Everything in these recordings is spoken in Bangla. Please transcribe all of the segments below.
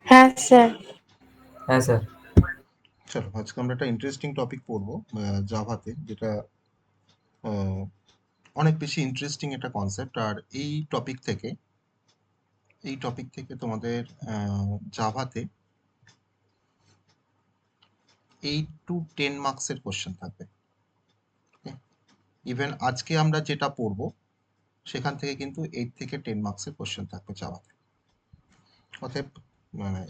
হ্যাঁ স্যার। হ্যাঁ স্যার। চলো আজকে আমরা একটা ইন্টারেস্টিং টপিক পড়বো জাভাতে, যেটা অনেক বেশি ইন্টারেস্টিং একটা কনসেপ্ট। আর এই টপিক থেকে তোমাদের জাভাতে 8 to 10 মার্কসের কোশ্চেন থাকবে। ইভেন আজকে আমরা যেটা পড়বো সেখান থেকে কিন্তু 8 থেকে 10 মার্কসের কোশ্চেন থাকবে জাভাতে। অতএব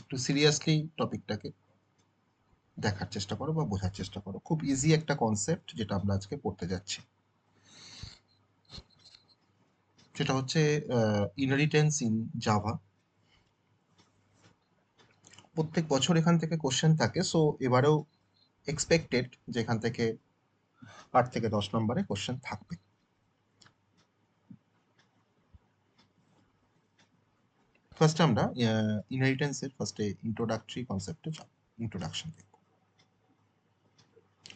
একটু সিরিয়াসলি টপিকটাকে দেখার চেষ্টা করো বা বোঝার চেষ্টা করো। খুব ইজি একটা কনসেপ্ট যেটা আমরা আজকে পড়তে যাচ্ছি, সেটা হচ্ছে ইনহেরিটেন্স ইন জাভা। প্রত্যেক বছর এখান থেকে কোশ্চেন থাকে, সো এবারেও এক্সপেক্টেড যে এখান থেকে 8 থেকে 10 নম্বরে কোশ্চেন থাকবে। ফার্স্ট আমরা ইনহেরিটেন্সের ফার্স্টে ইন্ট্রোডাক্টরি কনসেপ্টে যাব, ইন্ট্রোডাকশন দেখব।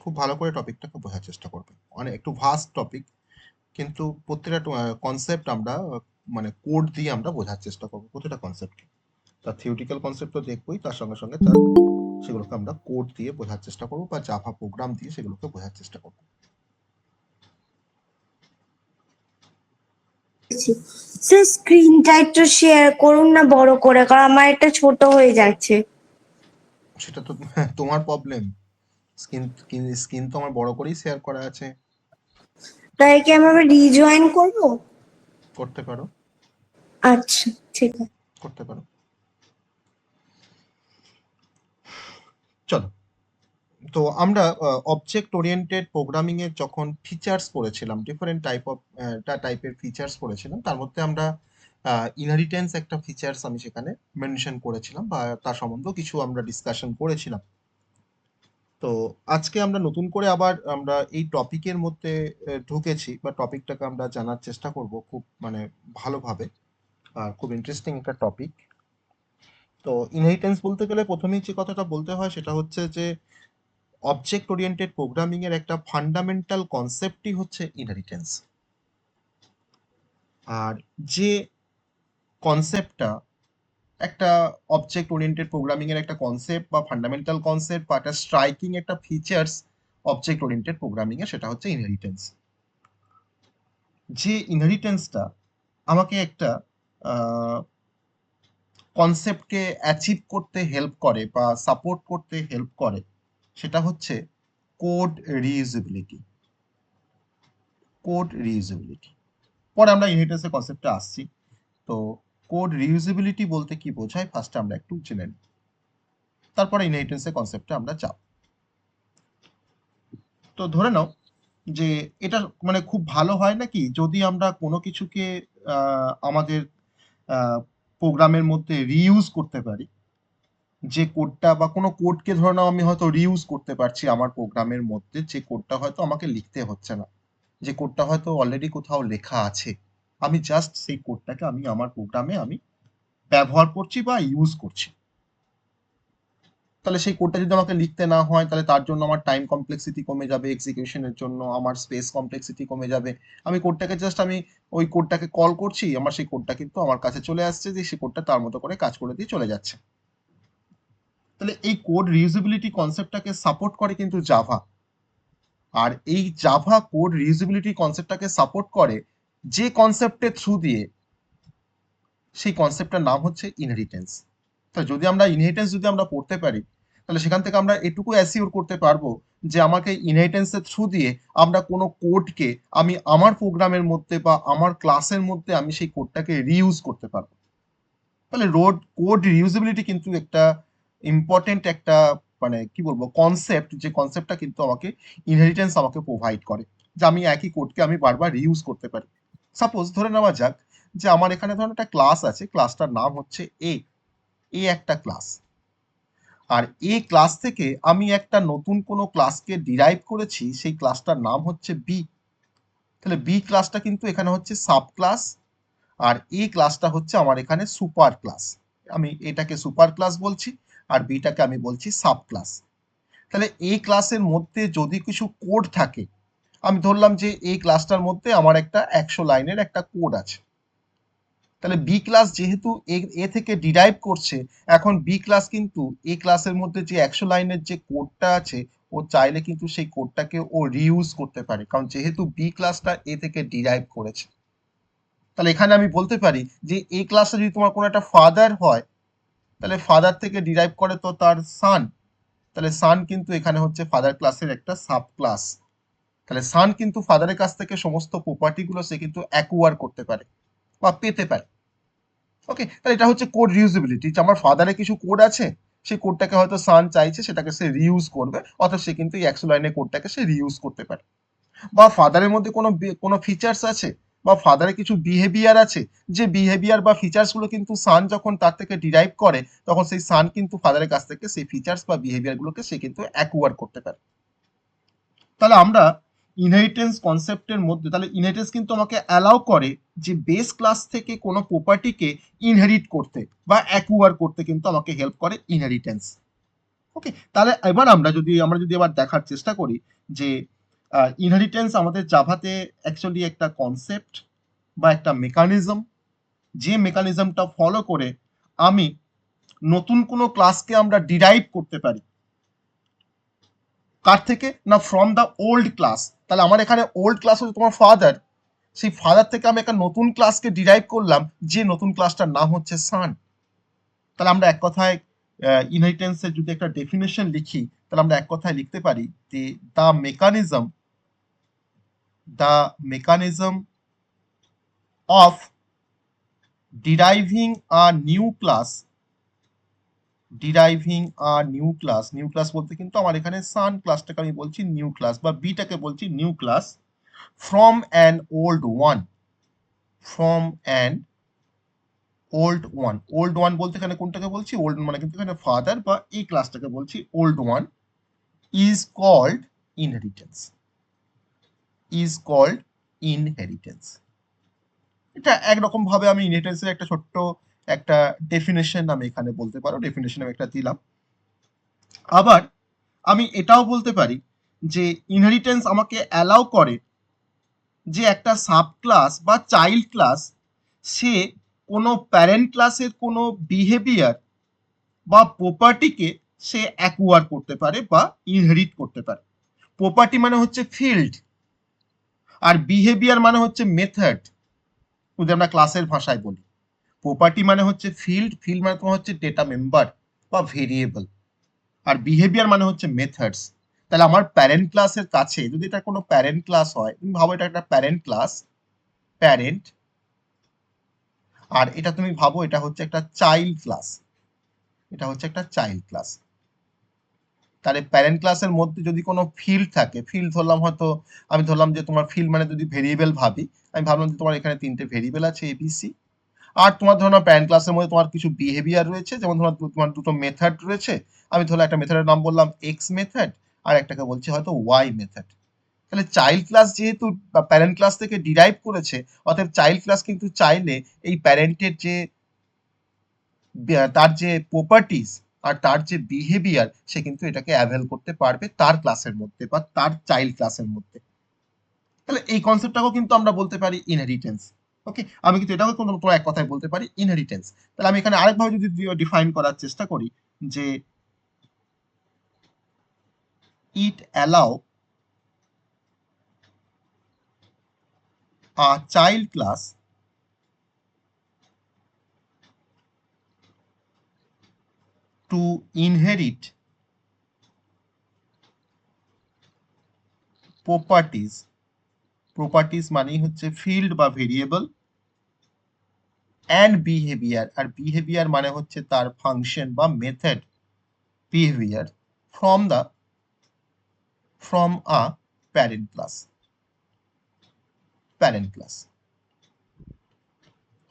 খুব ভালো করে টপিকটাকে বোঝার চেষ্টা করবে। অনেক একটু ভাস্ট টপিক, কিন্তু প্রত্যেকটা কনসেপ্ট আমরা মানে কোড দিয়ে আমরা বোঝার চেষ্টা করবো প্রত্যেকটা কনসেপ্টকে। তার থিওরিটিক্যাল কনসেপ্ট তো দেখবোই, তার সঙ্গে সঙ্গে তার সেগুলোকে আমরা কোড দিয়ে বোঝার চেষ্টা করবো বা জাভা প্রোগ্রাম দিয়ে সেগুলোকে বোঝার চেষ্টা করবো। স্যার স্ক্রিনটা একটু শেয়ার করুন না বড় করে, কারণ আমার এটা ছোট হয়ে যাচ্ছে। সেটা তো তোমার প্রবলেম। স্ক্রিন স্ক্রিন তো আমার বড় করেই শেয়ার করা আছে। তাই কি আমি রিজয়েন করবো? করতে পারো, আচ্ছা ঠিক আছে। করতে পারো। চলো, তো আমরা অবজেক্ট ওরিয়েন্টেড প্রোগ্রামিং এর যখন ফিচার্স পড়েছিলাম, ডিফারেন্ট টাইপের ফিচার্স পড়েছিলাম, তার মধ্যে আমরা ইনহেরিটেন্স একটা ফিচার্স আমি সেখানে মেনশন করেছিলাম বা তার সম্বন্ধেও কিছু আমরা ডিসকাশন করেছিলাম। তো আজকে আমরা নতুন করে আবার আমরা এই টপিকের মধ্যে ঢুকেছি বা টপিকটাকে আমরা জানার চেষ্টা করব খুব ভালোভাবে। আর খুব ইন্টারেস্টিং একটা টপিক। তো ইনহেরিটেন্স বলতে গেলে প্রথমেই যে কথাটা বলতে হয় সেটা হচ্ছে যে অবজেক্ট ওরিয়েন্টেড প্রোগ্রামিং এর একটা ফান্ডামেন্টাল কনসেপ্টই হচ্ছে ইনহেরিটেন্স। আর যে কনসেপ্টটা একটা অবজেক্ট ওরিয়েন্টেড প্রোগ্রামিং এর একটা কনসেপ্ট বা ফান্ডামেন্টাল কনসেপ্ট বা একটা স্ট্রাইকিং একটা ফিচার্স অবজেক্ট ওরিয়েন্টেড প্রোগ্রামিং এর, সেটা হচ্ছে ইনহেরিটেন্স। যে ইনহেরিটেন্সটা আমাকে একটা কনসেপ্টকে অ্যাচিভ করতে হেল্প করে বা সাপোর্ট করতে হেল্প করে, সেটা হচ্ছে কোড রিইউজেবিলিটি। কোড রিইউজেবিলিটি পরে আমরা ইনহেরিটেন্সের কনসেপ্টে আসছি। তো কোড রিইউজেবিলিটি বলতে কি বোঝায় ফার্স্ট আমরা একটু জেনে নিই, তারপরে ইনহেরিটেন্সের কনসেপ্টে আমরা যাব। তো ধরে নাও যে এটা খুব ভালো হয় নাকি যদি আমরা কোনো কিছুকে আমাদের প্রোগ্রামের মধ্যে রিইউজ করতে পারি। যে কোডটা বা কোনো কোডকে ধরে নাও আমি হয়তো রিইউজ করতে পারছি আমার প্রোগ্রামের মধ্যে, যে কোডটা হয়তো আমাকে লিখতে হচ্ছে না, যে কোডটা হয়তো অলরেডি কোথাও লেখা আছে, আমি জাস্ট সেই কোডটাকে আমি আমার প্রোগ্রামে আমি ব্যবহার করছি বা ইউজ করছি। তাহলে সেই কোডটা যদি আমাকে লিখতে না হয়, তাহলে তার জন্য আমার টাইম কমপ্লেক্সিটি কমে যাবে, এক্সিকিউশনের জন্য আমার স্পেস কমপ্লেক্সিটি কমে যাবে। আমি কোডটাকে জাস্ট আমি ওই কোডটাকে কল করছি, আমার সেই কোডটা কিন্তু আমার কাছে চলে আসছে, যে সেই কোডটা তার মতো করে কাজ করে দিয়ে চলে যাচ্ছে। তাহলে এই কোড রিউজেবিলিটি কনসেপ্টটাকে সাপোর্ট করে কিন্তু জাভা। আর এই জাভা কোড রিউজেবিলিটি কনসেপ্টটাকে সাপোর্ট করে যে কনসেপ্টের থ্রু দিয়ে, সেই কনসেপ্টটার নাম হচ্ছে ইনহেরিটেন্স। তো যদি আমরা ইনহেরিটেন্স যদি আমরা পড়তে পারি, তাহলে সেখান থেকে আমরা এটুকু অ্যাসিওর করতে পারবো যে আমাকে ইনহেরিটেন্সের থ্রু দিয়ে আমরা কোনো কোডকে আমি আমার প্রোগ্রামের মধ্যে বা আমার ক্লাসের মধ্যে আমি সেই কোডটাকে রিইউজ করতে পারবো। তাহলে কোড রিউজেবিলিটি কিন্তু একটা ইম্পর্টেন্ট একটা কি বলবো কনসেপ্ট, যে কনসেপ্টটা কিন্তু আমাকে ইনহেরিটেন্স আমাকে প্রোভাইড করে, যে আমি একই কোডকে আমি বারবার রিইউজ করতে পারি। সাপোজ ধরে নেওয়া যাক যে আমার এখানে ধরুন একটা ক্লাস আছে, ক্লাসটার নাম হচ্ছে এ একটা ক্লাস। আর এই ক্লাস থেকে আমি একটা নতুন কোনো ক্লাসকে ডিরাইভ করেছি, সেই ক্লাসটার নাম হচ্ছে বি। তাহলে বি ক্লাসটা কিন্তু এখানে হচ্ছে সাব ক্লাস, আর এই ক্লাসটা হচ্ছে আমার এখানে সুপার ক্লাস। আমি এটাকে সুপার ক্লাস বলছি আর বিটাকে আমি বলছি সাব ক্লাস। তাহলে এই ক্লাসের মধ্যে যদি কিছু কোড থাকে, আমি ধরলাম যে এই ক্লাসটার মধ্যে আমার একটা 100 লাইনের একটা কোড আছে। তাহলে বি ক্লাস যেহেতু এ থেকে ডিরাইভ করছে, এখন বি ক্লাস কিন্তু এ ক্লাসের মধ্যে যে 100 লাইনের যে কোডটা আছে, ও চাইলে কিন্তু সেই কোডটাকে ও রিইউজ করতে পারে, কারণ যেহেতু বি ক্লাসটা এ থেকে ডিরাইভ করেছে। তাহলে এখানে আমি বলতে পারি যে এ ক্লাসে যদি তোমার কোনো একটা ফাদার হয়, তাহলে ফাদার থেকে ডিরাইভ করে তো তার সান, তাহলে সান কিন্তু এখানে হচ্ছে ফাদার ক্লাসের একটা সাব ক্লাস। তাহলে সান কিন্তু ফাদারের কাছ থেকে সমস্ত প্রপার্টি গুলো সে কিন্তু অ্যাকুয়ার করতে পারে বা পেতে পারে। ওকে, তাহলে এটা হচ্ছে কোড রিউজেবিলিটি। আমার ফাদারে কিছু কোড আছে, সেই কোডটাকে হয়তো সান চাইছে সেটাকে সে রিউজ করবে, অর্থাৎ সে কিন্তু এই 100 লাইনের কোডটাকে সে রিউজ করতে পারে। বা ফাদারের মধ্যে কোনো ফিচার্স আছে বা ফাদারের কিছু বিহেভিয়ার আছে, যে বিহেভিয়ার বা ফিচার্স গুলো কিন্তু সান যখন তার থেকে ডিরাইভ করে, তখন সেই সান কিন্তু ফাদারের কাছ থেকে সেই ফিচার্স বা বিহেভিয়ার গুলোকে সে কিন্তু অ্যাকুয়ার করতে পারে। তাহলে আমরা ইনহেরিটেন্স কনসেপ্টের মধ্যে, তাহলে ইনহেরিটেন্স কিন্তু আমাকে অ্যালাউ করে যে বেস ক্লাস থেকে কোনো প্রপার্টিকে ইনহেরিট করতে বা অ্যাকুয়ার করতে কিন্তু আমাকে হেল্প করে ইনহেরিটেন্স। ওকে, তাহলে এবার আমরা যদি এবার দেখার চেষ্টা করি যে ইনহেরিটেন্স আমাদের জাভাতে অ্যাকচুয়ালি একটা কনসেপ্ট বা একটা মেকানিজম, যে মেকানিজমটা ফলো করে আমি নতুন কোনো ক্লাসকে আমরা ডিরাইভ করতে পারি। কার থেকে না, ফ্রম দ্য ওল্ড ক্লাস। তাহলে আমার এখানে ওল্ড ক্লাস হচ্ছে তোমার ফাদার, সেই ফাদার থেকে আমি একটা নতুন ক্লাসকে ডিরাইভ করলাম, যে নতুন ক্লাসটার নাম হচ্ছে সান। তাহলে আমরা এক কথায় ইনহেরিটেন্সের যদি একটা ডেফিনেশন লিখি, তাহলে আমরা এক কথায় লিখতে পারি যে the mechanism of ডিরাইভিং a new class, new class বলতে কিন্তু আমার এখানে সান ক্লাসটাকে আমি বলছি নিউ ক্লাস, বা বিটাকে বলছি new class, from an old one, old one বলতে এখানে কোনটাকে বলছি, ওল্ড মানে কিন্তু এখানে ফাদার বা এই ক্লাসটাকে বলছি old one, is called inheritance। এটা একরকম ভাবে আমি ইনহেরিটেন্সের একটা ছোট্ট একটা ডেফিনেশন আমি এখানে বলতে পারো, ডেফিনেশন আমি একটা দিলাম। আবার আমি এটাও বলতে পারি যে ইনহেরিটেন্স আমাকে অ্যালাউ করে যে একটা সাব ক্লাস বা চাইল্ড ক্লাস সে কোনো প্যারেন্ট ক্লাসের কোনো বিহেভিয়ার বা প্রপার্টিকে সে অ্যাকুয়ার করতে পারে বা ইনহেরিট করতে পারে। প্রপার্টি মানে হচ্ছে ফিল্ড, আর বিহেভিয়ার মানে হচ্ছে মেথড, যদি আমরা ক্লাসের ভাষায় বলি। প্রপার্টি মানে হচ্ছে ফিল্ড, ফিল্ড মানে তোমার হচ্ছে ডেটা মেম্বার বা ভেরিয়েবল, আর বিহেভিয়ার মানে হচ্ছে মেথডস। তাহলে আমার প্যারেন্ট ক্লাসের কাছে যদি এটা কোনো প্যারেন্ট ক্লাস হয়, তুমি ভাবো এটা একটা প্যারেন্ট ক্লাস, প্যারেন্ট, আর এটা তুমি ভাবো এটা হচ্ছে একটা চাইল্ড ক্লাস, এটা হচ্ছে একটা চাইল্ড ক্লাস। তাহলে প্যারেন্ট ক্লাসের মধ্যে যদি কোনো ফিল্ড থাকে, ফিল্ড ধরলাম হয়তো, আমি ধরলাম যে তোমার ফিল্ড মানে যদি ভেরিয়েবল ভাবি, আমি ভাবলাম যে তোমার এখানে 3টে ভেরিয়েবল আছে এবিসি, আর তোমার ধরো প্যারেন্ট ক্লাসের মধ্যে তোমার কিছু বিহেভিয়ার রয়েছে, যেমন তোমার দুটো মেথড রয়েছে, আমি ধরলাম একটা মেথডের নাম বললাম এক্স মেথড, আর একটাকে বলছি হয়তো ওয়াই মেথড। তাহলে চাইল্ড ক্লাস যেহেতু প্যারেন্ট ক্লাস থেকে ডিরাইভ করেছে, অতএব চাইল্ড ক্লাস কিন্তু চাইলে এই প্যারেন্টের যে তার যে প্রপার্টিজ আর তার যে বিহেভিয়ার, সে কিন্তু এটাকে অ্যাভেল করতে পারবে তার ক্লাসের মধ্যে বা তার চাইল্ড ক্লাসের মধ্যে। তাহলে এই কনসেপ্টটাকেও কিন্তু আমরা বলতে পারি ইনহেরিটেন্স। ওকে, আমি কিন্তু এটাও কোনো এক কথায় বলতে পারি ইনহেরিটেন্স। তাহলে আমি এখানে আরেকভাবে যদি ডিফাইন করার চেষ্টা করি যে it allow a child class to inherit properties মানেই হচ্ছে ফিল্ড বা ভেরিয়েবল, অ্যান্ড বিহেভিয়ার, আর বিহেভিয়ার মানে হচ্ছে তার ফাংশন বা method behaviour, from a parent class.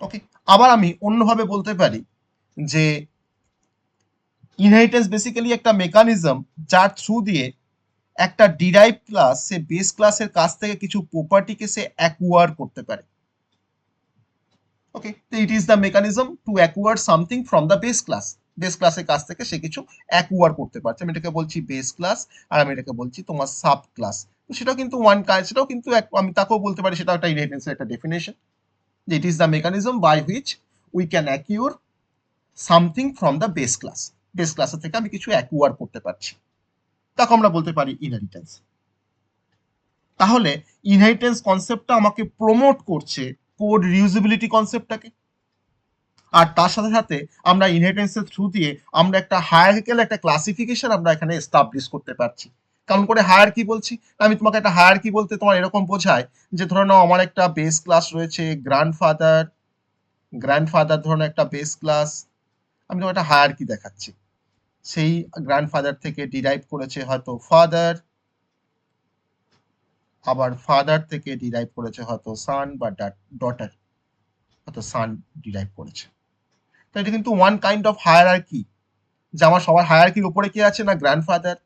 Okay, আবার আমি অন্যভাবে বলতে পারি যে ইনহেরিটেন্স বেসিক্যালি একটা মেকানিজম যার থ্রু দিয়ে একটা ডিরাইভ ক্লাস সে বেস ক্লাসের কাছ থেকে কিছু প্রপার্টিকে সে অ্যাকুয়ার করতে পারে। ওকে, তো ইট is the mechanism two acquire something from the base ক্লাসের কাছ থেকে সে কিছু অ্যাকুয়ার করতে পারছে। আমি এটাকে বলছি বেস ক্লাস, আর আমি এটাকে বলছি তোমার সাব ক্লাস। তো সেটাও কিন্তু সেটাও কিন্তু আমি তাকেও বলতে পারি সেটাও একটা ইনহেরিটেন্সের একটা definition. It is the mechanism by which we can acquire something from the base class. Base ক্লাসের থেকে আমি কিছু অ্যাকুয়ার করতে পারছি, তাকে আমরা বলতে পারি ইনহেরিটেন্স। তাহলে ইনহেরিটেন্স কনসেপ্টটা আমাকে প্রমোট করছে কোড রিউজেবিলিটি কনসেপ্টটাকে, আর তার সাথে সাথে আমরা ইনহেরিটেন্সের থ্রু দিয়ে আমরা একটা হায়ারার্কিক্যাল একটা ক্লাসিফিকেশন আমরা এখানে এস্টাবলিশ করতে পারছি। কারণ করে হায়ারার্কি বলছি, আমি তোমাকে একটা হায়ারার্কি বলতে তোমার এরকম বোঝায় যে ধরে নাও আমার একটা বেস ক্লাস রয়েছে গ্র্যান্ডফাদার ধরনের একটা বেস ক্লাস, আমি তোমাকে একটা হায়ারার্কি দেখাচ্ছি। সেই গ্র্যান্ডফাদার থেকে ডিরাইভ করেছে হয়তো ফাদার, আবার ফাদার থেকে ডিরাইভ করেছে হয়তো সান বা ডটার, হয়তো সান ডিরাইভ করেছে। তো এটা কিন্তু ওয়ান কাইন্ড অফ হায়ারার্কি, যে আমার সবার হায়ারার্কির উপরে কি আছে না গ্র্যান্ডফাদার,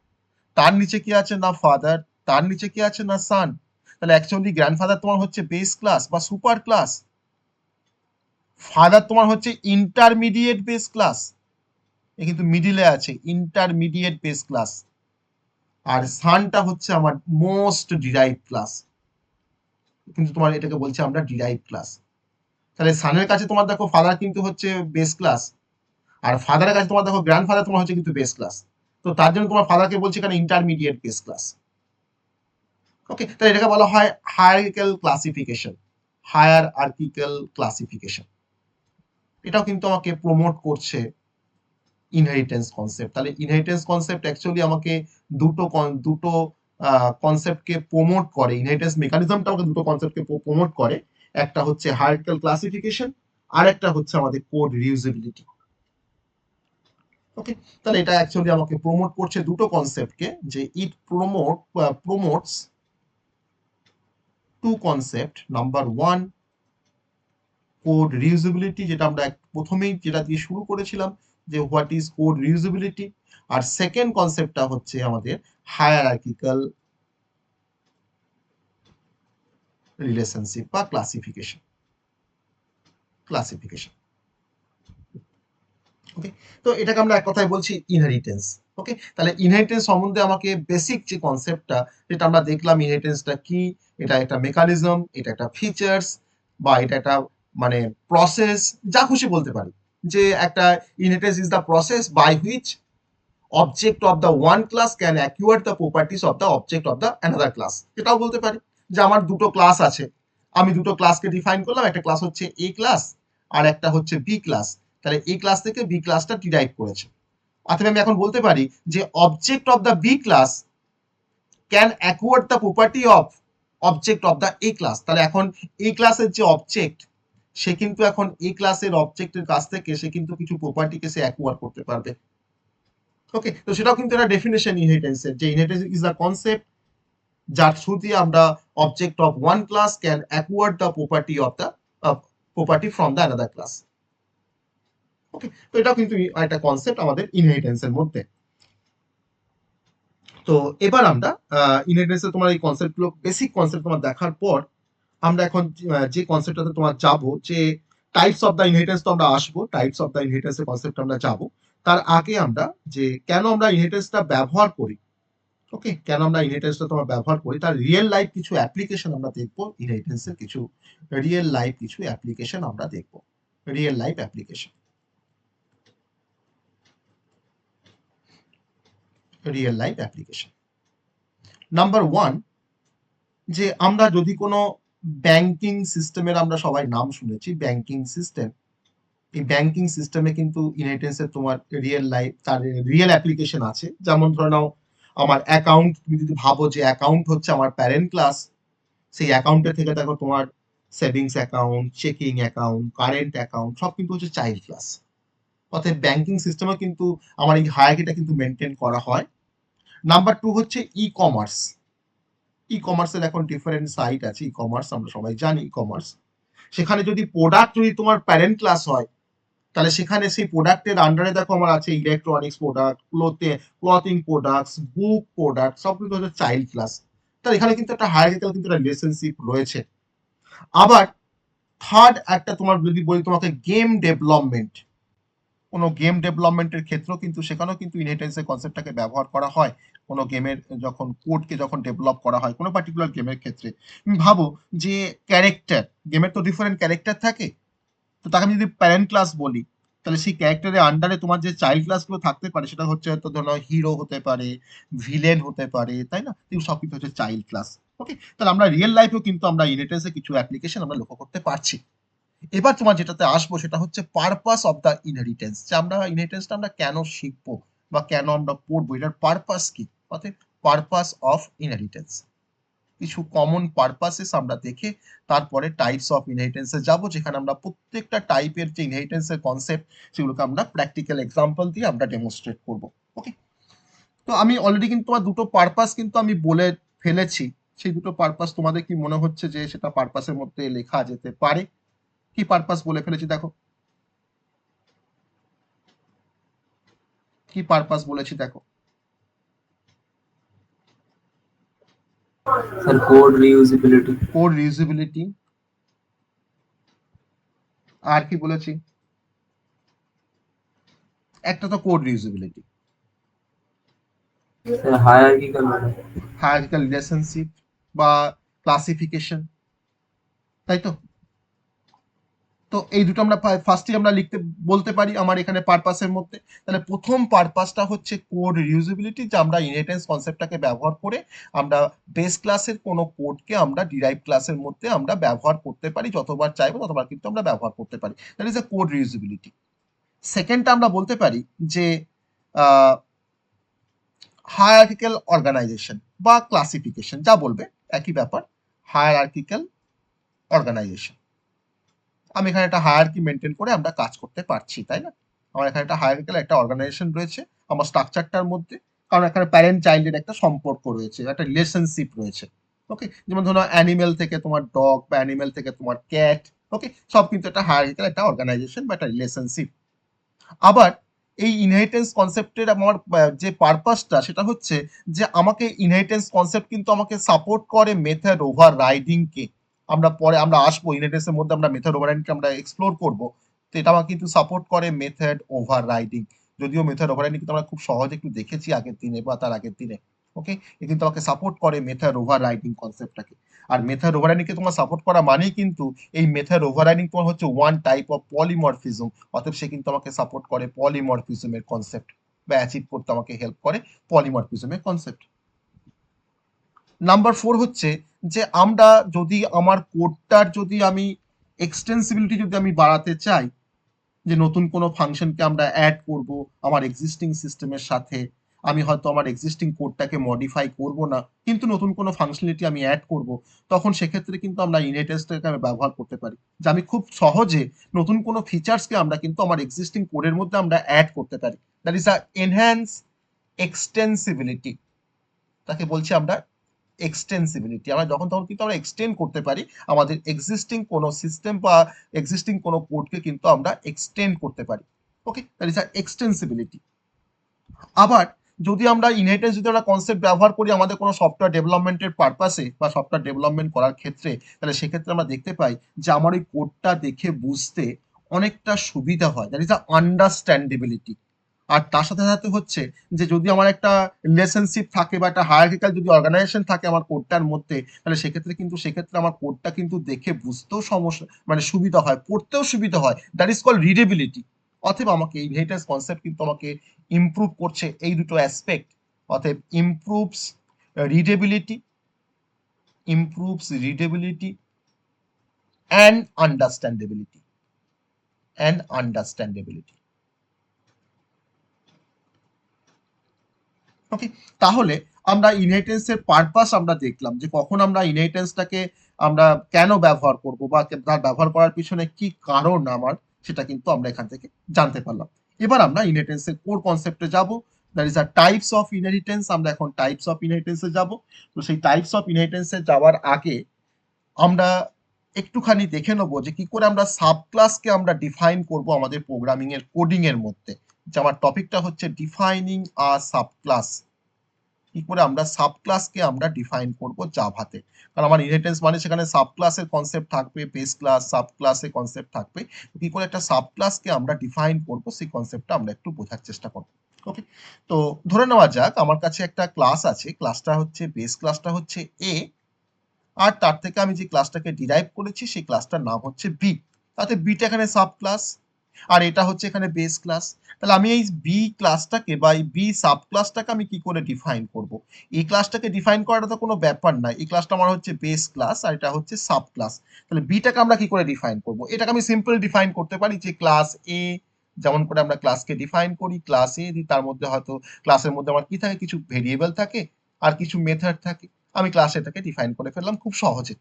তার নিচে কি আছে না ফাদার, তার নিচে কি আছে না সান। তাহলে অ্যাকচুয়ালি গ্র্যান্ডফাদার তোমার হচ্ছে বেস ক্লাস বা সুপার ক্লাস, ফাদার তোমার হচ্ছে ইন্টারমিডিয়েট বেস ক্লাস, এ কিন্তু মিডিলে আছে ইন্টারমিডিয়েট বেস ক্লাস, আর সানটা হচ্ছে আমার মোস্ট ডিরাইভ ক্লাস, কিন্তু তোমার এটাকে বলছে আমরা ডিরাইভ ক্লাস। তাহলে সানের কাছে তোমার দেখো ফাদার কিন্তু হচ্ছে বেস ক্লাস, আর ফাদারের কাছে তোমার দেখো গ্র্যান্ডফাদার তোমার হচ্ছে কিন্তু বেস ক্লাস, তো তার জন্য তোমার ফাদারকে বলছে এখানে ইন্টারমিডিয়েট বেস ক্লাস। ওকে, তাহলে এটাকে বলা হয় হায়ারার্কিক্যাল ক্লাসিফিকেশন, হায়ারার্কিক্যাল ক্লাসিফিকেশন। এটাও কিন্তু আমাকে প্রমোট করছে ইনহেরিটেন্স কনসেপ্ট। তাহলে ইনহেরিটেন্স কনসেপ্ট অ্যাকচুয়ালি আমাকে দুটো কনসেপ্টকে প্রমোট করে, ইনহেরিটেন্স মেকানিজমটা আমাকে দুটো কনসেপ্টকে প্রমোট করে, একটা হচ্ছে হায়ারার্কিক্যাল ক্লাসিফিকেশন, আর একটা হচ্ছে আমাদের কোড রিউজেবিলিটি। ওকে, তাহলে এটা অ্যাকচুয়ালি আমাকে প্রমোট করছে দুটো কনসেপ্টকে, যে it promotes two concept. Number one code reusability, যেটা আমরা প্রথমেই যেটা দিয়ে শুরু করেছিলাম যে হোয়াট ইজ কোড রিউজেবিলিটি, আর সেকেন্ড কনসেপ্টটা হচ্ছে আমাদের হায়ারার্কিক্যাল রিলেশনশিপ বা ক্লাসিফিকেশন। ওকে, তো এটাকে আমরা এক কথায় বলছি ইনহেরিটেন্স। ওকে, তাহলে ইনহেরিটেন্স সম্বন্ধে আমাকে বেসিক যে কনসেপ্টটা যেটা আমরা দেখলাম, ইনহেরিটেন্সটা কি, এটা একটা মেকানিজম, এটা একটা ফিচার্স, বা এটা একটা মানে প্রসেস, যা খুশি বলতে পারি, যে একটা inheritance is the process by which object of the one class can acquire the properties of the object of the another class. এটাও বলতে পারি যে আমার দুটো ক্লাস আছে, আমি দুটো ক্লাসকে ডিফাইন করলাম, একটা ক্লাস হচ্ছে এ ক্লাস আর একটা হচ্ছে বি ক্লাস, তাহলে এ ক্লাস থেকে বি ক্লাসটা ডিরাইভ করেছে। অথবা আমি এখন বলতে পারি যে object of the B class can acquire the property of object of the A class. তাহলে এখন এ ক্লাসের যে অবজেক্ট, সে কিন্তু এখন এ ক্লাসের অবজেক্টের কাছ থেকে সে কিন্তু কিছু প্রপার্টিকে সে অ্যাকুয়ার করতে পারবে। ওকে, তো সেটাও কিন্তু একটা ডেফিনেশন ইনহেরিটেন্সের, যে ইনহেরিটেন্স ইজ দ্য কনসেপ্ট যার থ্রু দিয়ে আমরা object of one class can acquire the property of the property from the another class. Okay, তো এটাও কিন্তু একটা কনসেপ্ট আমাদের ইনহেরিটেন্সের মধ্যে। তো এবার আমরা ইনহেরিটেন্সের তোমার এই কনসেপ্টগুলো বেসিক কনসেপ্ট তোমার দেখার পর আমরা এখন যে কনসেপ্টটাতে তোমার যাবো, যে টাইপস অফ দ্য ইনহেরিটেন্স, তো আমরা আসবো টাইপস অফ দ্য ইনহেরিটেন্সের কনসেপ্ট আমরা যাবো। তার আগে আমরা যে কেন আমরা ইনহেরিটেন্সটা ব্যবহার করি, ওকে, কেন আমরা ইনহেরিটেন্সটা তোমার ব্যবহার করি, তার রিয়েল লাইফ কিছু অ্যাপ্লিকেশন আমরা দেখবো, ইনহেরিটেন্সের কিছু রিয়েল লাইফ কিছু অ্যাপ্লিকেশন আমরা দেখবো, real life application. Real life application number one, যে আমরা যদি কোনো ব্যাংকিং সিস্টেমের, আমরা সবাই নাম শুনেছি ব্যাংকিং সিস্টেম, এই ব্যাংকিং সিস্টেমে কিন্তু ইনহেরিটেন্সের তোমার রিয়েল লাইফ তার রিয়েল অ্যাপ্লিকেশন আছে। যেমন ধরে নাও আমার অ্যাকাউন্ট, তুমি যদি ভাবো যে অ্যাকাউন্ট হচ্ছে আমার প্যারেন্ট ক্লাস, সেই অ্যাকাউন্টের থেকে দেখো তোমার savings account, checking account, current account সব কিন্তু হচ্ছে চাইল্ড ক্লাস। অর্থাৎ ব্যাংকিং সিস্টেমে কিন্তু আমার এই হায়ারার্কিটা কিন্তু মেনটেন করা হয়। নাম্বার টু হচ্ছে ই কমার্স। ই কমার্সের এখন ডিফারেন্ট সাইট আছে, ই কমার্স আমরা সবাই জানি ই কমার্স। সেখানে যদি প্রোডাক্ট যদি তোমার প্যারেন্ট ক্লাস হয়, তাহলে সেখানে সেই প্রোডাক্টের আন্ডারে দেখো আমার আছে ইলেকট্রনিক্স প্রোডাক্ট, ক্লথিং প্রোডাক্টস, বুক প্রোডাক্ট, সব কিন্তু হচ্ছে চাইল্ড ক্লাস। তাহলে এখানে কিন্তু একটা হায়ারার্কিক্যাল কিন্তু একটা রিলেশনশিপ রয়েছে। আবার থার্ড একটা তোমার যদি বলি তোমাকে গেম ডেভেলপমেন্ট, কোনো গেম ডেভেলপমেন্টের ক্ষেত্রেও কিন্তু সেখানেও কিন্তু ইনহেরিটেন্সের কনসেপ্টটাকে ব্যবহার করা হয় কোনো গেমের যখন কোডকে যখন ডেভেলপ করা হয় কোনো পার্টিকুলার গেমের ক্ষেত্রে। ভাবো যে ক্যারেক্টার, গেমের তো ডিফারেন্ট ক্যারেক্টার থাকে, তো তাকে আমি যদি প্যারেন্ট ক্লাস বলি, তাহলে সেই ক্যারেক্টারের আন্ডারে তোমার যে চাইল্ড ক্লাসগুলো থাকতে পারে সেটা হচ্ছে হয়তো ধরো হিরো হতে পারে, ভিলেন হতে পারে, তাই না? এগুলো সব কিছু হচ্ছে চাইল্ড ক্লাস। ওকে, তাহলে আমরা রিয়েল লাইফেও কিন্তু আমরা ইনহেরিটেন্সের কিছু অ্যাপ্লিকেশন আমরা লক্ষ্য করতে পারছি। এবার তোমার যেটাতে আসবো সেটা হচ্ছে পারপাস অফ দ্য ইনহেরিটেন্স, যে আমরা ইনহেরিটেন্সটা আমরা কেন শিখবো বা কেন আমরা পড়বো, এটার পারপাস কি, অর্থাৎ পারপাস অফ ইনহেরিটেন্স। কিছু কমন পারপাসেস আমরা দেখে তারপরে টাইপস অফ ইনহেরিটেন্সে যাব, যেখানে আমরা প্রত্যেকটা টাইপের যে ইনহেরিটেন্সের কনসেপ্ট সেগুলোকে আমরা প্র্যাকটিক্যাল এক্সাম্পল দিয়ে আমরা ডেমনস্ট্রেট করব। ওকে, তো আমি অলরেডি কিন্তু আমার দুটো পারপাস কিন্তু আমি বলে ফেলেছি। সেই দুটো পারপাস তোমাদের কি মনে হচ্ছে যে সেটা পারপাসের মধ্যে লেখা যেতে পারে? কি পারপাস বলে ফেলেছি দেখো, কি পারপাস বলেছি দেখো। Sir code reusability. Code reusability, আর কি বলেছি? একটা তো code reusability, sir hierarchical hierarchical relationship বা ক্লাসিফিকেশন, তাই তো? তো এই দুটো আমরা ফার্স্টে আমরা লিখতে বলতে পারি আমার এখানে পারপাসের মধ্যে। তাহলে প্রথম পারপাসটা হচ্ছে কোড রিউজিবিলিটি, যে আমরা ইনহেরিটেন্স কনসেপ্টটাকে ব্যবহার করে আমরা বেস ক্লাসের কোনো কোডকে আমরা ডিরাইভ ক্লাসের মধ্যে আমরা ব্যবহার করতে পারি, যতবার চাইবো ততবার কিন্তু আমরা ব্যবহার করতে পারি। That is a code reusability. সেকেন্ডটা আমরা বলতে পারি যে হায়ারার্কিক্যাল অর্গানাইজেশন বা ক্লাসিফিকেশন, যা বলবে একই ব্যাপার, হায়ারার্কিক্যাল অর্গানাইজেশন। আমি এখানে একটা হায়ারার্কি মেনটেন করে আমরা কাজ করতে পারছি, তাই না? আমার এখানে একটা হায়ারার্কিক্যাল একটা অর্গানাইজেশন রয়েছে আমার স্ট্রাকচারটার মধ্যে, কারণ এখানে প্যারেন্ট চাইল্ডের একটা সম্পর্ক রয়েছে, একটা রিলেশনশিপ রয়েছে। ওকে, যেমন ধরো অ্যানিমেল থেকে তোমার ডগ বা অ্যানিমেল থেকে তোমার ক্যাট, ওকে, সব কিন্তু একটা হায়ারার্কিক্যাল একটা অর্গানাইজেশন বা একটা রিলেশনশিপ। আবার এই ইনহেরিটেন্স কনসেপ্টের আমার যে পারপাসটা সেটা হচ্ছে যে আমাকে ইনহেরিটেন্স কনসেপ্ট কিন্তু আমাকে সাপোর্ট করে মেথড ওভার রাইডিংকে। আমরা পরে আমরা আসবো ইনহেরিটেন্সের মধ্যে আমরা মেথড ওভার রাইডিংকে আমরা এক্সপ্লোর করবো। তো এটা আমাকে কিন্তু সাপোর্ট করে মেথড ওভার রাইডিং, যদিও মেথড ওভার রাইডিং কিন্তু আমরা খুব সহজে একটু দেখেছি আগের দিনে বা তার আগের দিনে। ওকে, এ কিন্তু আমাকে সাপোর্ট করে মেথড ওভার রাইডিং কনসেপ্টটাকে। আর মেথড ওভার রাইডিংকে তোমার সাপোর্ট করা মানেই কিন্তু এই মেথড ওভার রাইডিং তোমার হচ্ছে ওয়ান টাইপ অফ পলিমরফিজম, অতএব সে কিন্তু আমাকে সাপোর্ট করে পলিমরফিজমের কনসেপ্ট বা অ্যাচিভ করতে আমাকে হেল্প করে পলিমরফিজমের কনসেপ্ট। নাম্বার 4 হচ্ছে যে আমরা যদি আমার কোডটার যদি আমি এক্সটেন্সিবিলিটি যদি আমি বাড়াতে চাই, যে নতুন কোনো ফাংশনকে আমরা অ্যাড করব আমার এক্সিস্টিং সিস্টেমের সাথে, আমি হয়তো আমার এক্সিস্টিং কোডটাকে মডিফাই করব না, কিন্তু নতুন কোনো ফাংশনালিটি আমি অ্যাড করব, তখন সেক্ষেত্রে কিন্তু আমরা ইনহেরিটেন্সটাকে আমি ব্যবহার করতে পারি, যে আমি খুব সহজে নতুন কোনো ফিচার্সকে আমরা কিন্তু আমার এক্সিস্টিং কোডের মধ্যে আমরা অ্যাড করতে পারি। দ্যাট ইজ আ এনহ্যান্স এক্সটেন্সিবিলিটি, তাকে বলছি আমরা এক্সটেন্সিবিলিটি। আমরা যখন তখন কিন্তু আমরা এক্সটেন্ড করতে পারি আমাদের এক্সিস্টিং কোনো সিস্টেম বা এক্সিস্টিং কোনো কোডকে কিন্তু আমরা এক্সটেন্ড করতে পারি। ওকে, দ্যাট ইজ আ এক্সটেন্সিবিলিটি। আবার যদি আমরা ইনহেরিটেন্স যদি আমরা কনসেপ্ট ব্যবহার করি আমাদের কোনো সফটওয়্যার ডেভেলপমেন্টের পারপাসে বা সফটওয়্যার ডেভেলপমেন্ট করার ক্ষেত্রে, তাহলে সেক্ষেত্রে আমরা দেখতে পাই যে আমার ওই কোডটা দেখে বুঝতে অনেকটা সুবিধা হয়, দ্যাট ইজ আ আন্ডারস্ট্যান্ডেবিলিটি। আর তার সাথে সাথে হচ্ছে যে যদি আমার একটা রিলেশনশিপ থাকে বা একটা হায়ারার্কিক্যাল যদি অর্গানাইজেশন থাকে আমার কোডটার মধ্যে, তাহলে সেক্ষেত্রে আমার কোডটা কিন্তু দেখে বুঝতেও সমস্যা মানে সুবিধা হয়, পড়তেও সুবিধা হয়, দ্যাট ইজ কল রিডেবিলিটি। অতএব আমাকে এই ইনহেরিটেন্স কনসেপ্ট কিন্তু আমাকে ইমপ্রুভ করছে এই দুটো অ্যাসপেক্ট। অতএব রিডেবিলিটি রিডেবিলিটি অ্যান্ড আন্ডারস্ট্যান্ডেবিলিটি। ওকে, তাহলে আমরা ইনহেরিটেন্সের পারপাস আমরা দেখলাম যে কখন আমরা ইনহেরিটেন্সটাকে আমরা কেন ব্যবহার করব বা তার ব্যবহার করার পিছনে কি কারণ আমার, সেটা কিন্তু আমরা এখান থেকে জানতে পারলাম। এবার আমরা ইনহেরিটেন্সের কোর কনসেপ্টে যাব, that is a types of inheritance. আমরা এখন টাইপস অফ ইনহেরিটেন্সে যাব। তো সেই টাইপস অফ ইনহেরিটেন্সে যাওয়ার আগে আমরা একটুখানি দেখে নেবো যে কি করে আমরা সাব ক্লাসকে আমরা ডিফাইন করব আমাদের প্রোগ্রামিং এর কোডিং এর মধ্যে। যে আমার টপিকটা হচ্ছে ডিফাইনিং আ সাব ক্লাস। কি করে আমরা সাব ক্লাসকে আমরা ডিফাইন করব জাভাতে, কারণ আমার ইনহেরিটেন্স মানে সেখানে সাব ক্লাসের কনসেপ্ট থাকবে, বেস ক্লাস সাব ক্লাসের কনসেপ্ট থাকবে। কি করে একটা সাব ক্লাসকে আমরা ডিফাইন করব সেই কনসেপ্টটা আমরা একটু বোঝার চেষ্টা করব। ওকে, তো ধরে নেওয়া যাক আমার কাছে একটা ক্লাস আছে, ক্লাসটা হচ্ছে বেস ক্লাসটা হচ্ছে এ, আর তার থেকে আমি যে ক্লাসটাকে ডিরাইভ করেছি সেই ক্লাসটার নাম হচ্ছে বি, তাতে বিটা এখানে সাব ক্লাস আর এটা হচ্ছে এখানে বেস ক্লাস। তাহলে আমি এই বি ক্লাসটাকে বা এই বি সাব ক্লাসটাকে আমি কি করে ডিফাইন করব? এই ক্লাসটাকে ডিফাইন করাটা তো কোনো ব্যাপার না, এই ক্লাসটা আমার হচ্ছে বেস ক্লাস আর এটা হচ্ছে সাব ক্লাস। তাহলে বিটাকে আমরা কি করে ডিফাইন করব? এটাকে আমি সিম্পল ডিফাইন করতে পারি যে ক্লাস এ, যেমন করে আমরা ক্লাসকে ডিফাইন করি, ক্লাস এ দিই, তার মধ্যে হয়তো ক্লাসের মধ্যে আমার কি থাকে, কিছু ভেরিয়েবল থাকে আর কিছু মেথড থাকে, আমি ক্লাস এটাকে ডিফাইন করে ফেললাম খুব সহজে।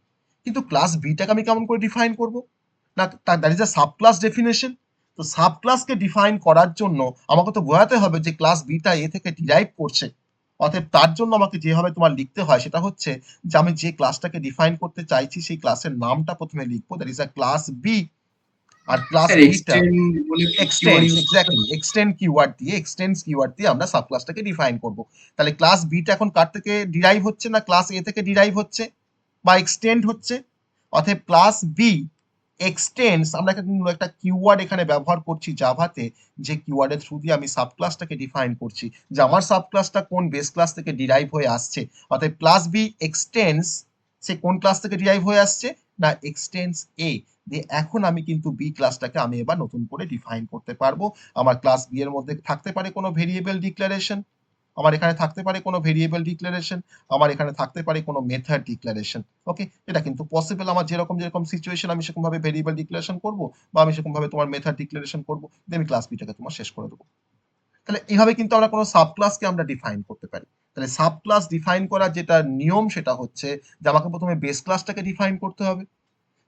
কিন্তু ক্লাস বিটাকে আমি কেমন করে ডিফাইন করব? না, that is a sub class definition. তো সাব ক্লাসকে ডিফাইন করার জন্য আমাকে তো বোঝাতে হবে যে ক্লাস বিটা এ থেকে ডিরাইভ করছে। অতএব তার জন্য আমাকে যেভাবে তোমার লিখতে হয় সেটা হচ্ছে যে আমি যে ক্লাসটাকে ডিফাইন করতে চাইছি সেই ক্লাসের নামটা প্রথমে লিখবো, that is a class B. আর ক্লাস স্যার বিটা এক্সটেন্ড বলে কিওয়ার্ড এক্সটেন্স, ইউজ করতে এক্স্যাক্টলি এক্সটেন্ড কিওয়ার্ড দিয়ে আমরা সাব ক্লাসটাকে ডিফাইন করব। তাহলে ক্লাস বিটা এখন কার থেকে ডিরাইভ হচ্ছে? না ক্লাস এ থেকে ডিরাইভ হচ্ছে বা এক্সটেন্ড হচ্ছে। অতএব ক্লাস বি এক্সটেন্স, আমরা একটা কিওয়ার্ড এখানে ব্যবহার করছি জাভাতে, যে কিওয়ার্ডের থ্রু দিয়ে আমি সাব ক্লাসটাকে ডিফাইন করছি যে আমার সাব ক্লাসটা কোন বেস ক্লাস থেকে ডিরাইভ হয়ে আসছে। অতএব ক্লাস বি এক্সটেন্স, সে কোন ক্লাস থেকে ডিরাইভ হয়ে আসছে? না এক্সটেন্স এ দিয়ে। এখন আমি কিন্তু বি ক্লাসটাকে আমি এবার নতুন করে ডিফাইন করতে পারবো। আমার ক্লাস বি এর মধ্যে থাকতে পারে কোনো ভেরিয়েবল ডিক্লারেশন, আমার এখানে থাকতে পারে কোনো ভেরিয়েবল ডিক্লারেশন, আমার এখানে থাকতে পারে কোনো মেথড ডিক্লারেশন। ওকে, এটা কিন্তু পসিবল, আমার যেরকম যেরকম সিচুয়েশন আমি সেরকম ভাবে ভেরিয়েবল ডিক্লারেশন করব বা আমি সেরকম ভাবে তোমার মেথড ডিক্লারেশন করব, দিয়ে আমি ক্লাস বিটাকে তোমার শেষ করে দেবো। তাহলে এইভাবে কিন্তু আমরা কোনো সাব ক্লাসকে আমরা ডিফাইন করতে পারি। তাহলে সাব ক্লাস ডিফাইন করার যেটা নিয়ম সেটা হচ্ছে যে আমাকে প্রথমে বেস ক্লাসটাকে ডিফাইন করতে হবে,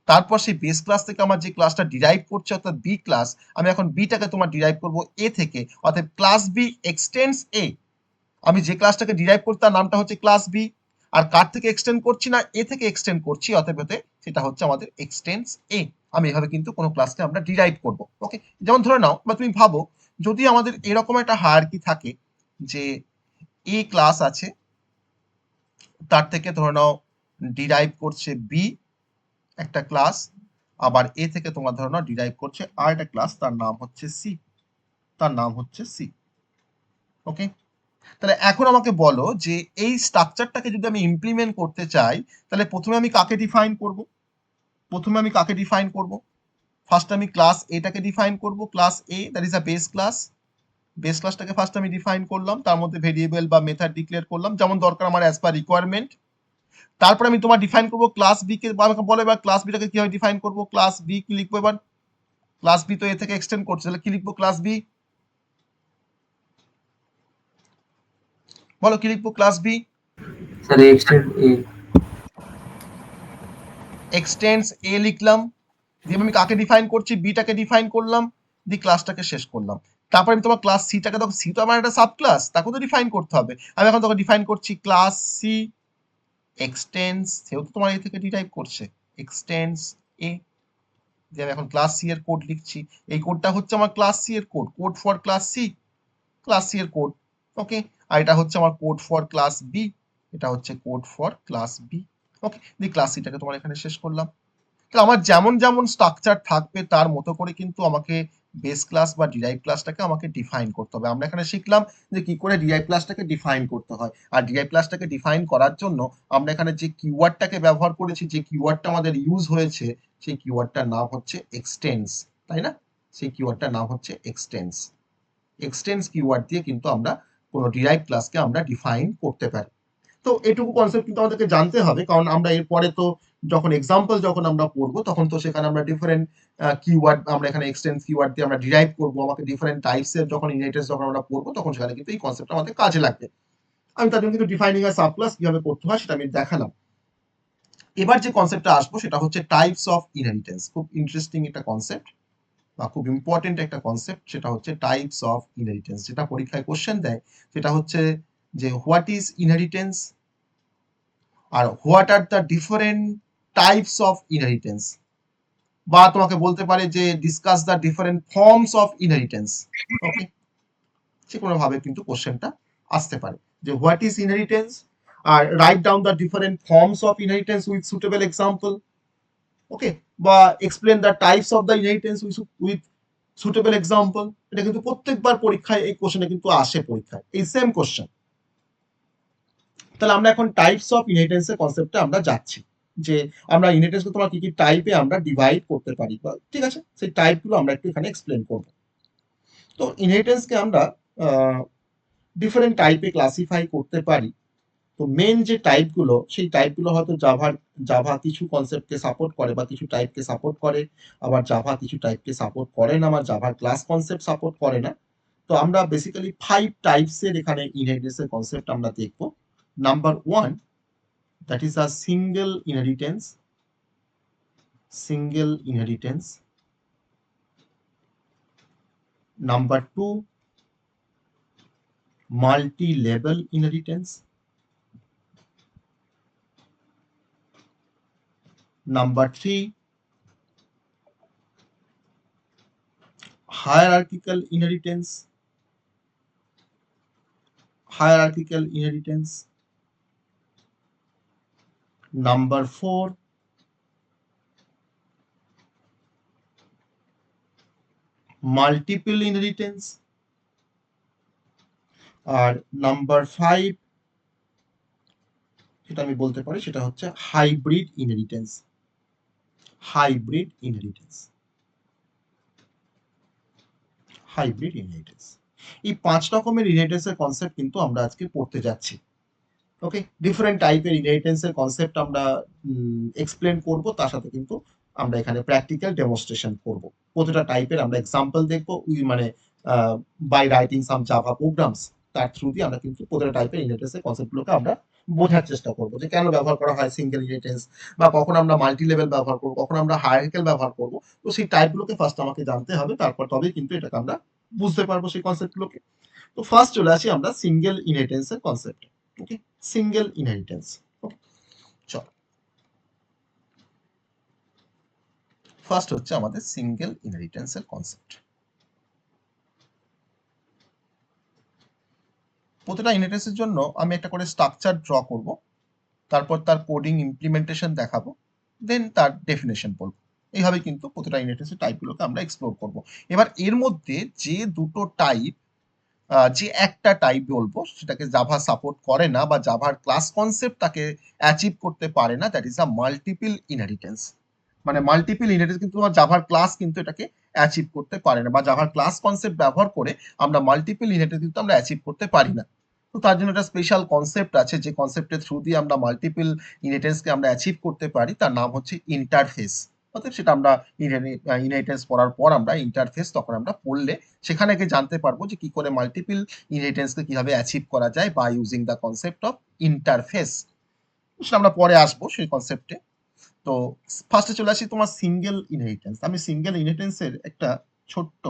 তারপর সেই বেস ক্লাস থেকে আমার যে ক্লাসটা ডিরাইভ করছে অর্থাৎ বি ক্লাস, আমি এখন বিটাকে তোমার ডিরাইভ করব এ থেকে, অর্থাৎ ক্লাস বি এক্সটেন্ডস এ। আমি যে ক্লাসটাকে ডিরাইভ করছি তার নামটা হচ্ছে ক্লাস বি, আর কার থেকে এক্সটেন্ড করছি? না এ থেকে এক্সটেন্ড করছি, অতএব সেটা হচ্ছে আমাদের এক্সটেন্স এ। আমি এভাবে কিন্তু কোনো ক্লাসকে আমরা ডিরাইভ করব। ওকে, যেমন ধরে নাও বা তুমি ভাবো যদি আমাদের এরকম একটা হায়ারার্কি থাকে যে এ ক্লাস আছে, তার থেকে ধরে নাও ডিরাইভ করছে বি একটা ক্লাস, আবার এ থেকে তোমার ধরে নাও ডিরাইভ করছে আর একটা ক্লাস, তার নাম হচ্ছে সি, তার নাম হচ্ছে সি। ওকে, তাহলে এখন আমাকে বলো যে এই স্ট্রাকচারটাকে যদি আমি ইমপ্লিমেন্ট করতে চাই তাহলে প্রথমে আমি কাকে ডিফাইন করব? প্রথমে আমি কাকে ডিফাইন করব? ফার্স্ট আমি ক্লাস এটাকে ডিফাইন করব, class A that is a base class. Base ক্লাসটাকে ফার্স্ট আমি ডিফাইন করলাম, তার মধ্যে ভেরিয়েবল বা মেথড ডিক্লেয়ার করলাম যেমন দরকার আমার অ্যাজ পার রিকোয়ারমেন্ট। তারপর আমি তোমার ডিফাইন করব ক্লাস বি কে, আমাকে বলো এবার ক্লাস বিটাকে কিভাবে ডিফাইন করব? ক্লাস বি কি লিখবো এবার? ক্লাস বি তো এ থেকে এক্সটেন্ড করছে, তাহলে কি লিখবো ক্লাস বি? বলো কি লিখবো ক্লাস বি? স্যার এক্সটেন্ড এ। এক্সটেন্স এ লিখলাম, দিয়ে আমি কাকে ডিফাইন করছি? বিটাকে ডিফাইন করলাম, দিয়ে ক্লাসটাকে শেষ করলাম। তারপর আমি তোমার ক্লাস সিটাকে, দেখো সি তো আমার একটা সাব ক্লাস, তাকে তো ডিফাইন করতে হবে। আমি এখন তোকে ডিফাইন করছি ক্লাস সি এক্সটেন্স, সেও তো তোমার এ থেকে ডিরাইভ করছে, এক্সটেন্স এ। দিয়ে আমি এখন ক্লাস সি এর কোড লিখছি, এই কোডটা হচ্ছে আমার ক্লাস সি এর code, code for class C, class C এর কোড। ওকে, আর এটা হচ্ছে আমার কোড ফর ক্লাস বি, এটা হচ্ছে code for class B. Okay, দিয়ে ক্লাস সিটাকে তোমার এখানে শেষ করলাম। তো আমার যেমন যেমন স্ট্রাকচার থাকবে তার মতো করে কিন্তু আমাকে বেস ক্লাস বা ডিরাইভ ক্লাসটাকে আমাকে ডিফাইন করতে হবে। আমরা এখানে শিখলাম যে কি করে ডিরাইভ ক্লাসটাকে ডিফাইন করতে হয়, আর ডিরাইভ ক্লাসটাকে ডিফাইন করার জন্য আমরা এখানে যে কিওয়ার্ডটাকে ব্যবহার করেছি, যে কিওয়ার্ডটা আমাদের ইউজ হয়েছে, সেই কিওয়ার্ডটার নাম হচ্ছে এক্সটেন্স, তাই না? সেই কিওয়ার্ডটার নাম হচ্ছে এক্সটেন্স। এক্সটেন্স কিওয়ার্ড দিয়ে কিন্তু আমরা কোনো ডিরাইভ ক্লাসকে আমরা ডিফাইন করতে পারি। তো এটুকু কনসেপ্ট কিন্তু আমাদেরকে জানতে হবে, কারণ আমরা এরপরে তো যখন এক্সাম্পল যখন আমরা পড়বো তখন তো সেখানে আমরা ডিফারেন্ট কিওয়ার্ড, আমরা এখানে এক্সটেন্স কিওয়ার্ড দিয়ে আমরা ডিরাইভ করবো, আমাকে ডিফারেন্ট টাইপস এর যখন ইনহেরিটেন্স যখন আমরা পড়বো তখন সেখানে কিন্তু এই কনসেপ্টটা আমাদের কাজে লাগবে। আমি তার জন্য কিন্তু ডিফাইনিং আ সাবক্লাস কিভাবে করতে হয় সেটা আমি দেখালাম। এবার যে কনসেপ্টটা আসবো সেটা হচ্ছে টাইপস অফ ইনহেরিটেন্স। খুব ইন্টারেস্টিং একটা কনসেপ্ট বা খুব ইম্পর্টেন্ট একটা কনসেপ্ট, সেটা হচ্ছে টাইপস অফ ইনহেরিটেন্স। যেটা পরীক্ষায় কোশ্চেন দেয় সেটা হচ্ছে যে হোয়াট ইজ ইনহেরিটেন্স আর what are the different types of inheritance, বা তোমাকে বলতে পারে যে discuss the different forms of inheritance. Okay, যে কোনো ভাবে কিন্তু কোশ্চেনটা আসতে পারে। যে হোয়াট ইজ ইনহেরিটেন্স, আর write down the different forms of inheritance with suitable example. Okay, বা explain the types of the inheritance with suitable example. এটা কিন্তু প্রত্যেকবার পরীক্ষায় এই কোশ্চেনে কিন্তু আসে, পরীক্ষায় এই সেম কোশ্চেন। তাহলে আমরা এখন টাইপস অফ ইনহেরিটেন্সের কনসেপ্টে আমরা যাচ্ছি, যে আমরা ইনহেরিটেন্সকে তোমার কি কি টাইপে আমরা ডিভাইড করতে পারি, ঠিক আছে, সেই টাইপগুলো আমরা একটু এখানে এক্সপ্লেন করব। তো ইনহেরিটেন্সকে আমরা ডিফারেন্ট টাইপে ক্লাসিফাই করতে পারি। তো মেন যে টাইপগুলো, সেই টাইপগুলো হয়তো জাভা কিছু কনসেপ্টকে সাপোর্ট করে বা কিছু টাইপকে সাপোর্ট করে, আবার জাভা কিছু টাইপকে সাপোর্ট করে না, আমার জাভার ক্লাস কনসেপ্ট সাপোর্ট করে না। তো আমরা বেসিক্যালি 5 টাইপসের এখানে ইনহেরিটেন্সের কনসেপ্ট আমরা দেখব। Number 1, that is a single inheritance. Number 2, multi-level inheritance. Number 3, hierarchical inheritance. Number 4, multiple inheritance. R number 5 যেটা আমি বলতে পারি সেটা হচ্ছে হাইব্রিড ইনহেরিটেন্স। এই 5 রকমের ইনহেরিটেন্সের কনসেপ্ট কিন্তু আমরা আজকে পড়তে যাচ্ছি। ওকে, ডিফারেন্ট টাইপের ইনহেরিটেন্সের কনসেপ্ট আমরা এক্সপ্লেন করব, তার সাথে কিন্তু আমরা এখানে প্র্যাকটিক্যাল ডেমনস্ট্রেশন করব। প্রতিটা টাইপের আমরা এক্সাম্পল দেখব, মানে by writing some Java programs, তার থ্রু দিয়ে আমরা কিন্তু প্রতিটা টাইপের ইনহেরিটেন্সের কনসেপ্টগুলোকে আমরা বোঝার চেষ্টা করব, যে কেন ব্যবহার করা হয় সিঙ্গেল ইনহেরিটেন্স, বা কখন আমরা মাল্টি লেভেল ব্যবহার করব, কখন আমরা হায়ারার্কিক্যাল ব্যবহার করব। তো সেই টাইপগুলোকে ফার্স্ট আমাকে জানতে হবে, তারপর তবেই কিন্তু এটাকে আমরা বুঝতে পারবো সেই কনসেপ্টগুলোকে। তো ফার্স্ট চলে আসি আমরা সিঙ্গেল ইনহেরিটেন্সের কনসেপ্টে। ওকে, সিঙ্গেল ইনহেরিটেন্স। ওকে, চলো ফার্স্ট হচ্ছে আমাদের সিঙ্গেল ইনহেরিটেন্সের কনসেপ্ট। প্রতিটা ইনহেরিটেন্সের জন্য আমি একটা করে স্ট্রাকচার ড্র করব, তারপর তার কোডিং ইমপ্লিমেন্টেশন দেখাবো, দেন তার ডেফিনেশন বলবো। এইভাবে কিন্তু প্রতিটা ইনহেরিটেন্সের টাইপগুলোকে আমরা এক্সপ্লোর করব। এবার এর মধ্যে যে দুটো টাইপ, যে একটা টাইপ বলবো সেটাকে জাভা সাপোর্ট করে না বা জাভার ক্লাস কনসেপ্ট তাকে অ্যাচিভ করতে পারে না, that is a multiple inheritance. মানে মাল্টিপল ইনহেরিটেন্স কিন্তু আমার জাভার ক্লাস কিন্তু এটাকে অ্যাচিভ করতে পারে না, বা জাভার ক্লাস কনসেপ্ট ব্যবহার করে আমরা মাল্টিপল ইনহেরিটেন্স কিন্তু আমরা অ্যাচিভ করতে পারি না। তো তার জন্য একটা স্পেশাল কনসেপ্ট আছে, যে কনসেপ্টের থ্রু দিয়ে আমরা মাল্টিপল ইনহেরিটেন্সকে আমরা অ্যাচিভ করতে পারি, তার নাম হচ্ছে ইন্টারফেস। অতএব সেটা আমরা ইনহেরিটেন্স পড়ার পর আমরা ইন্টারফেস তখন আমরা পড়লে সেখানে গিয়ে জানতে পারবো যে কি করে মাল্টিপল ইনহেরিটেন্সকে কিভাবে অ্যাচিভ করা যায় বা using the concept of interface. সেটা আমরা পরে আসবো সেই কনসেপ্টে। তো ফার্স্টে চলে আসি তোমার সিঙ্গেল ইনহেরিটেন্স। আমি সিঙ্গেল ইনহেরিটেন্সের একটা ছোট্ট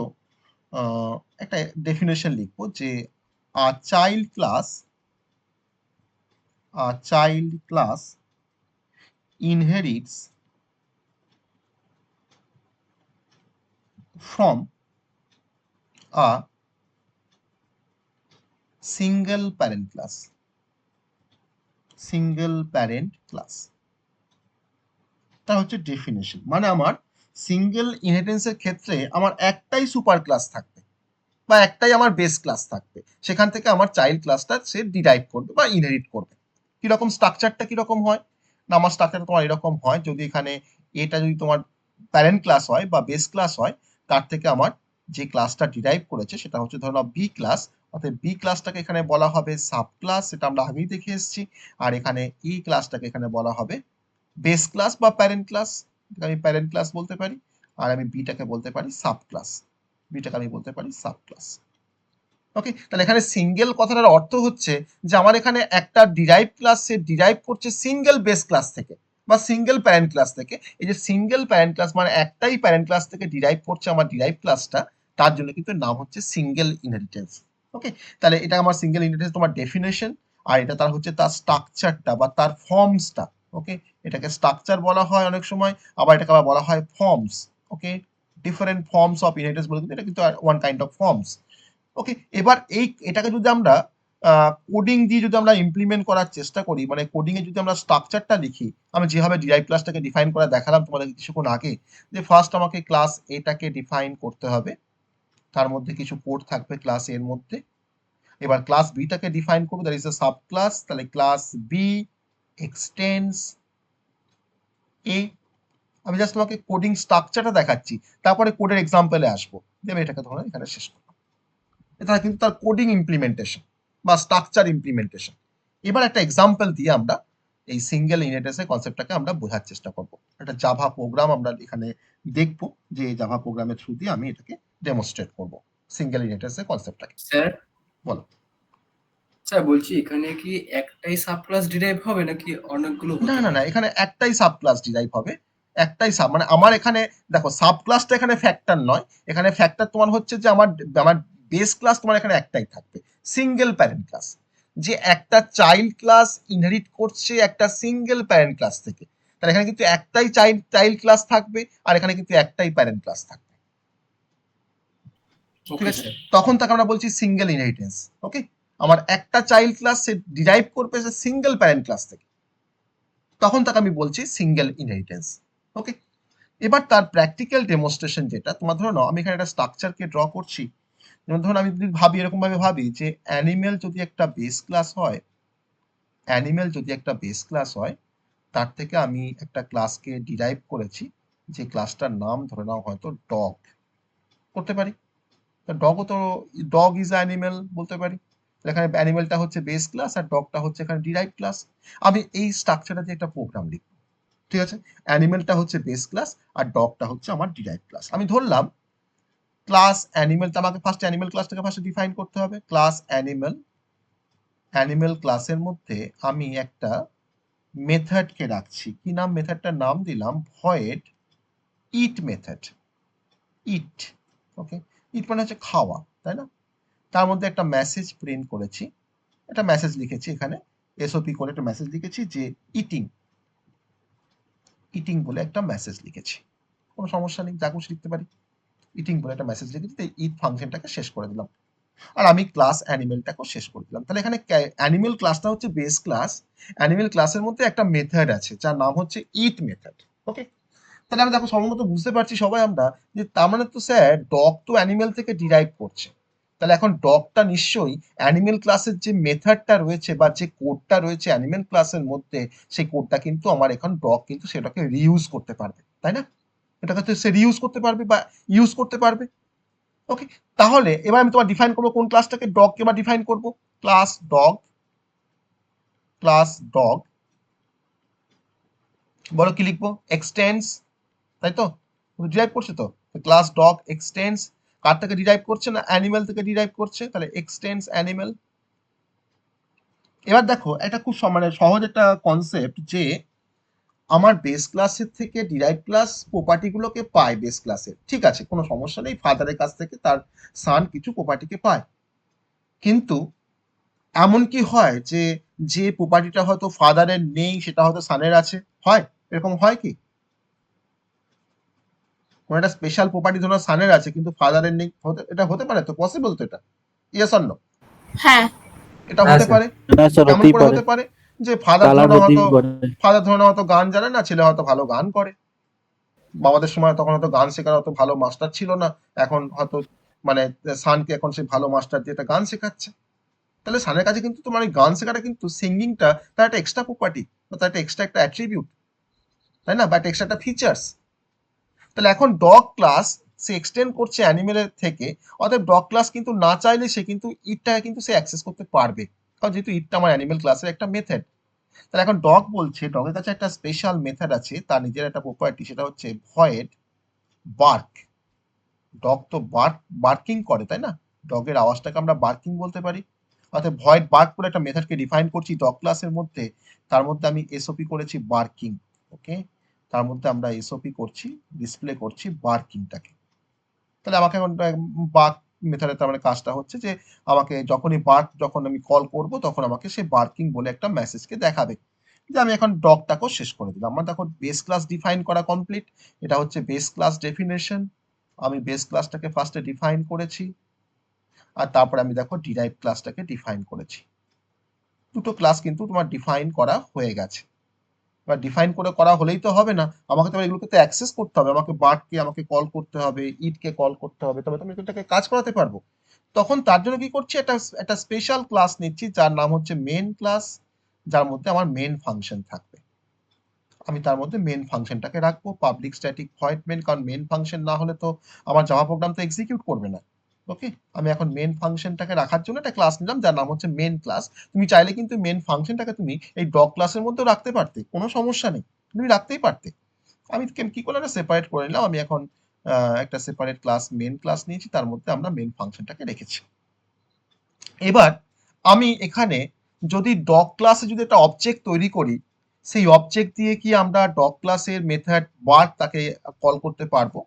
একটা ডেফিনেশন লিখবো, যে a child class inherits from a single parent class. তা হচ্ছে ডেফিনেশন। মানে আমার সিঙ্গেল ইনহেরিটেন্সের ক্ষেত্রে আমার একটাই সুপার ক্লাস থাকবে বা একটাই আমার বেস ক্লাস থাকবে, সেখান থেকে আমার চাইল্ড ক্লাসটা সে ডিরাইভ করবে বা ইনহেরিট করবে। কিরকম স্ট্রাকচারটা কিরকম হয় না, আমার স্ট্রাকচার তোমার এরকম হয়, যদি এখানে এটা যদি তোমার প্যারেন্ট ক্লাস হয় বা বেস ক্লাস হয়, তার থেকে আমার যে ক্লাসটা ডিরাইভ করেছে সেটা হচ্ছে ধরো বি ক্লাস, অর্থাৎ বি ক্লাসটাকে এখানে বলা হবে সাব ক্লাস, সেটা আমরা আগেই দেখে এসেছি। আর এখানে ই ক্লাসটাকে এখানে বলা হবে বেস ক্লাস বা প্যারেন্ট ক্লাস, আমি প্যারেন্ট ক্লাস বলতে পারি। আর আমি বিটাকে বলতে পারি সাব ক্লাস, ওকে। তাহলে এখানে সিঙ্গেল কথাটার অর্থ হচ্ছে যে আমার এখানে একটা ডিরাইভ ক্লাস সে ডিরাইভ করছে সিঙ্গেল বেস ক্লাস থেকে বা সিঙ্গেল প্যারেন্ট ক্লাস থেকে। এই যে সিঙ্গেল প্যারেন্ট ক্লাস মানে একটাই প্যারেন্ট ক্লাস থেকে ডিরাইভ করছে আমার ডিরাইভ ক্লাসটা, তার জন্য কিন্তু নাম হচ্ছে সিঙ্গেল ইনহেরিটেন্স। ওকে, তাহলে এটা আমার সিঙ্গেল ইনহেরিটেন্স তোমার ডেফিনেশন, আর এটা তার হচ্ছে তার স্ট্রাকচারটা বা তার ফর্মসটা। ওকে, এটাকে স্ট্রাকচার বলা হয় অনেক সময়, আবার এটাকে আবার বলা হয় forms. Okay, different forms of inheritance বলে, কিন্তু এটা কিন্তু ওয়ান কাইন্ড অফ ফর্মস। ওকে, এবার এটাকে যদি আমরা কোডিং দিয়ে যদি আমরা ইমপ্লিমেন্ট করার চেষ্টা করি, মানে কোডিং এ যদি আমরা স্ট্রাকচারটা লিখি, আমি যেভাবে ডিরাইভ ক্লাসটাকে ডিফাইন করে দেখালাম তোমাদের কিছুক্ষণ আগে, যে ফার্স্ট আমাকে ক্লাস এটাকে ডিফাইন করতে হবে, তার মধ্যে কিছু কোড থাকবে ক্লাস এর মধ্যে। এবার ক্লাস বিটাকে ডিফাইন করবো, that is a sub class, তাহলে ক্লাস বি এক্সটেন্ডস এ। আমি জাস্ট তোমাকে কোডিং স্ট্রাকচারটা দেখাচ্ছি, তারপরে কোডের এক্সাম্পলে আসবো, দেবে এটাকে ধরো এখানে শেষ করবো। এটা কিন্তু তার কোডিং ইমপ্লিমেন্টেশন বা স্ট্রাকচার ইমপ্লিমেন্টেশন। এবার একটা এক্সাম্পল দিয়ে আমরা এই সিঙ্গেল ইনহেরিটেন্সের কনসেপ্টটাকে আমরা বোঝার চেষ্টা করব। একটা জাভা প্রোগ্রাম আমরা এখানে দেখবো, যে জাভা প্রোগ্রামের থ্রু দিয়ে আমি এটাকে ডেমনস্ট্রেট করব সিঙ্গেল ইনহেরিটেন্সের কনসেপ্টটাকে। স্যার বলো। স্যার বলছি এখানে কি একটাই সাব ক্লাস ডিরাইভ হবে নাকি অনেকগুলো হতে না না পারে? না, এখানে একটাই সাব ক্লাস ডিরাইভ হবে, একটাই সাব, মানে আমার এখানে দেখো সাব ক্লাসটা এখানে ফ্যাক্টর নয়, এখানে ফ্যাক্টর তোমার হচ্ছে যে আমার আমার বেস ক্লাস তোমার এখানে একটাই থাকবে, সিঙ্গেল প্যারেন্ট ক্লাস, যে একটা চাইল্ড ক্লাস ইনহেরিট করছে একটা সিঙ্গেল প্যারেন্ট ক্লাস থেকে, তাহলে এখানে কিন্তু একটাই চাইল্ড ক্লাস থাকবে আর এখানে কিন্তু একটাই প্যারেন্ট ক্লাস থাকবে। ঠিক ওকে আছে, স্যার। তখন তাকে আমরা বলছি সিঙ্গেল ইনহেরিটেন্স। ওকে, আমার একটা চাইল্ড ক্লাস সে ডিরাইভ করবে সে সিঙ্গেল প্যারেন্ট ক্লাস থেকে, তখন তাকে আমি বলছি সিঙ্গেল ইনহেরিটেন্স। ওকে, এবার তার প্র্যাকটিক্যাল ডেমনস্ট্রেশন যেটা তোমার, ধরো নাও আমি এখানে একটা স্ট্রাকচারকে ড্র করছি, যেমন ধরুন আমি যদি ভাবি, এরকম ভাবে ভাবি যে অ্যানিমেল যদি একটা বেস ক্লাস হয়, অ্যানিমেল যদি একটা বেস ক্লাস হয়, তার থেকে আমি একটা ক্লাসকে ডিরাইভ করেছি, যে ক্লাসটার নাম ধরে নাও হয়তো ডগ করতে পারি, ডগও তো, ডগ ইজ অ্যানিমেল বলতে পারি, এখানে অ্যানিমেলটা হচ্ছে বেস ক্লাস আর ডগটা হচ্ছে এখানে ডিরাইভ ক্লাস। আমি এই স্ট্রাকচারটা দিয়ে একটা প্রোগ্রাম লিখব, ঠিক আছে, অ্যানিমেলটা হচ্ছে বেস ক্লাস আর ডগটা হচ্ছে আমার ডিরাইভ ক্লাস। আমি ধরলাম ক্লাস অ্যানিমেলটা, আমাকে ফার্স্ট অ্যানিমেল ক্লাসটাকে ফার্স্ট ডিফাইন করতে হবে, ক্লাস অ্যানিমেল, অ্যানিমেল ক্লাসের মধ্যে আমি একটা মেথডকে রাখছি, কি নাম, মেথডটার নাম দিলাম ভয়েড ইট মেথড, ইট। ওকে, ইট মানে হচ্ছে খাওয়া, তাই না, তার মধ্যে একটা মেসেজ প্রিন্ট করেছি, একটা মেসেজ লিখেছি এখানে, এসওপি করে একটা মেসেজ লিখেছি যে ইটিং, ইটিং বলে একটা মেসেজ লিখেছি, কোনো সমস্যা নেই, যা খুশি লিখতে পারি, ইটিং বলে একটা মেসেজ লিখেছি, তাই ইট ফাংশনটাকে শেষ করে দিলাম, আর আমি ক্লাস অ্যানিমেলটাকেও শেষ করে দিলাম। তাহলে এখানে অ্যানিমেল ক্লাসটা হচ্ছে বেস ক্লাস, অ্যানিমেল ক্লাসের মধ্যে একটা মেথড আছে যার নাম হচ্ছে ইট মেথড। ওকে, তাহলে আমি দেখো সম্ভবত বুঝতে পারছি সবাই আমরা, যে তার মানে তো স্যার ডগ তো অ্যানিমেল থেকে ডিরাইভ করছে, তাহলে এখন ডগটা নিশ্চয়ই অ্যানিমেল ক্লাসের যে মেথডটা রয়েছে বা যে কোডটা রয়েছে অ্যানিমেল ক্লাসের মধ্যে, সেই কোডটা কিন্তু আমার এখন ডগ কিন্তু সেটাকে রিইউজ করতে পারবে, তাই না, এটাকে তো সে রিইউজ করতে পারবে বা ইউজ করতে পারবে। ওকে, তাহলে এবার আমি তোমার ডিফাইন করবো কোন ক্লাসটাকে, ডগকে এবার ডিফাইন করবো, ক্লাস ডগ, ক্লাস ডগ, বলো কি লিখবো, এক্সটেন্স, তাই তো, ডিরাইভ করছে তো, ক্লাস ডগ এক্সটেন্স, কার থেকে ডিরাইভ করছে না, অ্যানিমেল থেকে ডিরাইভ করছে, তাহলে এক্সটেন্স অ্যানিমেল। এবার দেখো এটা খুব মানে সহজ একটা কনসেপ্ট, যে আমার বেস ক্লাসের থেকে ডিরাইভ ক্লাস প্রপার্টি গুলোকে পায় বেস ক্লাসের, ঠিক আছে, কোনো সমস্যা নেই, ফাদারের কাছ থেকে তার সান কিছু প্রপার্টিকে পায়, কিন্তু এমন কি হয় যে যে প্রপার্টিটা হয়তো ফাদারের নেই সেটা হয়তো সানের আছে, হয় এরকম হয় কি, কোন একটা স্পেশাল প্রপার্টি ধরো সানের আছে কিন্তু ফাদারের নেই, এটা হতে পারে তো, পসিবল তো এটা, ইয়েস অর নো, হ্যাঁ এটা হ্যাঁ হতে স্যার। পারে। হ্যাঁ স্যার, কেমন হতেই করে পারে, হতে পারে, যে ফাদার কালার ধরো হতেই হয়তো, পারে। ফাদার ধরো হয়তো গান জানে না, ছেলে হয়তো ভালো গান করে, বাবাদের সময় তখন হয়তো গান শেখার হয়তো ভালো মাস্টার ছিল না, এখন হয়তো মানে সানকে এখন সে ভালো মাস্টার দিয়ে একটা গান শেখাচ্ছে, তাহলে সানের কাছে কিন্তু তোমার এই গান শেখাটা কিন্তু সিঙ্গিংটা তার একটা এক্সট্রা প্রপার্টি বা তার একটা এক্সট্রা একটা অ্যাট্রিবিউট, তাই না, বা একটা এক্সট্রা একটা ফিচার্স। তাহলে এখন ডগ ক্লাস সে এক্সটেন্ড করছে অ্যানিমেলের থেকে, অতএব ডগ ক্লাস কিন্তু না চাইলে সে কিন্তু ইটটাকে কিন্তু সে অ্যাক্সেস করতে পারবে, কারণ যেহেতু ইটটা আমার অ্যানিমেল ক্লাসের একটা মেথড। তাহলে এখন ডগ বলছে ডগের কাছে একটা স্পেশাল মেথড আছে, তার নিজের একটা প্রপার্টি, সেটা হচ্ছে ভয়েড বার্ক। ডগ তো বার্কিং করে, তাই না, ডগের আওয়াজটাকে আমরা বার্কিং বলতে পারি, অর্থাৎ ভয়েড বার্ক বলে একটা মেথডকে ডিফাইন করছি ডগ ক্লাসের মধ্যে, তার মধ্যে আমি এসওপি করেছি বার্কিং। ওকে, তার মধ্যে আমরা এসওপি করছি, ডিসপ্লে করছি বার্কিংটাকে। তাহলে আমাকে এখন বার্ক মেথডে তার মানে কাজটা হচ্ছে যে আমাকে যখনই বার্ক, যখন আমি কল করব তখন আমাকে সে বার্কিং বলে একটা মেসেজকে দেখাবে, যে আমি এখন ডগটাকেও শেষ করে দিলাম। আমার দেখো বেস ক্লাস ডিফাইন করা কমপ্লিট, এটা হচ্ছে বেস ক্লাস ডেফিনেশন, আমি বেস ক্লাসটাকে ফার্স্টে ডিফাইন করেছি, আর তারপরে আমি দেখো ডিরাইভ ক্লাসটাকে ডিফাইন করেছি। দুটো ক্লাস কিন্তু তোমার ডিফাইন করা হয়ে গেছে। বা ডিফাইন করা হলেই তো হবে না, আমাকে তো এগুলোকে তো অ্যাক্সেস করতে হবে, আমাকে বার্ডকে আমাকে কল করতে হবে, ইটকে কল করতে হবে, তবে তুমি এটাকে কাজ করাতে পারবো। তখন তার জন্য কি করছি, একটা স্পেশাল ক্লাস নিচ্ছি যার নাম হচ্ছে মেন ক্লাস, যার মধ্যে আমার মেন ফাংশন থাকবে। আমি তার মধ্যে মেন ফাংশনটাকে রাখবো, পাবলিক স্ট্যাটিক ভয়েড মেন, কারণ মেন ফাংশন না হলে তো আমার জাভা প্রোগ্রাম তো এক্সিকিউট করবে না। ওকে, আমি এখন মেন ফাংশনটাকে রাখার জন্য একটা ক্লাস নিলাম যার নাম হচ্ছে মেন ক্লাস। তুমি চাইলে কিন্তু মেন ফাংশনটাকে তুমি এই ডগ ক্লাসের মধ্যেও রাখতে পারতে, কোনো সমস্যা নেই, তুমি রাখতেই পারতে। আমি কি করলাম, সেপারেট করে নিলাম। আমি এখন একটা সেপারেট ক্লাস মেন ক্লাস নিয়েছি, তার মধ্যে আমরা মেন ফাংশনটাকে রেখেছি। এবার আমি এখানে যদি ডগ ক্লাসে যদি একটা অবজেক্ট তৈরি করি, সেই অবজেক্ট দিয়ে কি আমরা ডগ ক্লাসের মেথড বার্ক তাকে কল করতে পারবো।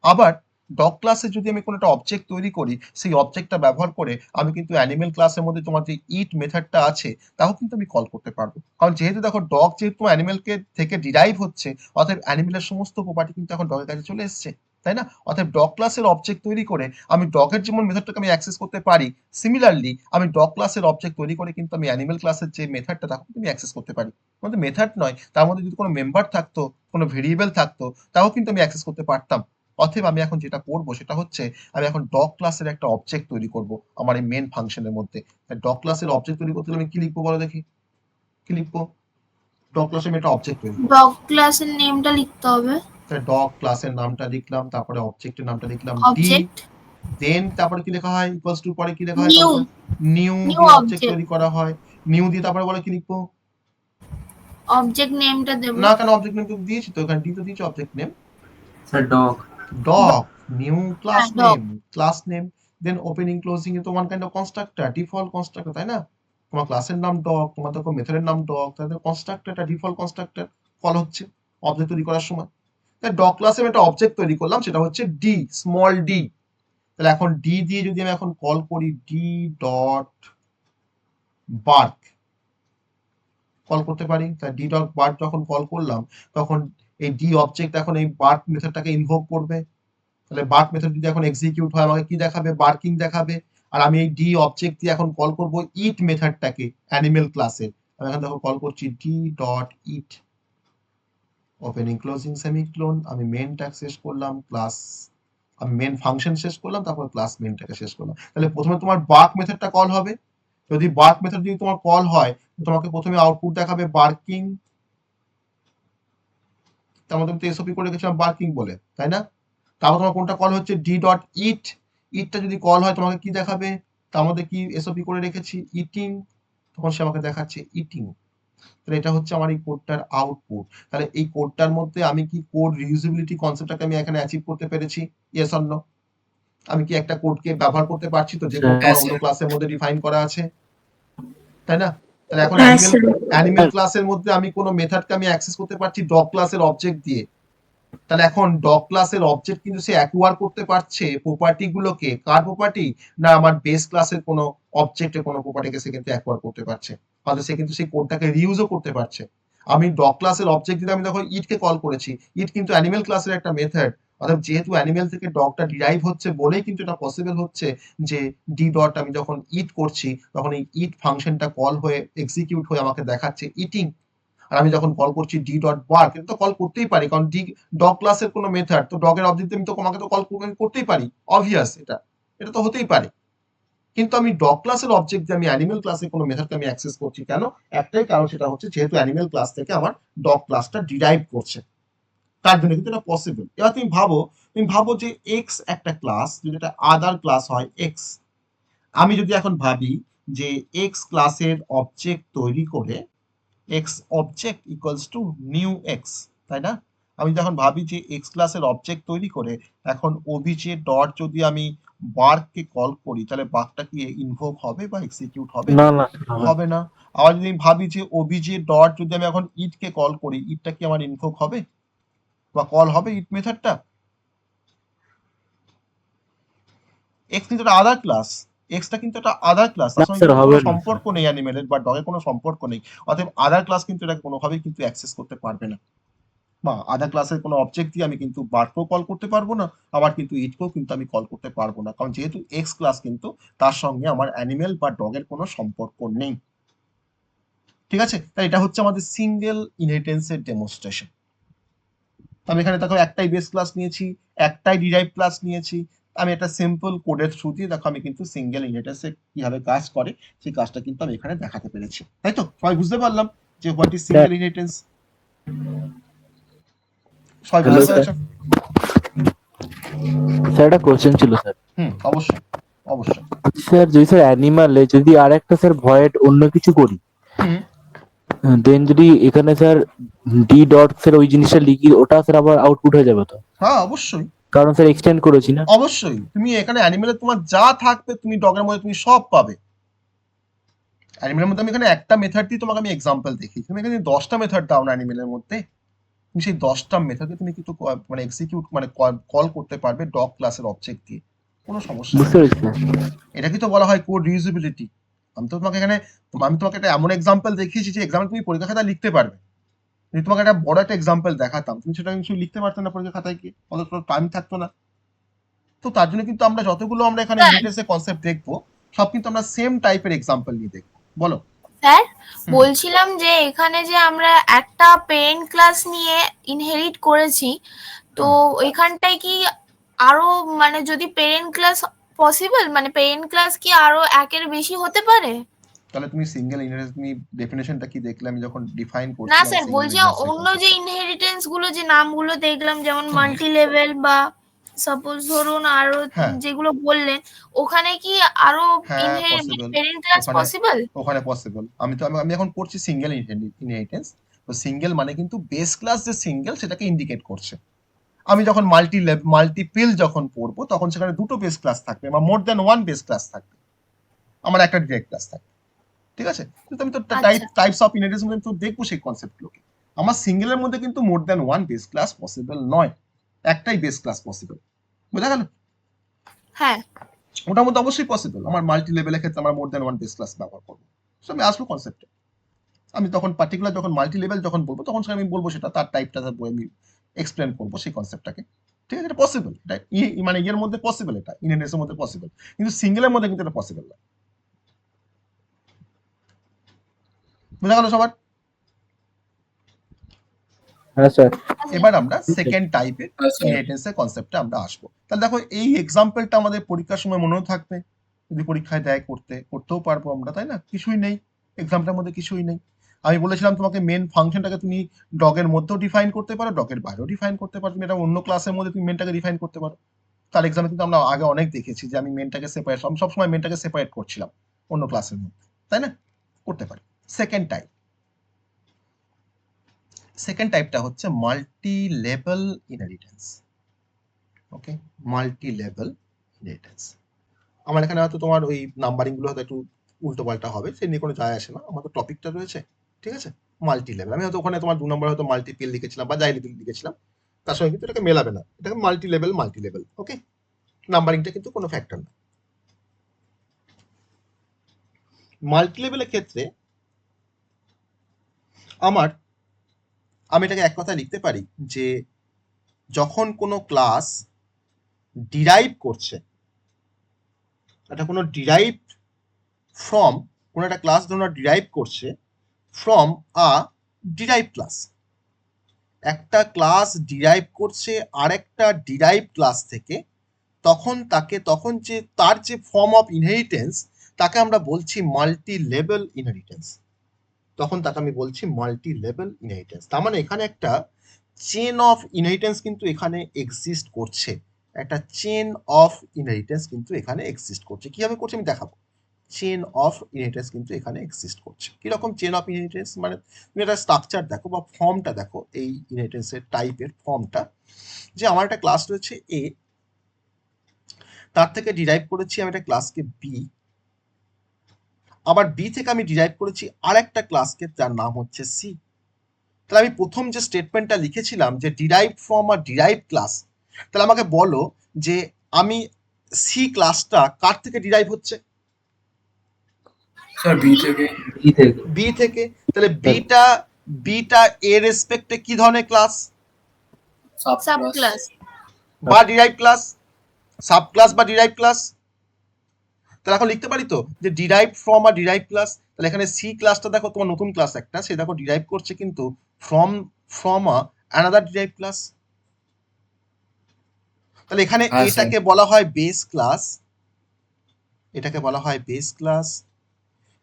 আবার ডগ ক্লাসে যদি আমি কোনো একটা অবজেক্ট তৈরি করি, সেই অবজেক্টটা ব্যবহার করে আমি কিন্তু অ্যানিমেল ক্লাসের মধ্যে তোমার যে ইট মেথডটা আছে তাও কিন্তু আমি কল করতে পারবো। কারণ যেহেতু দেখো ডগ যেহেতু অ্যানিমেলকে থেকে ডিরাইভ হচ্ছে, অতএব অ্যানিমেলের সমস্ত প্রপার্টি কিন্তু এখন ডগের কাছে চলে এসছে, তাই না? অতএব ডগ ক্লাসের অবজেক্ট তৈরি করে আমি ডগের যেমন মেথডটাকে আমি অ্যাক্সেস করতে পারি, সিমিলারলি আমি ডগ ক্লাসের অবজেক্ট তৈরি করে কিন্তু আমি অ্যানিমেল ক্লাসের যে মেথডটা তাকে তুমি অ্যাক্সেস করতে পারি। আমাদের মেথড নয়, তার মধ্যে যদি কোনো মেম্বার থাকতো, কোনো ভেরিয়েবল থাকতো, তাও কিন্তু আমি অ্যাক্সেস করতে পারতাম। অতএব আমি এখন যেটা করবো সেটা হচ্ছে আমি এখন ডগ ক্লাসের একটা অবজেক্ট তৈরি করব আমার এই মেন ফাংশনের মধ্যে। ডগ ক্লাসের অবজেক্ট তৈরি করতে হলে আমি কি লিখবো বলো দেখি, কি লিখবো? ডগ ক্লাসে আমি একটা অবজেক্ট তৈরি করবো। ডগ ক্লাসের নেমটা লিখতে হবে। ডগ ক্লাসের নামটা লিখলাম, তারপরে অবজেক্টের নামটা লিখলাম ডি, অবজেক্ট দেন তারপরে কি লেখা হয়, ইকুয়ালস টু পরে কি লেখা হয়, নিউ নিউ নিউ দিয়ে অবজেক্ট অবজেক্ট তৈরি করা হয়। নিউ দিয়ে তারপরে বলে কি লিখবো, অবজেক্ট নেমটা দেব। না কেন অবজেক্ট নেম তো দিয়েছি, তো এখানে ডি তো দিয়েছি object name, sir dog dog, new class হ্যাঁ dog name, then opening closing এ তো one kind of constructor, default constructor, তাই না? তোমার ক্লাসের নাম ডগ, তোমার তো মেথডের নাম ডগ, তাহলে কনস্ট্রাক্টর একটা ডিফল্ট কনস্ট্রাক্টর কল হচ্ছে অবজেক্ট তৈরি করার সময়। তাই ডগ ক্লাসে আমি একটা অবজেক্ট তৈরি করলাম, সেটা হচ্ছে ডি, স্মল ডি। তাহলে এখন ডি দিয়ে যদি আমি এখন কল করি ডি ডট বার্ক, কল করতে পারি। তাই ডি ডট বার্ক যখন কল করলাম, তখন এই ডি অবজেক্ট এখন এই বার্ক মেথডটাকে ইনভোক করবে। তাহলে বার্ক মেথড যদি এখন এক্সিকিউট হয়, আমাকে কি দেখাবে, বার্কিং দেখাবে। আর আমি এই ডি অবজেক্ট দিয়ে এখন কল করব ইট মেথডটাকে অ্যানিমেল ক্লাসে। আমি এখন দেখো কল করছি ডি ডট ইট, ওপেনিং ক্লোজিং সেমিকোলন, আমি মেনটা শেষ করলাম, ক্লাস আমি মেন ফাংশন শেষ করলাম, তারপর ক্লাস মেনটাকে শেষ করলাম। তাহলে প্রথমে তোমার বার্ক মেথডটা কল হবে। যদি বার্ক মেথড যদি তোমার কল হয়, তোমাকে প্রথমে আউটপুট দেখাবে বার্কিং, তার মধ্যে আমি তো এসওপি করে রেখেছিলাম বার্কিং বলে, তাই না? তারপর তোমার কোনটা কল হচ্ছে ডি ডট ইট, ইটটা যদি কল হয় তোমাকে কি দেখাবে, তার মধ্যে কি এসওপি করে রেখেছি ইটিং, তখন সে আমাকে দেখাচ্ছে ইটিং। তাহলে এটা হচ্ছে আমার এই কোডটার আউটপুট। তাহলে এই কোডটার মধ্যে আমি কি কোড রিউজেবিলিটি কনসেপ্টটাকে আমি এখানে অ্যাচিভ করতে পেরেছি, ইয়েস অর নো? আমি কি একটা কোডকে ব্যবহার করতে পারছি তো, যে কোডটা হ্যাঁ অন্য স্যার। ক্লাসের মধ্যে ডিফাইন করা আছে, তাই না? তাহলে এখন হ্যাঁ স্যার। অ্যানিমেল ক্লাসের মধ্যে আমি কোনো মেথডকে আমি অ্যাক্সেস করতে পারছি ডগ ক্লাসের অবজেক্ট দিয়ে। তাহলে এখন ডগ ক্লাসের অবজেক্ট কিন্তু সে অ্যাকুয়ার করতে পারছে প্রপার্টি গুলোকে, কার প্রপার্টি, না আমার বেস ক্লাসের কোনো অবজেক্টের কোনো প্রপার্টিকে সে কিন্তু অ্যাকুয়ার করতে পারছে, তাহলে সে কিন্তু সেই কোডটাকে রিউজও করতে পারছে। আমি ডগ ক্লাসের অবজেক্ট দিয়ে আমি দেখো ইটকে কল করেছি, ইট কিন্তু অ্যানিমেল ক্লাসের একটা মেথড, অর্থাৎ যেহেতু অ্যানিমেল থেকে ডগটা ডিরাইভ হচ্ছে বলেই কিন্তু এটা পসিবল হচ্ছে যে ডি ডট আমি যখন ইট করছি তখন এই ইট ফাংশনটা কল হয়ে এক্সিকিউট হয়ে আমাকে দেখাচ্ছে ইটিং। আর আমি যখন কল করছি ডি ডট বার্ক, এটা তো কল করতেই পারি, কারণ ডি ডগ ক্লাসের কোনো মেথড তো, ডগের অবজেক্ট আমি তো তোমাকে তো কল করতেই পারি, অবভিয়াস, এটা এটা তো হতেই পারে। কিন্তু আমি ডগ ক্লাসের অবজেক্ট দিয়ে আমি অ্যানিমেল ক্লাসের কোনো মেথডকে আমি অ্যাক্সেস করছি কেন, একটাই কারণ, সেটা হচ্ছে যেহেতু অ্যানিমেল ক্লাস থেকে আমার ডগ ক্লাসটা ডিরাইভ করছে, তার জন্য কিন্তু এটা পসিবল। এবার তুমি ভাবো যে এক্স একটা ক্লাস, যদি এটা আদার ক্লাস হয় এক্স, আমি যদি এখন ভাবি যে এক্স ক্লাসের অবজেক্ট তৈরি করে x object equals to new x, তাই না? আমি যখন ভাবি যে এক্স ক্লাসের অবজেক্ট তৈরি করে এখন ওবিজে ডট যদি আমি বার্ককে কল করি, তাহলে বার্কটা কি ইনভোক হবে বা এক্সিকিউট হবে, না না হবে না। আবার যদি আমি ভাবি যে ওবিজে ডট যদি আমি এখন ইটকে কল করি, ইটটা কি আমার ইনভোক হবে বা কল হবে ইট মেথডটা? এক্স কিন্তু একটা আদার ক্লাস, এক্সটা কিন্তু একটা আদার ক্লাস, তার সঙ্গে স্যার কিন্তু হবে কোনো না সম্পর্ক নেই অ্যানিমেলের বা ডগের কোনো সম্পর্ক নেই। অতএব আদার ক্লাস কিন্তু এটা কোনোভাবেই কিন্তু অ্যাক্সেস করতে পারবে না, বা আদার ক্লাসের কোনো অবজেক্ট দিয়ে আমি কিন্তু বার্ককেও কল করতে পারবো না, আবার কিন্তু ইটকেও কিন্তু আমি কল করতে পারবো না, কারণ যেহেতু এক্স ক্লাস কিন্তু তার সঙ্গে আমার অ্যানিমেল বা ডগের কোনো সম্পর্ক নেই। ঠিক আছে, তাই এটা হচ্ছে আমাদের সিঙ্গেল ইনহেরিটেন্সের ডেমনস্ট্রেশন। আমি এখানে দেখো একটাই বেস ক্লাস নিয়েছি, একটাই ডিরাইভ ক্লাস নিয়েছি, আমি একটা সিম্পল কোডের থ্রু দিয়ে দেখো আমি কিন্তু সিঙ্গেল ইনহেরিটেন্সে কিভাবে কাজ করে সেই কাজটা কিন্তু আমি এখানে দেখাতে পেরেছি। তাই তো সবাই বুঝতে পারলাম যে হোয়াট ইজ সিঙ্গেল ইনহেরিটেন্স? সবাই Hello, বুঝতে sir. পেরেছো? স্যার একটা কোশ্চেন ছিল স্যার। অবশ্যই অবশ্যই। স্যার যদি স্যার অ্যানিমালে যদি আর একটা স্যার ভয়েড অন্য কিছু করি, হুম দেন যদি এখানে স্যার ডি ডট স্যার ওই জিনিসটা লিখি, ওটা স্যার আবার আউটপুট হয়ে যাবে তো? হ্যাঁ অবশ্যই কারণ স্যার এক্সটেন্ড করেছি না। অবশ্যই। তুমি এখানে অ্যানিমেলে তোমার যা থাকবে তুমি ডগের মধ্যে তুমি সব পাবে। অ্যানিমেলের মধ্যে আমি এখানে একটা মেথড দিয়ে তোমাকে আমি এক্সাম্পল দেখি, তুমি এখানে 10টা মেথড দাও না অ্যানিমেলের মধ্যে, তুমি সেই 10টা মেথডে তুমি কিন্তু মানে এক্সিকিউট মানে কল করতে পারবে ডগ ক্লাসের অবজেক্ট দিয়ে, কোনো সমস্যা নেই। বুঝতে পেরেছি স্যার। এটা কি তো বলা হয় কোড রিউজেবিলিটি। আমি তোমাকে একটা এমন এক্সাম্পল দেখিয়েছি যে এক্সাম্পল তুমি পরীক্ষা খাতায় লিখতে পারবে। যদি তোমাকে একটা বড় একটা এক্সাম্পল দেখাতাম তুমি সেটা কিছু লিখতে পারতে না পরীক্ষা খাতায়, কি অত টাইম থাকতো না। তো তার জন্য কিন্তু আমরা যতগুলো আমরা এখানে ইউনিটেসের কনসেপ্ট দেখবো সব কিন্তু আমরা সেম টাইপের এক্সাম্পল নিয়ে দেখবো। বলো স্যার বলছিলাম যে এখানে যে আমরা একটা পেরেন্ট ক্লাস নিয়ে ইনহেরিট করেছি, তো এখানটায় কি আরো মানে যদি পেরেন্ট ক্লাস পসিবল, মানে পেরেন্ট ক্লাস কি আরো একের বেশি হতে পারে? তাহলে তুমি সিঙ্গেল ইনহেরিটেন্স তুমি ডেফিনেশনটা কি দেখলে আমি যখন ডিফাইন না করছিলাম স্যার, single বলছি inheritance এর অন্য concept? যে ইনহেরিটেন্স গুলো যে নামগুলো দেখলাম যেমন মাল্টি লেভেল বা সাপোজ ধরুন আরো হ্যাঁ। যেগুলো বললেন, ওখানে কি আরো হ্যাঁ পসিবল, পেরেন্ট ক্লাস পসিবল? ওখানে পসিবল। আমি এখন পড়ছি সিঙ্গেল ইনহেরিটেন্স। তো সিঙ্গেল মানে কিন্তু বেস ক্লাস যে সিঙ্গেল সেটাকে ইন্ডিকেট করছে। আমি যখন মাল্টিপিল যখন পড়বো তখন সেখানে দুটো বেস ক্লাস থাকবে বা মোর দ্যান ওয়ান বেস ক্লাস থাকবে, আমার একটা ডিরেক্ট ক্লাস থাকবে। ঠিক আছে, কিন্তু আমি তো টাইপস অফ ইনহেরিটেন্স মধ্যে তো দেখবো সেই কনসেপ্টগুলোকে। আমার সিঙ্গেলের মধ্যে কিন্তু মোর than one base class possible নয়, একটাই বেস ক্লাস পসিবল। বুঝা গেল? হ্যাঁ ওটার মধ্যে অবশ্যই পসিবল আমার মাল্টি লেভেলের ক্ষেত্রে আমরা মোর দ্যান ওয়ান বেস ক্লাস ব্যবহার করবো। সো আমি আসবো কনসেপ্টে, আমি তখন পার্টিকুলার যখন মাল্টি লেভেল যখন বলবো তখন আমি বলবো সেটা তার টাইপটা আমি এক্সপ্লেন করবো সেই কনসেপ্টটাকে। ঠিক আছে, এটা পসিবল, এটা মানে ইয়ের মধ্যে পসিবল, এটা ইনহেরিটেন্সের মধ্যে পসিবল, কিন্তু সিঙ্গেলের মধ্যে কিন্তু এটা পসিবল না। বুঝা গেল সবার? হ্যাঁ স্যার। এবার আমরা সেকেন্ড টাইপের হ্যাঁ, স্যার। ইনহেরিটেন্সের কনসেপ্টে আমরা আসবো। তাহলে দেখো এই এক্সাম্পলটা আমাদের পরীক্ষার সময় মনেও থাকবে, যদি পরীক্ষায় দেয় করতেও পারবো আমরা, তাই না? কিছুই নেই এক্সামটার মধ্যে, কিছুই নেই। আমি বলেছিলাম তোমাকে মেন ফাংশনটাকে তুমি ডগের মধ্যেও ডিফাইন করতে পারো, ডগের বাইরেও ডিফাইন করতে পারো, তুমি এটা অন্য ক্লাসের মধ্যে তুমি মেনটাকে ডিফাইন করতে পারো। তার এক্সামে কিন্তু আমরা আগে অনেক দেখেছি যে আমি মেনটাকে সেপারেট, আমি সবসময় মেনটাকে সেপারেট করছিলাম অন্য ক্লাসের মধ্যে, তাই না? করতে পারি। সেকেন্ড টাইপটা হচ্ছে মাল্টি লেভেল ইনহেরিটেন্স। ওকে, মাল্টি লেভেল ইনহেরিটেন্স। আমার এখানে হয়তো তোমার ওই নাম্বারিং গুলো হয়তো একটু উল্টো পাল্টা হবে, সে নিয়ে কোনো যায় আসে না, আমার তো টপিকটা রয়েছে। ঠিক আছে, মাল্টি লেভেল, আমি হয়তো ওখানে তোমার 2 নম্বর হয়তো মাল্টিপিল লিখেছিলাম বা যাই লিখেছিলাম, তার সঙ্গে কিন্তু এটাকে মেলাবে না, এটাকে মাল্টি লেভেল। ওকে, নাম্বারিংটা কিন্তু কোনো ফ্যাক্টর না। মাল্টি লেভেলের ক্ষেত্রে আমি এটাকে এক কথায় লিখতে পারি যে যখন কোনো ক্লাস ডিরাইভ করছে, এটা কোনো ডিরাইভ ফ্রম, কোনো একটা ক্লাস ধরুন ডিরাইভ করছে ফ্রম আ ডিরাইভ ক্লাস, একটা ক্লাস ডিরাইভ করছে আরেকটা ডিরাইভ ক্লাস থেকে, তখন যে তার যে ফর্ম অফ ইনহেরিটেন্স তাকে আমরা বলছি মাল্টি লেভেল ইনহেরিটেন্স। তখন তাকে আমি বলছি মাল্টি লেভেল ইনহেরিটেন্স। তার মানে এখানে একটা চেন অফ ইনহেরিটেন্স কিন্তু এখানে এক্সিস্ট করছে, একটা চেন অফ ইনহেরিটেন্স কিন্তু এখানে এক্সিস্ট করছে। কিভাবে করছে আমি দেখাবো। চেন অফ ইনহেরিটেন্স কিন্তু এখানে এক্সিস্ট করছে। কিরকম চেন অফ ইনহেরিটেন্স? মানে তুমি একটা স্ট্রাকচার দেখো বা ফর্মটা দেখো, এই ইনহেরিটেন্সের টাইপের ফর্মটা, যে আমার একটা ক্লাস রয়েছে এ, তার থেকে ডিরাইভ করেছি আমি একটা ক্লাসকে বি, আবার বি থেকে আমি ডিরাইভ করেছি আরেকটা ক্লাসকে, যার নাম হচ্ছে সি। তাহলে আমি প্রথম যে স্টেটমেন্টটা লিখেছিলাম যে ডিরাইভ ফ্রম আর ডিরাইভ ক্লাস, তাহলে আমাকে বলো যে আমি সি ক্লাসটা কার থেকে ডিরাইভ হচ্ছে? স্যার বি থেকে। বি থেকে। তাহলে বিটা এর রেসপেক্টে কি ধরনের ক্লাস? সাব ক্লাস বা ডিরাইভ ক্লাস, সাব ক্লাস বা ডিরাইভ ক্লাস। তাহলে এখন লিখতে পারি তো যে ডিরাইভ ফ্রম আর ডিরাইভ ক্লাস। তাহলে এখানে সি ক্লাসটা দেখো তোমার নতুন ক্লাস একটা, সে দেখো ডিরাইভ করছে কিন্তু ফ্রম অ্যানাদার ডিরাইভ ক্লাস। তাহলে এখানে হ্যাঁ, স্যার। এটাকে বলা হয় বেস ক্লাস, এটাকে বলা হয় বেস ক্লাস,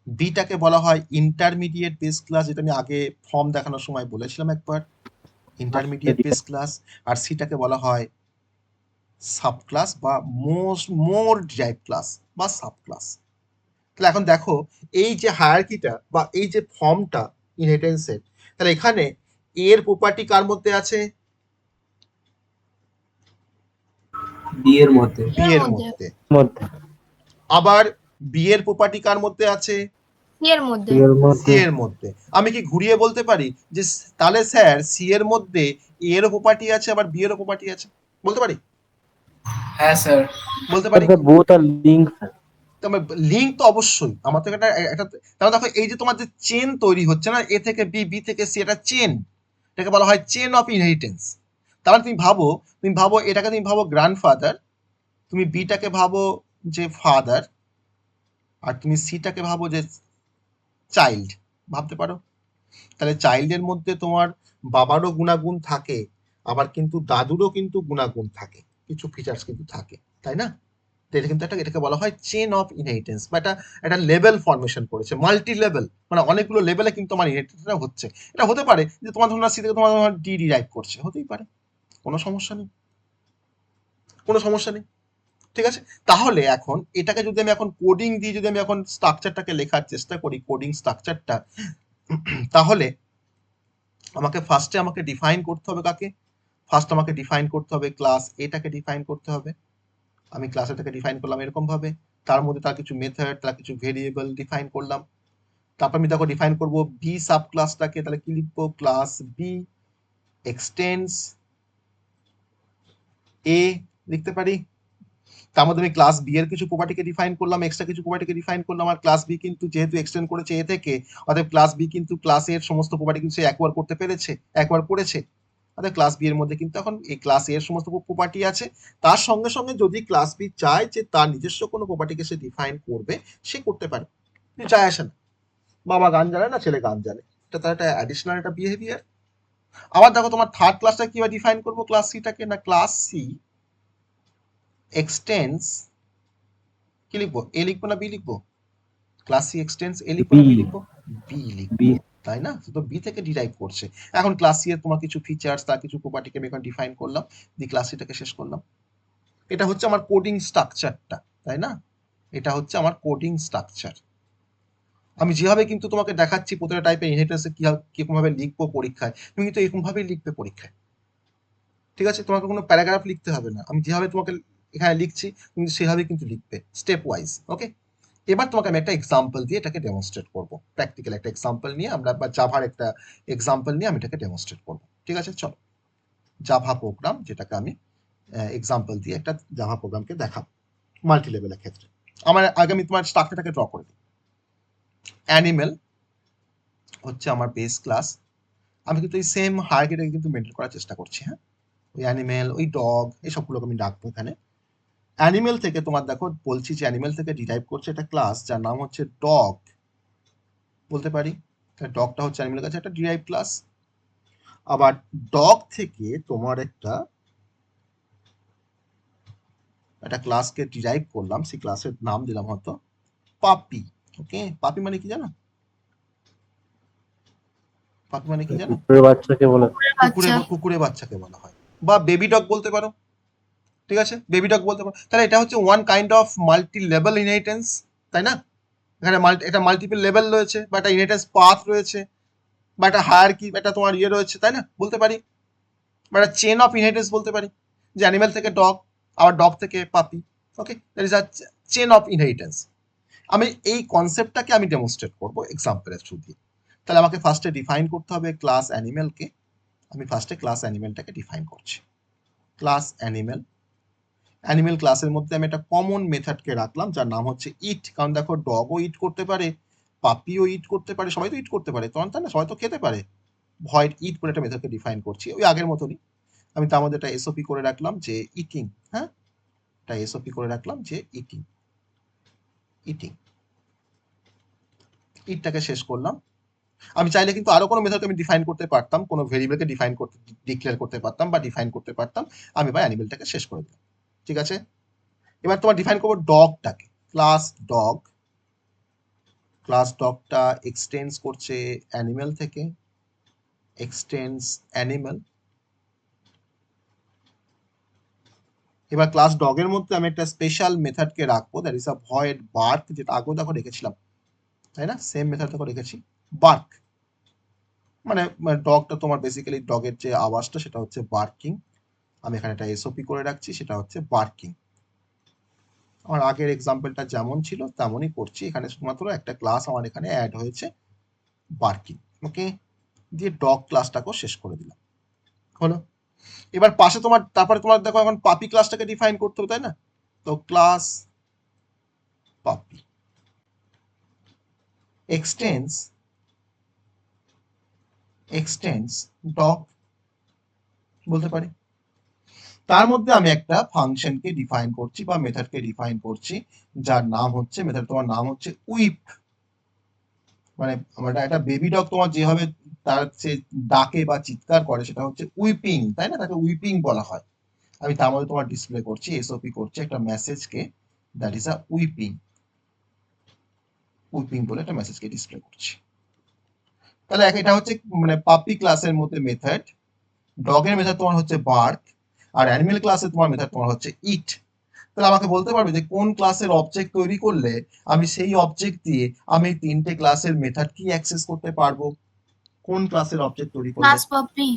বিটাকে বলা হয় ইন্টারমিডিয়েট বেস ক্লাস, যেটা আমি আগে ফর্ম দেখানোর সময় বলেছিলাম একবার, ইন্টারমিডিয়েট বেস ক্লাস। আর সিটাকে বলা হয় সাব ক্লাস বা মোর ডিরাইভ ক্লাস বা সাব ক্লাস। তাহলে এখন দেখো এই যে হায়ারার্কিটা বা এই যে ফর্মটা ইনহেরিটেন্সের, তাহলে এখানে এর প্রপার্টি কার মধ্যে আছে? বি এর মধ্যে। বি এর মধ্যে। মধ্যে। আবার বি এর প্রপার্টি কার মধ্যে আছে? সি এর মধ্যে। সি এর মধ্যে। আমি কি ঘুরিয়ে বলতে পারি যে তাহলে স্যার সি এর মধ্যে এ এর প্রপার্টি আছে আবার বি এর প্রপার্টি আছে? বলতে পারি? হ্যাঁ স্যার। বলতে পারি। both are linked, sir. Link তো অবশ্যই আমার তো একটা তাহলে দেখো এই যে তোমার যে চেন তৈরি হচ্ছে না, এ থেকে বি, বি থেকে সি, এটা চেন, এটাকে বলা হয় চেন অফ ইনহেরিটেন্স। তাহলে তুমি ভাবো এটাকে তুমি ভাবো গ্র্যান্ডফাদার, তুমি বিটাকে ভাবো যে ফাদার, আর তুমি সিটাকে ভাবো যে চাইল্ড, ভাবতে পারো? তাহলে চাইল্ডের মধ্যে তোমার বাবারও গুণাগুণ থাকে, আবার কিন্তু দাদুরও কিন্তু গুণাগুণ থাকে, কিছু ফিচার্স কিন্তু থাকে, তাই না? এটা কিন্তু এটাকে বলা হয় চেন অফ ইনহেরিটেন্স, বা এটা লেভেল ফর্মেশন করেছে, মাল্টি লেভেল, মানে অনেকগুলো লেভেলে কিন্তু আমার ইনহেরিটেন্সটা হচ্ছে। এটা হতে পারে যে তোমার ধরুন সি থেকে তোমার ডি ডিরাইভ করছে, হতেই পারে, কোনো সমস্যা নেই, কোনো সমস্যা নেই, ঠিক আছে? তাহলে এখন এটাকে যদি আমি এখন কোডিং দিয়ে যদি আমি এখন স্ট্রাকচারটাকে লেখার চেষ্টা করি, কোডিং স্ট্রাকচারটা, তাহলে আমাকে ফার্স্টে আমাকে ডিফাইন করতে হবে কাকে? ফার্স্ট আমাকে ডিফাইন করতে হবে ক্লাস এটাকে ডিফাইন করতে হবে। আমি ক্লাস এটাকে ডিফাইন করলাম এরকম ভাবে, তার মধ্যে তার কিছু মেথড, তার কিছু ভেরিয়েবল ডিফাইন করলাম। তারপর আমি দেখো ডিফাইন করব বি সাব ক্লাসটাকে, তাহলে কি লিখবো? ক্লাস বি এক্সটেন্ডস এ লিখতে পারি। তার মধ্যে আমি ক্লাস বি এর কিছু প্রপার্টিকে ডিফাইন করলাম, এক্সট্রা কিছু প্রপার্টিকে ডিফাইন করলাম। আর ক্লাস বি কিন্তু যেহেতু এক্সটেন্ড করেছে এ থেকে, অর্থাৎ ক্লাস বি কিন্তু ক্লাস এর সমস্ত প্রপার্টি কিন্তু সে একবার করতে পেরেছে, একবার করেছে। অর্থাৎ ক্লাস বি এর মধ্যে কিন্তু এখন এই ক্লাস এর সমস্ত প্রপার্টি আছে। তার সঙ্গে সঙ্গে যদি ক্লাস বি চায় যে তার নিজস্ব কোনো প্রপার্টিকে সে ডিফাইন করবে, সে করতে পারে, চায় আসে না। বাবা গান জানে না, ছেলে গান জানে, এটা তার একটা অ্যাডিশনাল একটা বিহেভিয়ার। আবার দেখো তোমার থার্ড ক্লাসটা কিভাবে ডিফাইন করবো ক্লাস সিটাকে? না ক্লাস সি এক্সটেন্স কি লিখবো? এ লিখবো না বি লিখবো? ক্লাস সি এক্সটেন্স এ লিখবো না বি লিখবো? বি লিখবো, তাই না? তো বি থেকে ডিরাইভ করছে। এখন ক্লাস সি এর তোমার কিছু ফিচার্স, তার কিছু প্রপার্টিকে আমি এখন ডিফাইন করলাম, দিয়ে ক্লাস সিটাকে শেষ করলাম। এটা হচ্ছে আমার কোডিং স্ট্রাকচারটা, তাই না? এটা হচ্ছে আমার কোডিং স্ট্রাকচার। আমি যেভাবে কিন্তু তোমাকে দেখাচ্ছি প্রতিটা টাইপের ইনহেরিটেন্সে কিরকম ভাবে লিখবো পরীক্ষায়, তুমি কিন্তু এরকম ভাবেই লিখবে পরীক্ষায়, ঠিক আছে? তোমাকে কোনো প্যারাগ্রাফ লিখতে হবে না, আমি যেভাবে তোমাকে এখানে লিখছি তুমি সেভাবে কিন্তু লিখবে স্টেপ ওয়াইজ, ওকে? এবার তোমাকে আমি একটা এক্সাম্পল দিয়ে এটাকে ডেমনস্ট্রেট করব, প্র্যাকটিক্যাল একটা এক্সাম্পল নিয়ে আমরা, বা জাভার একটা এক্সাম্পল নিয়ে আমি এটাকে ডেমনস্ট্রেট করব, ঠিক আছে? চলো জাভা প্রোগ্রাম, যেটাকে আমি এক্সাম্পল দিয়ে একটা জাভা প্রোগ্রামকে দেখাবো মাল্টি লেভেলের ক্ষেত্রে। আমার আগে আমি তোমার স্ট্রাকচারটাকে ড্র করে দিই। অ্যানিমেল হচ্ছে আমার বেস ক্লাস, আমি কিন্তু এই সেম হায়ারার্কিটাকে কিন্তু মেনটেন করার চেষ্টা করছি, হ্যাঁ? ওই অ্যানিমেল, ওই ডগ, এই সবগুলোকে আমি ডাকবো এখানে। অ্যানিমেল থেকে তোমার দেখো বলছি যে অ্যানিমেল থেকে ডিরাইভ করছে একটা ক্লাস যার নাম হচ্ছে ডগ, বলতে পারি। ডগটা হচ্ছে অ্যানিমেলের কাছে একটা ডিরাইভ ক্লাস। আবার ডগ থেকে তোমার একটা ক্লাসকে ডিরাইভ করলাম, সেই ক্লাসের নাম দিলাম হয়তো পাপি, ওকে? পাপি মানে কি জানো? পাপি মানে কি জানো? কুকুরের বাচ্চাকে বলে। কুকুরের বাচ্চাকে বলা হয়, বা বেবি ডগ বলতে পারো, ঠিক আছে? বেবি ডগ বলতে পারো। তাহলে এটা হচ্ছে one kind of multi level inheritance, তাই না? এখানে এটা মাল্টিপল লেভেল রয়েছে, বা একটা ইনহেরিটেন্স পাথ রয়েছে, বা একটা হায়ারার্কি, একটা তোমার ইয়ে রয়েছে, তাই না? বলতে পারি, বা একটা চেন অফ ইনহেরিটেন্স বলতে পারি, যে অ্যানিমেল থেকে ডগ, আবার ডগ থেকে puppy, okay? That is a chain of inheritance. আমি এই কনসেপ্টটাকে আমি ডেমনস্ট্রেট করবো এক্সাম্পলের থ্রু দিয়ে। তাহলে আমাকে ফার্স্টে ডিফাইন করতে হবে ক্লাস অ্যানিমেলকে। আমি ফার্স্টে ক্লাস অ্যানিমেলটাকে ডিফাইন করছি। ক্লাস অ্যানিমেল, অ্যানিমেল ক্লাসের মধ্যে আমি একটা কমন মেথডকে রাখলাম যার নাম হচ্ছে ইট, কারণ দেখো ডগও ইট করতে পারে, পাপিও ইট করতে পারে, সবাই তো ইট করতে পারে, তখন তাই না? সবাই তো খেতে পারে। ভয়েড ইট করে একটা মেথডকে ডিফাইন করছি ওই আগের মতনই। আমি তার মধ্যে একটা এসওপি করে রাখলাম যে ইটিং, হ্যাঁ? একটা এসওপি করে রাখলাম যে ইটিং, ইটিং, ইটটাকে শেষ করলাম। আমি চাইলে কিন্তু আরো কোনো মেথডকে আমি ডিফাইন করতে পারতাম, কোনো ভেরিয়েবলকে ডিফাইন করতে, ডিক্লেয়ার করতে পারতাম বা ডিফাইন করতে পারতাম। আমি বা অ্যানিমেলটাকে শেষ করে দিলাম। ঠিক আছে, এবার তোমার ডিফাইন করবো ডগটাকে। ক্লাস ডগ, ক্লাস ডগটা এক্সটেন্স করছে অ্যানিমেল থেকে, এক্সটেন্স অ্যানিমেল। এবার ক্লাস ডগের মধ্যে আমি একটা স্পেশাল মেথডকে রাখবো, that is a void bark, যেটা আগেও দেখো রেখেছিলাম, তাই না? সেম মেথড দেখো রেখেছি, বার্ক। মানে ডগটা তোমার বেসিক্যালি ডগের যে আওয়াজটা সেটা হচ্ছে বার্কিং। আমি এখানে একটা এসওপি করে রাখছি, সেটা হচ্ছে বার্কিং। আমার আগের এক্সাম্পলটা যেমন ছিল তেমনই করছি, এখানে শুধুমাত্র একটা ক্লাস আমার এখানে অ্যাড হয়েছে, বার্কিং। ওকে, দিয়ে ডগ ক্লাসটাকেও শেষ করে দিলাম, হলো। এবার পাশে তোমার, তারপরে তোমার দেখো এখন পাপি ক্লাসটাকে ডিফাইন করতে হবে, তাই না? তো ক্লাস পাপি এক্সটেন্স ডগ বলতে পারি। তার মধ্যে আমি একটা ফাংশনকে ডিফাইন করছি বা মেথডকে ডিফাইন করছি, যার নাম হচ্ছে, মেথড তোমার নাম হচ্ছে উইপ। মানে আমার একটা বেবি ডগ তোমার যেভাবে তার সে ডাকে বা চিৎকার করে সেটা হচ্ছে উইপিং, তাই না? তাকে উইপিং বলা হয়। আমি তার মধ্যে তোমার ডিসপ্লে করছি, এসওপি করছি একটা মেসেজকে, that is a weeping. Weeping বলে একটা মেসেজকে ডিসপ্লে করছি। তাহলে এটা হচ্ছে মানে পাপি ক্লাসের মধ্যে মেথড, ডগের মেথড তোমার হচ্ছে বার্ক, আর অ্যানিমেল ক্লাসে তোমার মেথড তোমার হচ্ছে ইট। তাহলে আমাকে বলতে পারবে যে কোন ক্লাসের অবজেক্ট তৈরি করলে আমি সেই অবজেক্ট দিয়ে আমি তিনটে ক্লাসের মেথড কি অ্যাক্সেস করতে পারবো? কোন ক্লাসের অবজেক্ট তৈরি করলে? ক্লাস পাপি।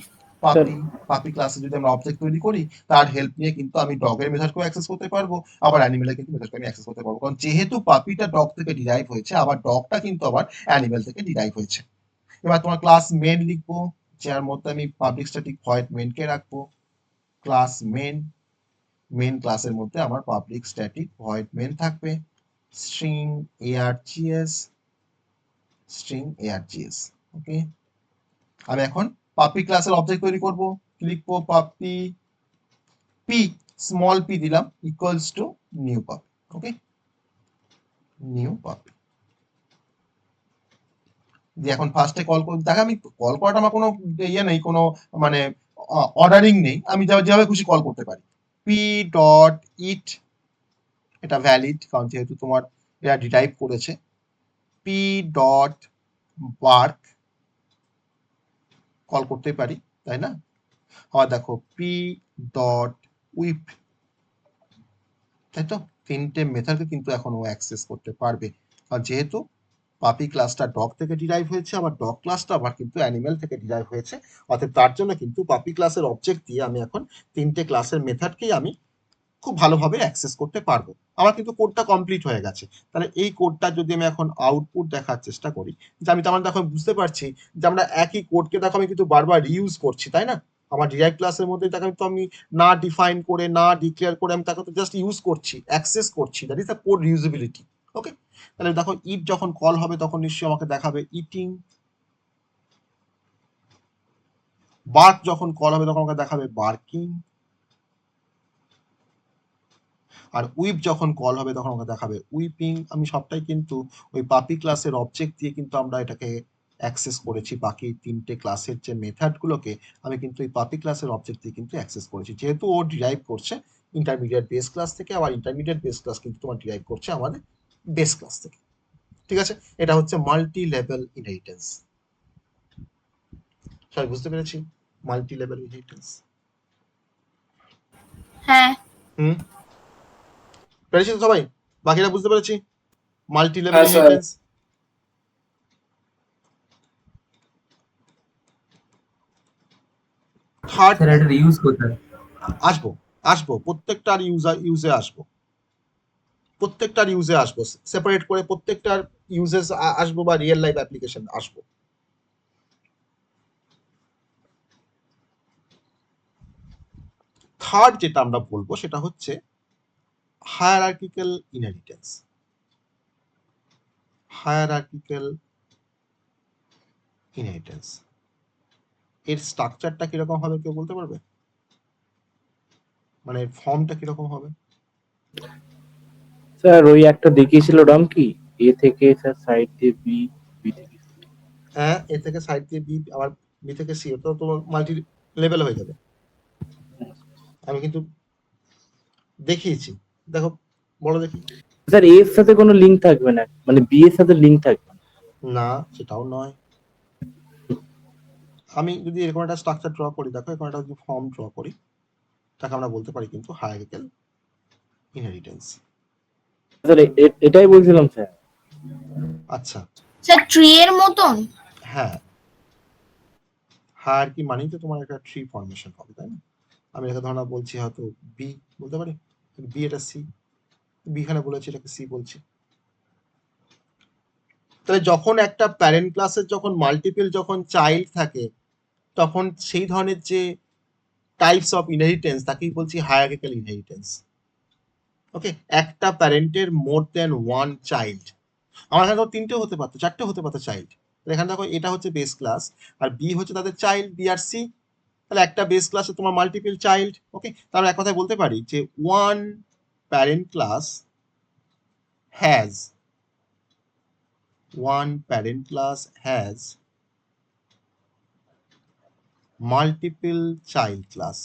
পাপি, পাপি ক্লাসে যদি আমরা অবজেক্ট তৈরি করি তার হেল্প নিয়ে কিন্তু আমি ডগের মেথডকেও অ্যাক্সেস করতে পারবো, আবার অ্যানিমেলের কিন্তু মেথডকে আমি অ্যাক্সেস করতে পারবো, কারণ যেহেতু পাপিটা ডগ থেকে ডিরাইভ হয়েছে, আবার ডগটা কিন্তু আবার অ্যানিমেল থেকে ডিরাইভ হয়েছে। এবার তোমার ক্লাস মেন লিখবো, যার মধ্যে আমি পাবলিক স্ট্যাটিক ভয়েড মেনকে রাখবো। ক্লাস মেন, মেন ক্লাসের মধ্যে আমার পাবলিক স্ট্যাটিক ভয়েড মেন থাকবে, স্ট্রিং args, স্ট্রিং args। ওকে, আমি এখন পাপি ক্লাসের অবজেক্ট তৈরি করব, লিখবো পাপি পি, স্মল পি দিলাম, ইকুয়ালস টু নিউ পাপি। ওকে, নিউ পাপি দিয়ে এখন ফার্স্টে কল করব। দেখো আমি কল করাটা আমার কোনো ইয়ে নেই, কোনো মানে অর্ডারিং নেই, আমি যেভাবে খুশি কল করতে পারি। পি ডট ইট, এটা ভ্যালিড কারণ যেহেতু তোমার এটা ডিরাইভ করেছে। পি ডট বার্ক কল করতে পারি, তাই না? আবার দেখো পি ডট উইপ, তাই তো? তিনটে মেথডকে কিন্তু এখন ও অ্যাক্সেস করতে পারবে, আর যেহেতু পাপি ক্লাসটা ডগ থেকে ডিরাইভ হয়েছে, আবার ডগ ক্লাসটা আবার কিন্তু অ্যানিমেল থেকে ডিরাইভ হয়েছে, অর্থাৎ তার জন্য কিন্তু পাপি ক্লাসের অবজেক্ট দিয়ে আমি এখন তিনটে ক্লাসের মেথডকেই আমি খুব ভালোভাবে অ্যাক্সেস করতে পারবো। আমার কিন্তু কোডটা কমপ্লিট হয়ে গেছে। তাহলে এই কোডটা যদি আমি এখন আউটপুট দেখার চেষ্টা করি, যে আমি তার দেখো বুঝতে পারছি যে আমরা একই কোডকে দেখো আমি কিন্তু বারবার রিউজ করছি, তাই না? আমার ডিরাইভ ক্লাসের মধ্যে তাকে তো আমি না ডিফাইন করে না ডিক্লেয়ার করে আমি তাকে তো জাস্ট ইউজ করছি, অ্যাক্সেস করছি, দ্যাট ইজ দ্য কোড রিউজেবিলিটি। ওকে, তাহলে দেখো ইট যখন কল হবে তখন নিশ্চয়ই আমাকে দেখাবে ইটিং, বার্ক যখন কল হবে তখন আমাকে দেখাবে বার্কিং, আর উইপ যখন কল হবে তখন আমাকে দেখাবে উইপিং। আমি সবটাই কিন্তু ওই পাপি ক্লাসের অবজেক্ট দিয়ে কিন্তু আমরা এটাকে অ্যাক্সেস করেছি, বাকি তিনটে ক্লাসের যে মেথডগুলোকে আমি কিন্তু এই পাপি ক্লাসের অবজেক্ট দিয়ে কিন্তু অ্যাক্সেস করেছি, যেহেতু ও ডিরাইভ করছে ইন্টারমিডিয়েট বেস ক্লাস থেকে, আবার ইন্টারমিডিয়েট বেস ক্লাস কিন্তু তোমার ডিরাইভ করছে আমাদের বেস ক্লাস থেকে। ঠিক আছে, এটা হচ্ছে মাল্টি লেভেল ইনহেরিটেন্স। সবাই বুঝতে পেরেছি মাল্টি লেভেল ইনহেরিটেন্স? হ্যাঁ। পেরেছি তো সবাই? বাকিরা বুঝতে পেরেছি মাল্টি লেভেল হ্যাঁ, স্যার। ইনহেরিটেন্স? থার্ড স্যার এটার ইউজ কোথায়? আসবো, আসবো প্রত্যেকটার ইউজে আসবো, প্রত্যেকটার ইউজে আসবো, সেপারেট করে প্রত্যেকটার ইউজেস আসবো বা রিয়েল লাইফ অ্যাপ্লিকেশন আসবো। থার্ড যেটা আমরা বলবো সেটা হচ্ছে হায়ারার্কিক্যাল ইনহেরিটেন্স। হায়ারার্কিক্যাল ইনহেরিটেন্স এর স্ট্রাকচারটা কিরকম হবে কেউ বলতে পারবে? মানে ফর্মটা কিরকম হবে? স্যার ওই একটা দেখিয়েছিল ওরকম কি এ থেকে স্যার সাইড দিয়ে বি, বি থেকে C। হ্যাঁ, এ থেকে সাইড দিয়ে বি, আবার বি থেকে সি, তো তোমার মাল্টি লেভেল হয়ে যাবে। আমি কিন্তু দেখিয়েছি, দেখো বলো দেখি। স্যার এর সাথে কোনো লিংক থাকবে না, মানে বি এর সাথে লিংক থাকবে না। না, সেটাও নয়। আমি যদি এরকম একটা স্ট্রাকচার ড্র করি, দেখো এরকম একটা যদি ফর্ম ড্র করি, তাকে আমরা বলতে পারি কিন্তু হায়ারার্কিক্যাল ইনহেরিটেন্স। স্যার এটাই বলছিলাম স্যার। আচ্ছা, স্যার ট্রি এর মতন। হ্যাঁ, হায়ারার্কি মানেই তো তোমার একটা ট্রি ফর্মেশন হবে, তাই না? আমি এটাকে ধরনা বলছি হয়তো বি বলতে পারি, বি এটা সি, বি এখানে বলেছি, এটাকে সি বলছি। তাহলে যখন একটা প্যারেন্ট ক্লাসের যখন মাল্টিপল যখন চাইল্ড থাকে, তখন সেই ধরনের যে টাইপস অফ ইনহেরিটেন্স তাকেই বলছি হায়ারার্কিক্যাল ইনহেরিটেন্স। ওকে, একটা প্যারেন্টের মোর দ্যান ওয়ান চাইল্ড, আমার এখানে ধরো তিনটে হতে পারতো, চারটে হতে পারতো চাইল্ড। এখানে দেখো এটা হচ্ছে বেস ক্লাস, আর বি হচ্ছে তাদের চাইল্ড, বি আর সি। তাহলে একটা বেস ক্লাসে তোমার মাল্টিপল চাইল্ড। ওকে, তাহলে এক কথায় বলতে পারি যে one parent class has multiple child class.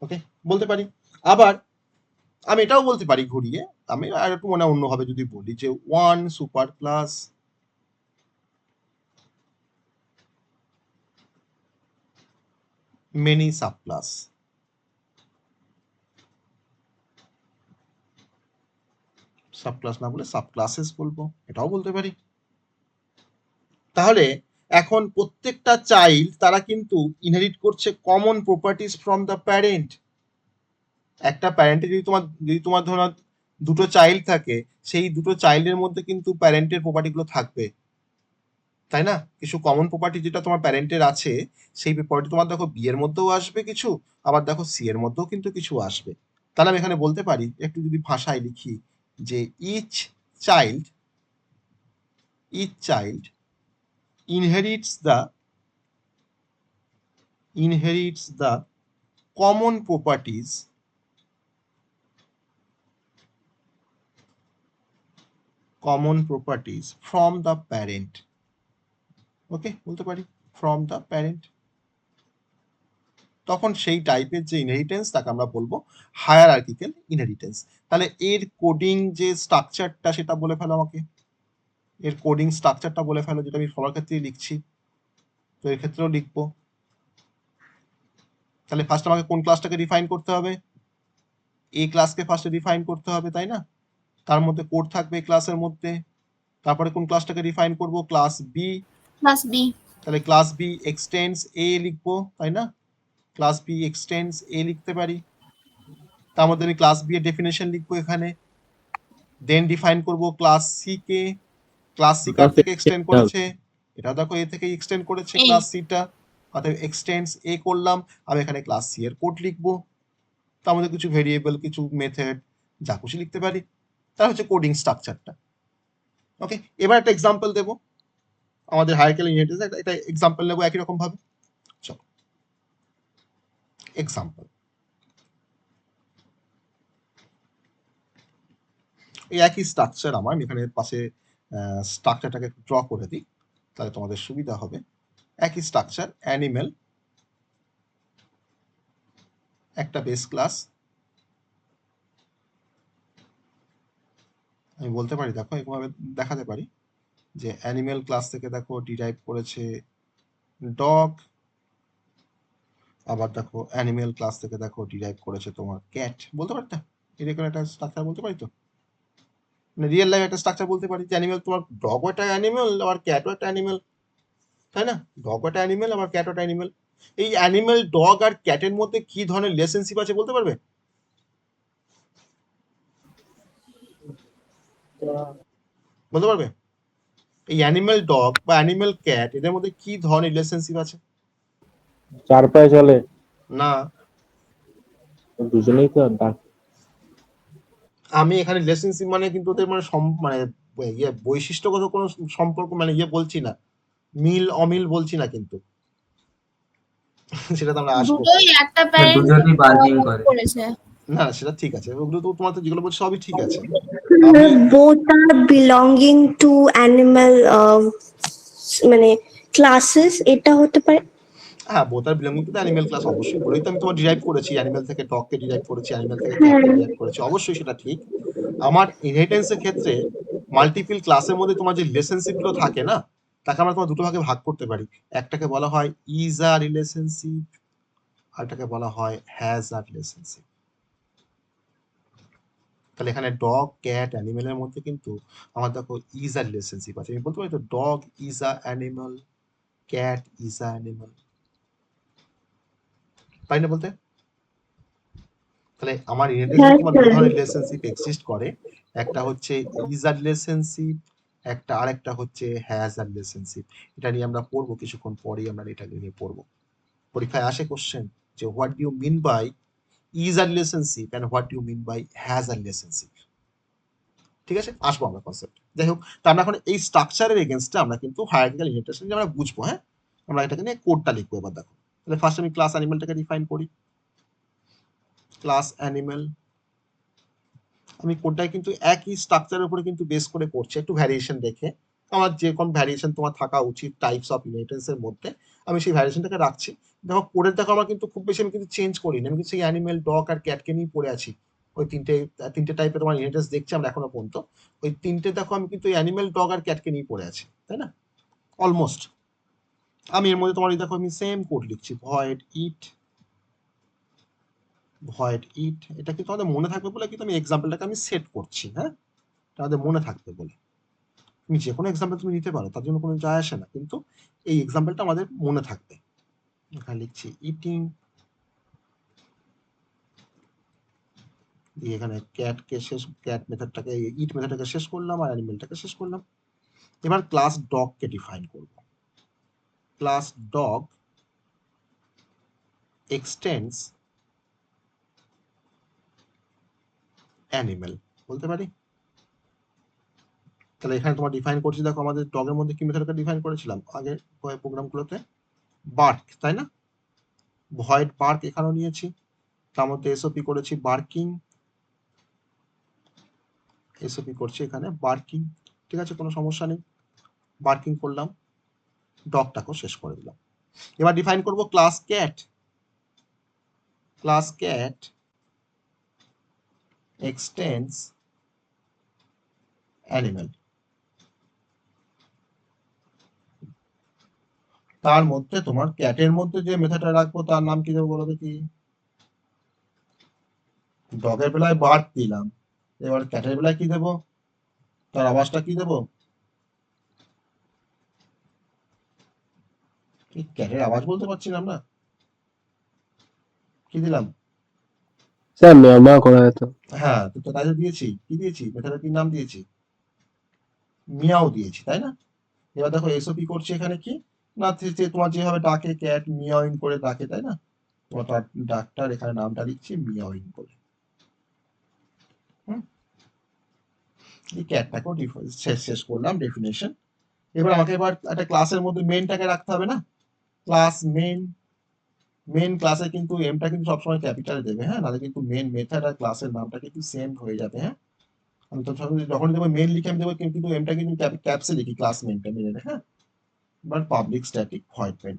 ওকে, বলতে পারি। আবার আমি এটাও বলতে পারি ঘুরিয়ে, আমি আর একটু মনে অন্যভাবে যদি বলি যে one super class many subclass. Subclass না বলে সাবক্লাসেস বলবো, এটাও বলতে পারি। তাহলে এখন প্রত্যেকটা চাইল্ড তারা কিন্তু ইনহেরিট করছে common properties from the parent. একটা প্যারেন্টে যদি তোমার ধরো দুটো চাইল্ড থাকে, সেই দুটো চাইল্ডের মধ্যে কিন্তু প্যারেন্টের প্রপার্টিগুলো থাকবে, তাই না? কিছু কমন প্রপার্টি যেটা তোমার প্যারেন্টের আছে, সেই প্রপার্টি তোমার দেখো বি এর মধ্যেও আসবে কিছু, আবার দেখো সি এর মধ্যেও কিন্তু কিছু আসবে। তাহলে আমি এখানে বলতে পারি, একটু যদি ভাষায় লিখি, যে each child inherits the common properties from the parent. Okay, বলতে পারি from the parent। তখন সেই টাইপের যে ইনহেরিটেন্স তাকে আমরা বলবো হায়ারার্কিক্যাল ইনহেরিটেন্স। তাহলে এর কোডিং যে স্ট্রাকচারটা সেটা বলে ফেলো আমাকে, এর কোডিং স্ট্রাকচারটা বলে ফেলো, যেটা আমি ফলোর ক্ষেত্রে লিখছি, তো এর ক্ষেত্রেও লিখবো। তাহলে ফার্স্ট আমাকে কোন ক্লাসটাকে ডিফাইন করতে হবে? এ ক্লাসকে ফার্স্টে ডিফাইন করতে হবে, তাই না? তার মধ্যে কোড থাকবে এই ক্লাসের মধ্যে। তারপরে কোন ক্লাসটাকে ডিফাইন করব? Class B. তাহলে ক্লাস বি এক্সটেন্ডস এ লিখবো, তাই না? ক্লাস বি এক্সটেন্ডস এ লিখতে পারি। তার মধ্যে আমি ক্লাস বি এর ডেফিনেশন লিখবো এখানে। দেন ডিফাইন করব class C K. Class C কার থেকে এক্সটেন্ড করেছে? এটা দেখো এ থেকে এক্সটেন্ড করেছে ক্লাস সিটা, অর্থাৎ এক্সটেন্ডস এ করলাম। আমি এখানে ক্লাস সি এর কোড লিখবো, তার মধ্যে কিছু ভেরিয়েবল, কিছু মেথড, যা খুশি লিখতে পারি। তার হচ্ছে কোডিং স্ট্রাকচারটা। ওকে, এবার একটা এক্সাম্পল দেবো আমাদের হায়ারার্কিক্যাল ইনহেরিটেন্স, একটা এক্সাম্পল নেবো একই রকম ভাবে। চলো এক্সাম্পল, এই একই স্ট্রাকচার আমার, এখানে পাশে স্ট্রাকচারটাকে ড্র করে দিই, তাহলে তোমাদের সুবিধা হবে। একই স্ট্রাকচার, অ্যানিমেল, একটা বেস ক্লাস। আমি বলতে পারি, দেখো এরকমভাবে দেখাতে পারি যে অ্যানিমেল ক্লাস থেকে দেখো ডিরাইভ করেছে ডগ, আবার দেখো অ্যানিমেল ক্লাস থেকে দেখো ডিরাইভ করেছে তোমার ক্যাট। বলতে পারি তো এরকম একটা স্ট্রাকচার বলতে পারি, তো মানে রিয়েল লাইফ একটা স্ট্রাকচার বলতে পারি যে অ্যানিমেল, তোমার ডগও একটা অ্যানিমেল, আবার ক্যাটও একটা অ্যানিমেল, তাই না? ডগও একটা অ্যানিমেল, আবার ক্যাটও একটা অ্যানিমেল। এই অ্যানিমেল, ডগ আর ক্যাটের মধ্যে কি ধরনের রিলেশনশিপ আছে বলতে পারবে? বলতে পারবে এই অ্যানিমেল ডগ বা অ্যানিমেল ক্যাট এদের মধ্যে কি ধরনের রিলেশনশিপ আছে? চার পায়ে চলে না, দুজনেই তো আমি এখানে রিলেশনশিপ মানে কিন্তু ওদের মানে মানে ইয়ে বৈশিষ্ট্যগত কোনো সম্পর্ক মানে ইয়ে বলছি না, মিল অমিল বলছি না, কিন্তু সেটা তো আমরা আসবো। দুটোই একটা প্যারেন্ট দুজনেই বার্গেনিং করে। করেছে। না সেটা ঠিক আছে, ওগুলো তো তোমার তো যেগুলো বলছো সবই ঠিক আছে। আমি both are belonging to animal মানে ক্লাসেস, এটা হতে পারে। হ্যাঁ, বোথ আর belonging to the animal class, অবশ্যই বলেই তো আমি তোমার ডিরাইভ করেছি, অ্যানিমেল থেকে ডগকে ডিরাইভ করেছি, অ্যানিমেল থেকে ক্যাটকে ডিরাইভ করেছি, অবশ্যই সেটা ঠিক। আমার ইনহেরিটেন্সের ক্ষেত্রে মাল্টিপল ক্লাসের মধ্যে তোমার যে রিলেশনশিপ গুলো থাকে না, তাকে আমরা তোমার দুটো ভাগে ভাগ করতে পারি। একটাকে বলা হয় ইজ আ রিলেশনশিপ, আরটাকে বলা হয় হ্যাজ আ রিলেশনশিপ। তাহলে এখানে ডগ, ক্যাট, অ্যানিমেলের মধ্যে কিন্তু আমার দেখো ইজ আ রিলেশনশিপ আছে। আমি বলতে পারি তো dog is a animal, cat is a animal, পারি না বলতে? তাহলে আমার ইনহেরিটেন্সে তোমার দুটো ধরনের রিলেশনশিপ এক্সিস্ট করে, একটা হচ্ছে ইজ আ রিলেশনশিপ, আরেকটা হচ্ছে হ্যাজ আ রিলেশনশিপ। এটা নিয়ে আমরা পড়বো কিছুক্ষণ পরেই, আমরা এটা নিয়ে পড়বো। পরীক্ষায় আসে কোশ্চেন যে what do you mean by is a relationship and what do you mean by has a relationship. ঠিক আছে, আসবো আমরা কনসেপ্ট। যাই হোক, তো আমরা এখন এই স্ট্রাকচারের এগেইনস্টে আমরা কিন্তু হায়ারার্কিক্যাল ইনহেরিটেন্স নিয়ে আমরা বুঝবো। হ্যাঁ, আমরা এটাকে নিয়ে কোডটা লিখবো এবার। দেখো, তাহলে ফার্স্ট আমি ক্লাস অ্যানিমেলটাকে ডিফাইন করি। ক্লাস অ্যানিমেল, আমি কোডটাই কিন্তু একই স্ট্রাকচারের উপরে কিন্তু বেস করে করছি, একটু ভ্যারিয়েশন দেখে। আমার যে কোন ভ্যারিয়েশন তোমার থাকা উচিত টাইপস অফ ইনহেরিটেন্সের মধ্যে, আমি সেই ভ্যারিয়েশনটাকে রাখছি। দেখো কোডের দেখো আমার কিন্তু খুব বেশি আমি কিন্তু চেঞ্জ করিনি, আমি কিন্তু সেই অ্যানিমেল, ডগ আর ক্যাটকে নিয়ে পড়ে আছি। ওই তিনটে টাইপের তোমার ইনহেরিটেন্স দেখছি আমরা এখনো পর্যন্ত। ওই তিনটে দেখো আমি কিন্তু অ্যানিমেল, ডগ আর ক্যাটকে নিয়ে পড়ে আছি, তাই না? অলমোস্ট। আমি এর মধ্যে তোমার দেখো আমি সেম কোড লিখছি, ভয়েড ইট, এটা কিন্তু আমাদের মনে থাকবে বলে কিন্তু আমি এক্সাম্পলটাকে আমি সেট করছি। হ্যাঁ, আমাদের মনে থাকবে বলে। তুমি যে কোনো এক্সাম্পল তুমি নিতে পারো, তার জন্য কোনো যায় আসে না, কিন্তু এই এক্সাম্পলটা আমাদের মনে থাকবে। এখানে লিখছি ইটিং, দিয়ে এখানে ক্যাট মেথডটাকে, ইট মেথডটাকে শেষ করলাম আর অ্যানিমেলটাকে শেষ করলাম। এবার ক্লাস ডগকে ডিফাইন করব। ক্লাস ডগ এক্সটেন্ডস অ্যানিমেল বলতে পারি। তাহলে এখানে তোমার ডিফাইন করছি, দেখো আমাদের ডগের মধ্যে কি মেথডকে ডিফাইন করেছিলাম আগে প্রোগ্রামগুলোতে, বার্ক, তাই না? ভয়েড বার্ক এখানেও নিয়েছি, তার মধ্যে এসওপি করেছি বার্কিং, এসওপি করছি এখানে বার্কিং। ঠিক আছে, কোনো সমস্যা নেই, বার্কিং করলাম, ডগটাকেও শেষ করে দিলাম। এবার ডিফাইন করব class cat. Class cat extends animal. তার মধ্যে তোমার ক্যাটের মধ্যে যে মেথডটা রাখবো তার নাম কি দেবো বলো দেখি? ডগের বেলায় বার্ক দিলাম, এবার ক্যাটের বেলায় কি দেবো? তার আওয়াজটা কি দেবো? ক্যাটের আওয়াজ বলতে পারছি না আমরা, কি দিলাম? স্যার ম্যাও করা যেত। হ্যাঁ, তো তাই দিয়েছি, কি দিয়েছি? মেথডের কি নাম দিয়েছি? মিয়াও দিয়েছি, তাই না? এবার দেখো এসওপি করছি এখানে কি না, তোমার যেভাবে ডাকে ক্যাট মিয়াওইং করে ডাকে, তাই না? তোমার ডাকটার এখানে নামটা দিচ্ছি মিয়াওইং করে। এই ক্যাটটাকেও শেষ করলাম ডেফিনেশন। এবার আমাকে একটা ক্লাসের মধ্যে মেনটাকে রাখতে হবে না? ক্লাস মেন ক্লাসে কিন্তু এমটা কিন্তু সবসময় ক্যাপিটালে দেবে। হ্যাঁ, নাহলে কিন্তু মেন মেথড আর ক্লাসের নামটা কিন্তু সেম হয়ে যাবে। হ্যাঁ, আমি তো যখন দেবো মেন লিখে আমি দেবো কিন্তু এমটা কিন্তু ক্যাপসে লিখি, ক্লাস মেনটা মেনে। হ্যাঁ, but public static void main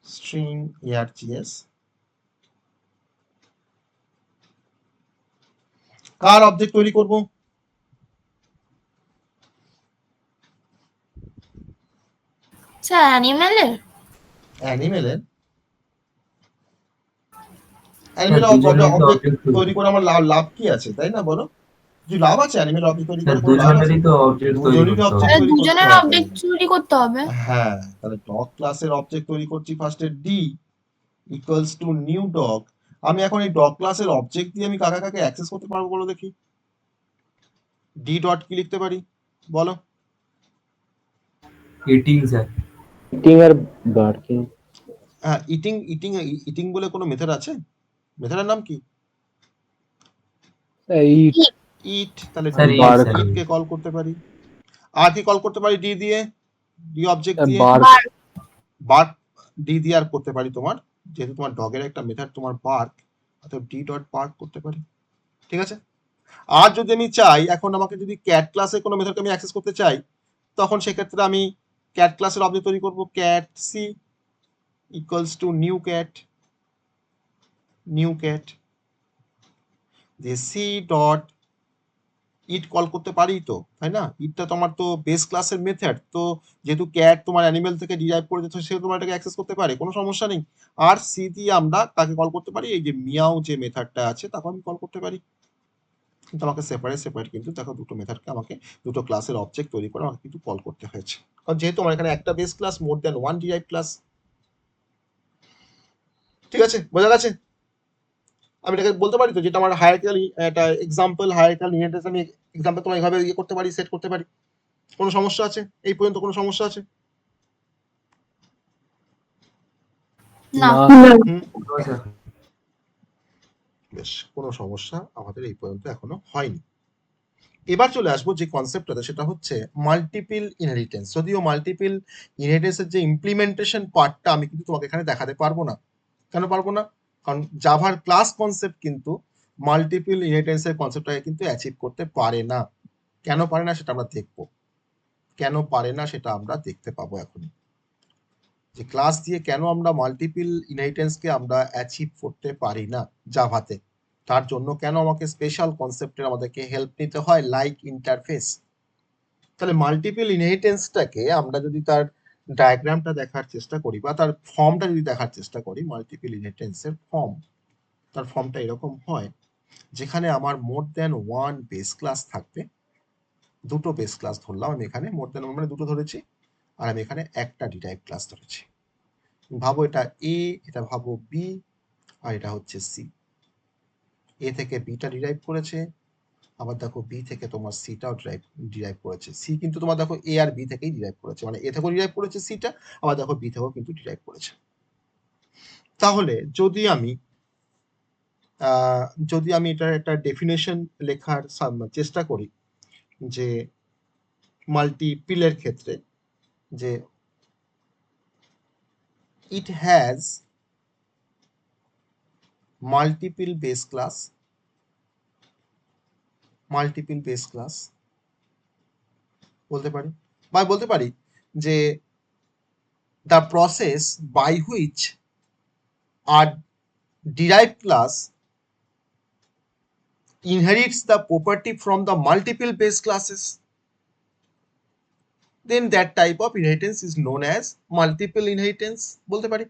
string args। কার অবজেক্ট তৈরি করব? স্যার অ্যানিমেলের অ্যানিমেলের অবজেক্ট তৈরি করে আমার লাভ কি আছে, তাই না? বলো, কিছু লাভ আছে অ্যানিমেল অবজেক্ট তৈরি করে? দুজনেরই তো অবজেক্ট তৈরি করতে হবে। দুজনের অবজেক্ট তৈরি করতে হবে। হ্যাঁ, তাহলে ডগ ক্লাসের অবজেক্ট তৈরি করছি ফার্স্টে D equals to new dog. আমি এখন এই ডগ ক্লাসের অবজেক্ট দিয়ে আমি কাকে কাকে অ্যাক্সেস করতে পারবো বলো দেখি? ডি ডট কি লিখতে পারি বলো? Eating sir. Eating are barking. হ্যাঁ, ইটিং বলে কোনো মেথড আছে? মেথডের নাম কি? ইট। ইট, তাহলে স্যার ইট কে কল করতে পারি। আর কি কল করতে পারি ডি দিয়ে? ডি অবজেক্ট দিয়ে বার্ক। বার্ক। ডি দিয়ে আর করতে পারি তোমার, যেহেতু তোমার ডগের একটা মেথড তোমার বার্ক, অর্থাৎ ডি ডট বার্ক করতে পারি, ঠিক আছে। আর যদি আমি চাই এখন আমাকে যদি ক্যাট ক্লাসের কোনো মেথডকে আমি অ্যাক্সেস করতে চাই, তখন সেক্ষেত্রে আমি ক্যাট ক্লাসের অবজেক্ট তৈরি করব, cat C equals to new cat যে সি ডট ইট কল করতে পারি তো, তাই না? ইটটা তোমার তো বেস ক্লাসের মেথড, তো যেহেতু ক্যাট তোমার অ্যানিমেল থেকে ডিরাইভ করে দিতে, সে তোমার এটাকে অ্যাক্সেস করতে পারে, কোনো সমস্যা নেই। আর সি দিয়ে আমরা কাকে কল করতে পারি, এই যে মিয়াও যে মেথডটা আছে তাকে আমি কল করতে পারি। কিন্তু আমাকে সেপারেট কিন্তু দেখো দুটো মেথডকে আমাকে দুটো ক্লাসের অবজেক্ট তৈরি করে আমাকে কিন্তু কল করতে হয়েছে, কারণ যেহেতু আমার এখানে একটা বেস ক্লাস, মোর দ্যান ওয়ান ডিরাইভ ক্লাস। ঠিক আছে, বোঝা গেছে? আমি এটাকে বলতে পারি তো, যেটা আমার হায়ারার্কিক্যাল একটা এক্সাম্পল, হায়ারার্কিক্যাল ইনহেরিটেন্স আমি এক্সাম্পল তোমার এইভাবে ইয়ে করতে পারি, সেট করতে পারি। কোনো সমস্যা আছে এই পর্যন্ত? কোনো সমস্যা আছে? না। বেশ, কোনো সমস্যা আমাদের এই পর্যন্ত এখনো হয়নি। এবার চলে আসবো যে কনসেপ্টটা, সেটা হচ্ছে মাল্টিপল ইনহেরিটেন্স। যদিও মাল্টিপল ইনহেরিটেন্সের যে ইমপ্লিমেন্টেশন পার্টটা আমি কিন্তু তোমাকে এখানে দেখাতে পারবো না। কেন পারবো না? কারণ জাভার ক্লাস কনসেপ্ট কিন্তু মাল্টিপল ইনহেরিটেন্সের কনসেপ্টটাকে কিন্তু অ্যাচিভ করতে পারে না। কেন পারে না সেটা আমরা দেখবো, কেন পারে না সেটা আমরা দেখতে পাবো এখন, যে ক্লাস দিয়ে কেন আমরা মাল্টিপল ইনহেরিটেন্সকে আমরা অ্যাচিভ করতে পারি না জাভাতে। তার জন্য কেন আমাকে স্পেশাল কনসেপ্টের আমাদেরকে হেল্প নিতে হয়, লাইক ইন্টারফেস। তাহলে মাল্টিপল ইনহেরিটেন্সটাকে আমরা যদি তার ডায়াগ্রামটা দেখার চেষ্টা করি বা তার ফর্মটা যদি দেখার চেষ্টা করি, মাল্টিপল ইনহেরিটেন্সের ফর্ম, তার ফর্মটা এরকম হয়, যেখানে আমার মোর দ্যান ওয়ান বেস ক্লাস থাকবে। দুটো বেস ক্লাস ধরলাম আমি এখানে, মোর দ্যান ওয়ান মানে দুটো ধরেছি, আর আমি এখানে একটা ডিরাইভ ক্লাস ধরেছি। ভাবো এটা এ, এটা ভাবো বি, আর এটা হচ্ছে সি। এ থেকে বিটা ডিরাইভ করেছে, আবার দেখো বি থেকে তোমার সিটাও ডিরাইভ করেছে। সি কিন্তু তোমার দেখো এ আর বি থেকেই ডিরাইভ করেছে, মানে এ থেকেও ডিরাইভ করেছে সিটা, আবার দেখো বি থেকেও কিন্তু ডিরাইভ করেছে। তাহলে যদি আমি এটার একটা ডেফিনেশন লেখার চেষ্টা করি, যে মাল্টিপলের ক্ষেত্রে, যে it has multiple base class, বলতে পারি, বা বলতে পারি যে the process by which a derived class inherits the property from the multiple base classes, then that type of inheritance is known as multiple inheritance, বলতে পারি,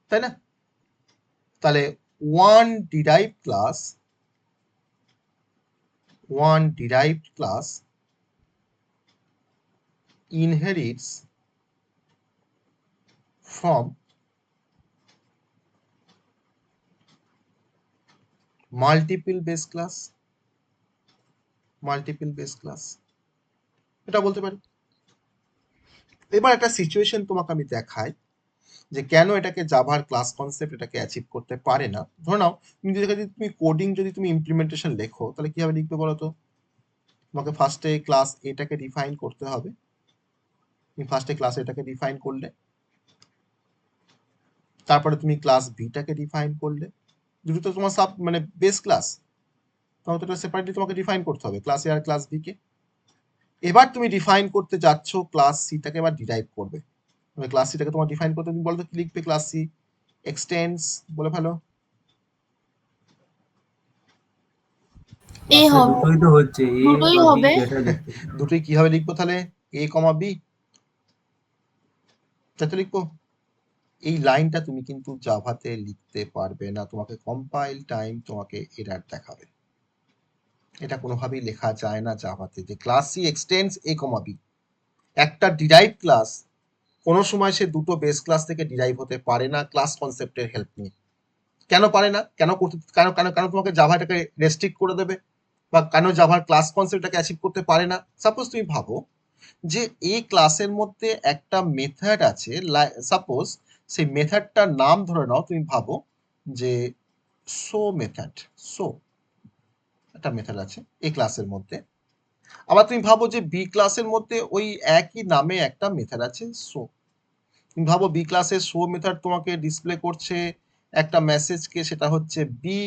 তাই না? তাহলে one derived class inherits from multiple base class, এটা বলতে পারি। এবার একটা সিচুয়েশন তোমাকে আমি দেখাই, যে কেন এটাকে জাভার ক্লাস কনসেপ্ট এটাকে অ্যাচিভ করতে পারে না। ধরে নাও তুমি কোডিং যদি তুমি ইমপ্লিমেন্টেশন লেখো, তাহলে কিভাবে লিখবে বলো তো? তোমাকে ফার্স্টে ক্লাস এটাকে ডিফাইন করতে হবে। তুমি ফার্স্টে ক্লাস এটাকে ডিফাইন করলে, তারপরে তুমি ক্লাস বিটাকে ডিফাইন করলে। দুটো তো তোমার মানে বেস ক্লাস, তাহলে তো সেপারেটলি তোমাকে ডিফাইন করতে হবে ক্লাস এ আর ক্লাস বি কে। এবার তুমি ডিফাইন করতে যাচ্ছ ক্লাস সিটাকে, এবার ডিরাইভ করবে। মানে ক্লাস সিটাকে তোমার ডিফাইন করতে, তুমি বলো তো কি লিখবে? ক্লাস সি এক্সটেন্ডস, বলে ফেলো। এ হবে, দুটোই তো হচ্ছে, এ দুটোই বা বি, হবে। যেটা লিখতে হবে। দুটোই কিভাবে লিখবো তাহলে? এ কমা বি, তাই তো লিখবো। এই লাইনটা তুমি কিন্তু জাভাতে লিখতে পারবে না, তোমাকে কম্পাইল টাইম তোমাকে এরর দেখাবে। এটা কোনোভাবেই লেখা যায় না জাভাতে, যে ক্লাস সি এক্সটেন্ডস এ কমা বি। একটা ডিরাইভ ক্লাস কোনো সময় সে দুটো বেস ক্লাস থেকে ডিরাইভ হতে পারে না ক্লাস কনসেপ্টের হেল্প নিয়ে। কেন পারে না? কেন তোমাকে জাভা এটাকে রেস্ট্রিক্ট করে দেবে, বা কেন জাভার ক্লাস কনসেপ্টটাকে অ্যাচিভ করতে পারে না? সাপোজ তুমি ভাবো যে এই ক্লাসের মধ্যে একটা মেথড আছে, সাপোজ সেই মেথডটার নাম ধরে নাও, তুমি ভাবো যে শো মেথড, শো একটা মেথড আছে এই ক্লাসের মধ্যে। আবার তুমি ভাবো যে বি ক্লাসের মধ্যে ওই একই নামে একটা মেথড আছে শো। তুমি ভাবো বি ক্লাসের শো মেথড তোমাকে ডিসপ্লে করছে একটা মেসেজকে, সেটা হচ্ছে বি,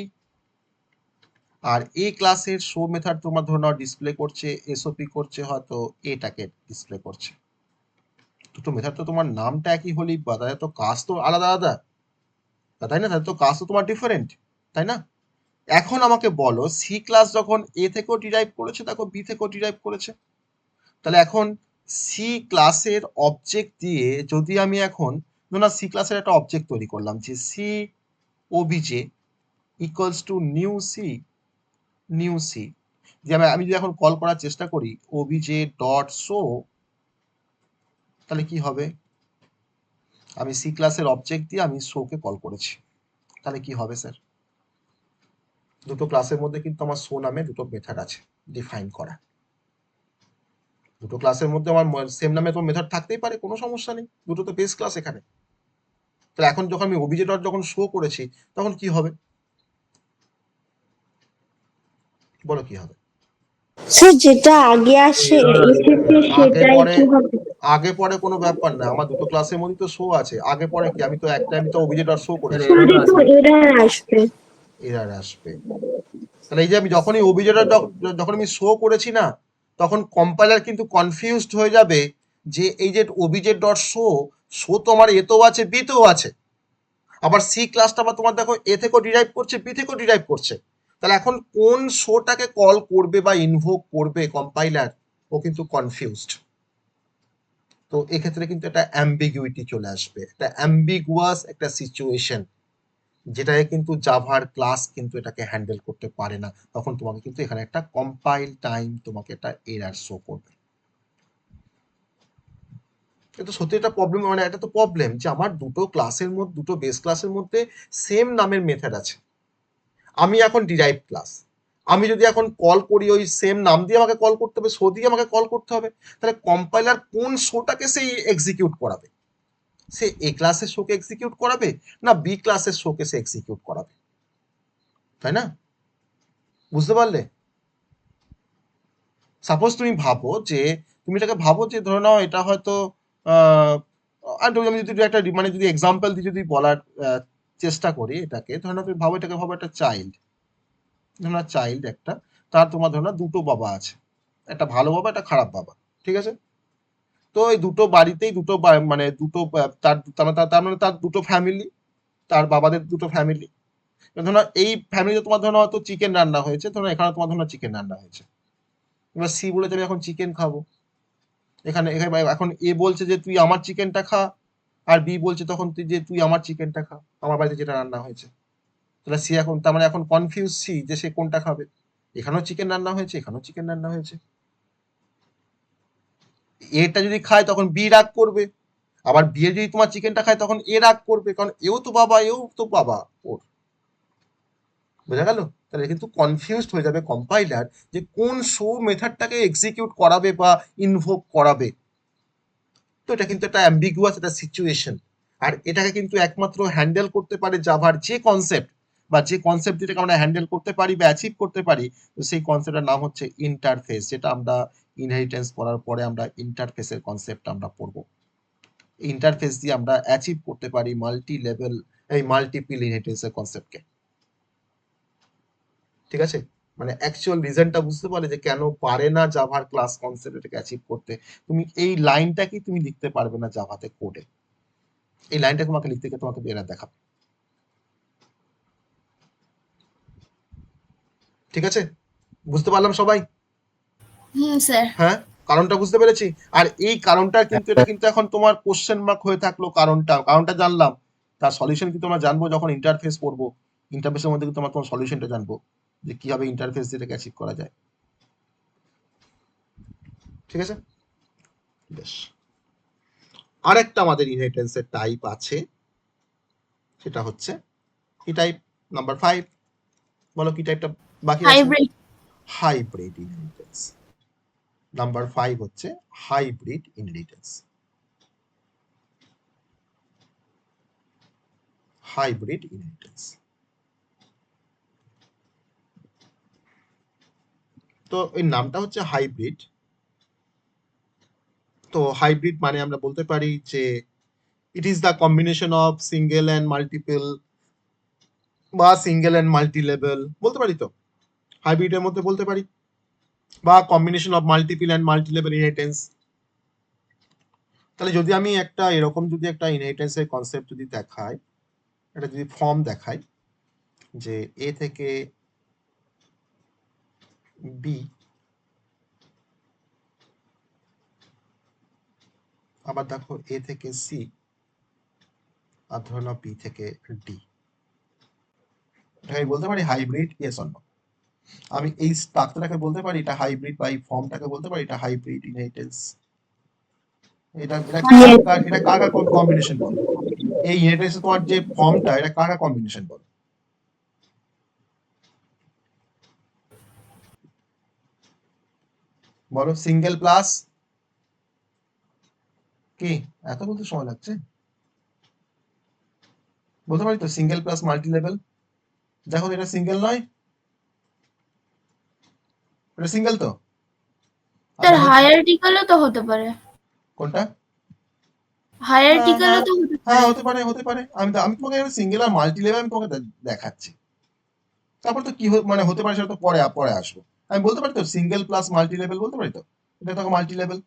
আর এ ক্লাসের শো মেথড তোমার ধরো নাও ডিসপ্লে করছে, এসওপি করছে হয়তো এটাকে ডিসপ্লে করছে। দুটো মেথড তো তোমার নামটা একই হলেই বা তাদের তো কাজ তো আলাদা আলাদা, তাই না? তাদের তো কাজ তো তোমার ডিফারেন্ট, তাই না? এখন আমাকে বলো সি ক্লাস যখন এ থেকেও ডিরাইভ করেছে, দেখো বি থেকেও ডিরাইভ করেছে, তাহলে এখন সি ক্লাসের অবজেক্ট দিয়ে যদি আমি এখন না সি ক্লাসের একটা অবজেক্ট তৈরি করলাম যে C O B J equals to new C, যে আমি যদি এখন কল করার চেষ্টা করি ওবিজে ডট শো, তাহলে কি হবে? আমি সি ক্লাসের অবজেক্ট দিয়ে আমি শোকে কল করেছি, তাহলে কি হবে স্যার? দুটো ক্লাসের মধ্যে কিন্তু আমার শো নামে দুটো মেথড আছে ডিফাইন করা। দুটো ক্লাসের মধ্যে আমার সেম নামে তো মেথড থাকতেই পারে, কোনো সমস্যা নেই, দুটো তো বেস ক্লাস এখানে। তাহলে এখন যখন আমি ওবিজে ডট যখন শো করেছি তখন কি হবে বলো, কি হবে? স্যার যেটা আগে আসে এসেছে সেটাই কি হবে? আগে পরে কোনো ব্যাপার না, আমার দুটো ক্লাসের মধ্যে তো শো আছে, আগে পরে কি? আমি তো ওবিজে ডট শো করেছি, স্যার তো এরর আসবে। এরার আসবে। তাহলে এই যে আমি যখনই ওবিজে ডট যখন আমি শো করেছি না, তখন কম্পাইলার কিন্তু কনফিউজড হয়ে যাবে যে এই যে ওবিজে ডট শো তো আমার এতেও আছে বিতেও আছে, আবার সি ক্লাসটা আবার তোমার দেখো এ থেকেও ডিরাইভ করছে বি থেকেও ডিরাইভ করছে, তাহলে এখন কোন শোটাকে কল করবে বা ইনভোক করবে কম্পাইলার, ও কিন্তু কনফিউজড। তো এক্ষেত্রে কিন্তু একটা অ্যাম্বিগুইটি চলে আসবে, একটা অ্যাম্বিগুয়াস একটা সিচুয়েশন, যেটাকে কিন্তু জাভার ক্লাস কিন্তু এটাকে হ্যান্ডেল করতে পারে না, তখন তোমাকে কিন্তু এখানে একটা কম্পাইল টাইম তোমাকে একটা এরার শো করবে। এটা সত্যি একটা প্রবলেম, মানে এটা তো প্রবলেম যে আমার দুটো ক্লাসের মধ্যে, দুটো বেস ক্লাসের মধ্যে সেম নামের মেথড আছে, আমি এখন ডিরাইভ ক্লাস, আমি যদি এখন কল করি ওই সেম নাম দিয়ে আমাকে কল করতে হবে, শো দিয়ে আমাকে কল করতে হবে, তাহলে কম্পাইলার কোন শোটাকে সেই এক্সিকিউট করাবে? সে এ ক্লাসের শোকে এক্সিকিউট করাবে না বি ক্লাসের শোকে সে এক্সিকিউট করাবে, তাই না? বুঝতে পারলে? সাপোজ তুমি ভাবো যে তুমি এটাকে ভাবো যে ধরে নাও এটা হয়তো আমি যদি একটা মানে যদি এক্সাম্পল দিয়ে যদি বলার চেষ্টা করি এটাকে, ধরে নাও তুমি ভাবো এটাকে ভাবো একটা চাইল্ড, ধরো না চাইল্ড একটা, তার তোমার ধরো না দুটো বাবা আছে, একটা ভালো বাবা একটা খারাপ বাবা, ঠিক আছে? তো এই দুটো বাড়িতেই দুটো মানে দুটো তার মানে তার দুটো ফ্যামিলি, তার বাবাদের দুটো ফ্যামিলি, ধরো এই ফ্যামিলিতে তোমার ধরো হয়তো চিকেন রান্না হয়েছে, ধরো এখানে তোমার ধরো চিকেন রান্না হয়েছে, এবার সি বলেছে আমি এখন চিকেন খাবো, এখানে এখন এ বলছে যে তুই আমার চিকেনটা খা, আর বি বলছে তখন তুই যে তুই আমার চিকেনটা খা, আমার বাড়িতে যেটা রান্না হয়েছে। তাহলে সি এখন তার মানে এখন কনফিউজ সি যে সে কোনটা খাবে, এখানেও চিকেন রান্না হয়েছে এখানেও চিকেন রান্না হয়েছে, এটা যদি খায় তখন বি রাগ করবে, আবার বি যদি তোমার চিকেনটা খায় তখন এ রাগ করবে, কারণ এও তো বাবা ওর, বোঝা গেল? তাহলে কিন্তু কনফিউজড হয়ে যাবে কম্পাইলার যে কোন শো মেথডটাকে এক্সিকিউট করাবে বা ইনভোক করাবে। তো এটা কিন্তু একটা অ্যাম্বিগুয়াস একটা সিচুয়েশন, আর এটাকে কিন্তু একমাত্র হ্যান্ডেল করতে পারে জাভার যে কনসেপ্ট বা যে কনসেপ্ট যেটাকে আমরা হ্যান্ডেল করতে পারি বা অ্যাচিভ করতে পারি, তো সেই কনসেপ্টের নাম হচ্ছে ইন্টারফেস, যেটা আমরা ইনহেরিটেন্স পড়ার পরে আমরা ইন্টারফেসের কনসেপ্ট আমরা পড়বো। ইন্টারফেস দিয়ে আমরা অ্যাচিভ করতে পারি মাল্টিপল ইনহেরিটেন্সের কনসেপ্টকে, ঠিক আছে? মানে অ্যাকচুয়াল রিজনটা বুঝতে পারলে যে কেন পারে না জাভার ক্লাস কনসেপ্ট এটাকে অ্যাচিভ করতে, তুমি এই লাইনটা কি তুমি লিখতে পারবে না জাভাতে কোডে, এই লাইনটা তোমাকে লিখতে গিয়ে তোমাকে এরা দেখাবে, ঠিক আছে? বুঝতে পারলাম সবাই? স্যার। হ্যাঁ, কারণটা বুঝতে পেরেছি। আর এই কারণটা কিন্তু এটা কিন্তু এখন তোমার কোশ্চেন মার্ক হয়ে থাকলো, কারণটা জানলাম, তার সলিউশন কিন্তু আমরা জানবো যখন ইন্টারফেস পড়বো, ইন্টারফেসের মধ্যে কিন্তু তোমার সলিউশনটা জানবো যে কিভাবে ইন্টারফেস দিয়ে এটাকে অ্যাচিভ করা যায়, ঠিক আছে? বেশ, আরেকটা আমাদের ইনহেরিটেন্সের টাইপ আছে, সেটা হচ্ছে কি টাইপ? নাম্বার 5, বলো কি টাইপটা বাকি আছে? Hybrid inheritance. নাম্বার 5 হচ্ছে হাইব্রিড ইনহেরিটেন্স। হাইব্রিড ইনহেরিটেন্স, তো এই নামটা হচ্ছে হাইব্রিড। তো হাইব্রিড মানে আমরা বলতে পারি যে it is the combination of single and multiple বা সিঙ্গেল অ্যান্ড মাল্টি লেভেল বলতে পারি তো, হাইব্রিডের মধ্যে বলতে পারি, বা combination of multiple and multi level inheritance. তাহলে যদি আমি একটা এরকম যদি একটা ইনহেরিটেন্সের কনসেপ্ট যদি দেখাই, এটা যদি ফর্ম দেখাই যে এ থেকে বি, আবার দেখো এ থেকে সি, আর ধরে নাও বি থেকে ডি, আমি বলতে পারি হাইব্রিড, ইয়েস অর নো? আমি এই স্ট্রাকচারটাকে বলতে পারি এটা হাইব্রিড, বা এই ফর্মটাকে বলতে পারি এটা হাইব্রিড ইনহেরিটেন্স। এটা এটা এটা কার কার কম্বিনেশন বলো? এই ইনহেরিটেন্স তোমার যে ফর্মটা, এটা কার কার কম্বিনেশন বলো? বলো সিঙ্গেল প্লাস কি? এত বলতে সময় লাগছে? বলতে পারি তো সিঙ্গেল প্লাস মাল্টি লেভেল। দেখো এটা সিঙ্গেল নয়, এটা সিঙ্গেল তো? স্যার হায়ারার্কিক্যালও তো হতে পারে, কোনটা? হায়ারার্কিক্যালও তো হতে হ্যাঁ পারে। হতে পারে, হতে পারে। আমি তোমাকে সিঙ্গেল আর মাল্টি লেভেল আমি তোমাকে দেখাচ্ছি। তারপর তো কি মানে হতে পারে সেটা তো পরে পরে আসবো। আমি বলতে পারি তো সিঙ্গেল প্লাস মাল্টি লেভেল বলতে পারি তো, এটা তো মাল্টি লেভেল,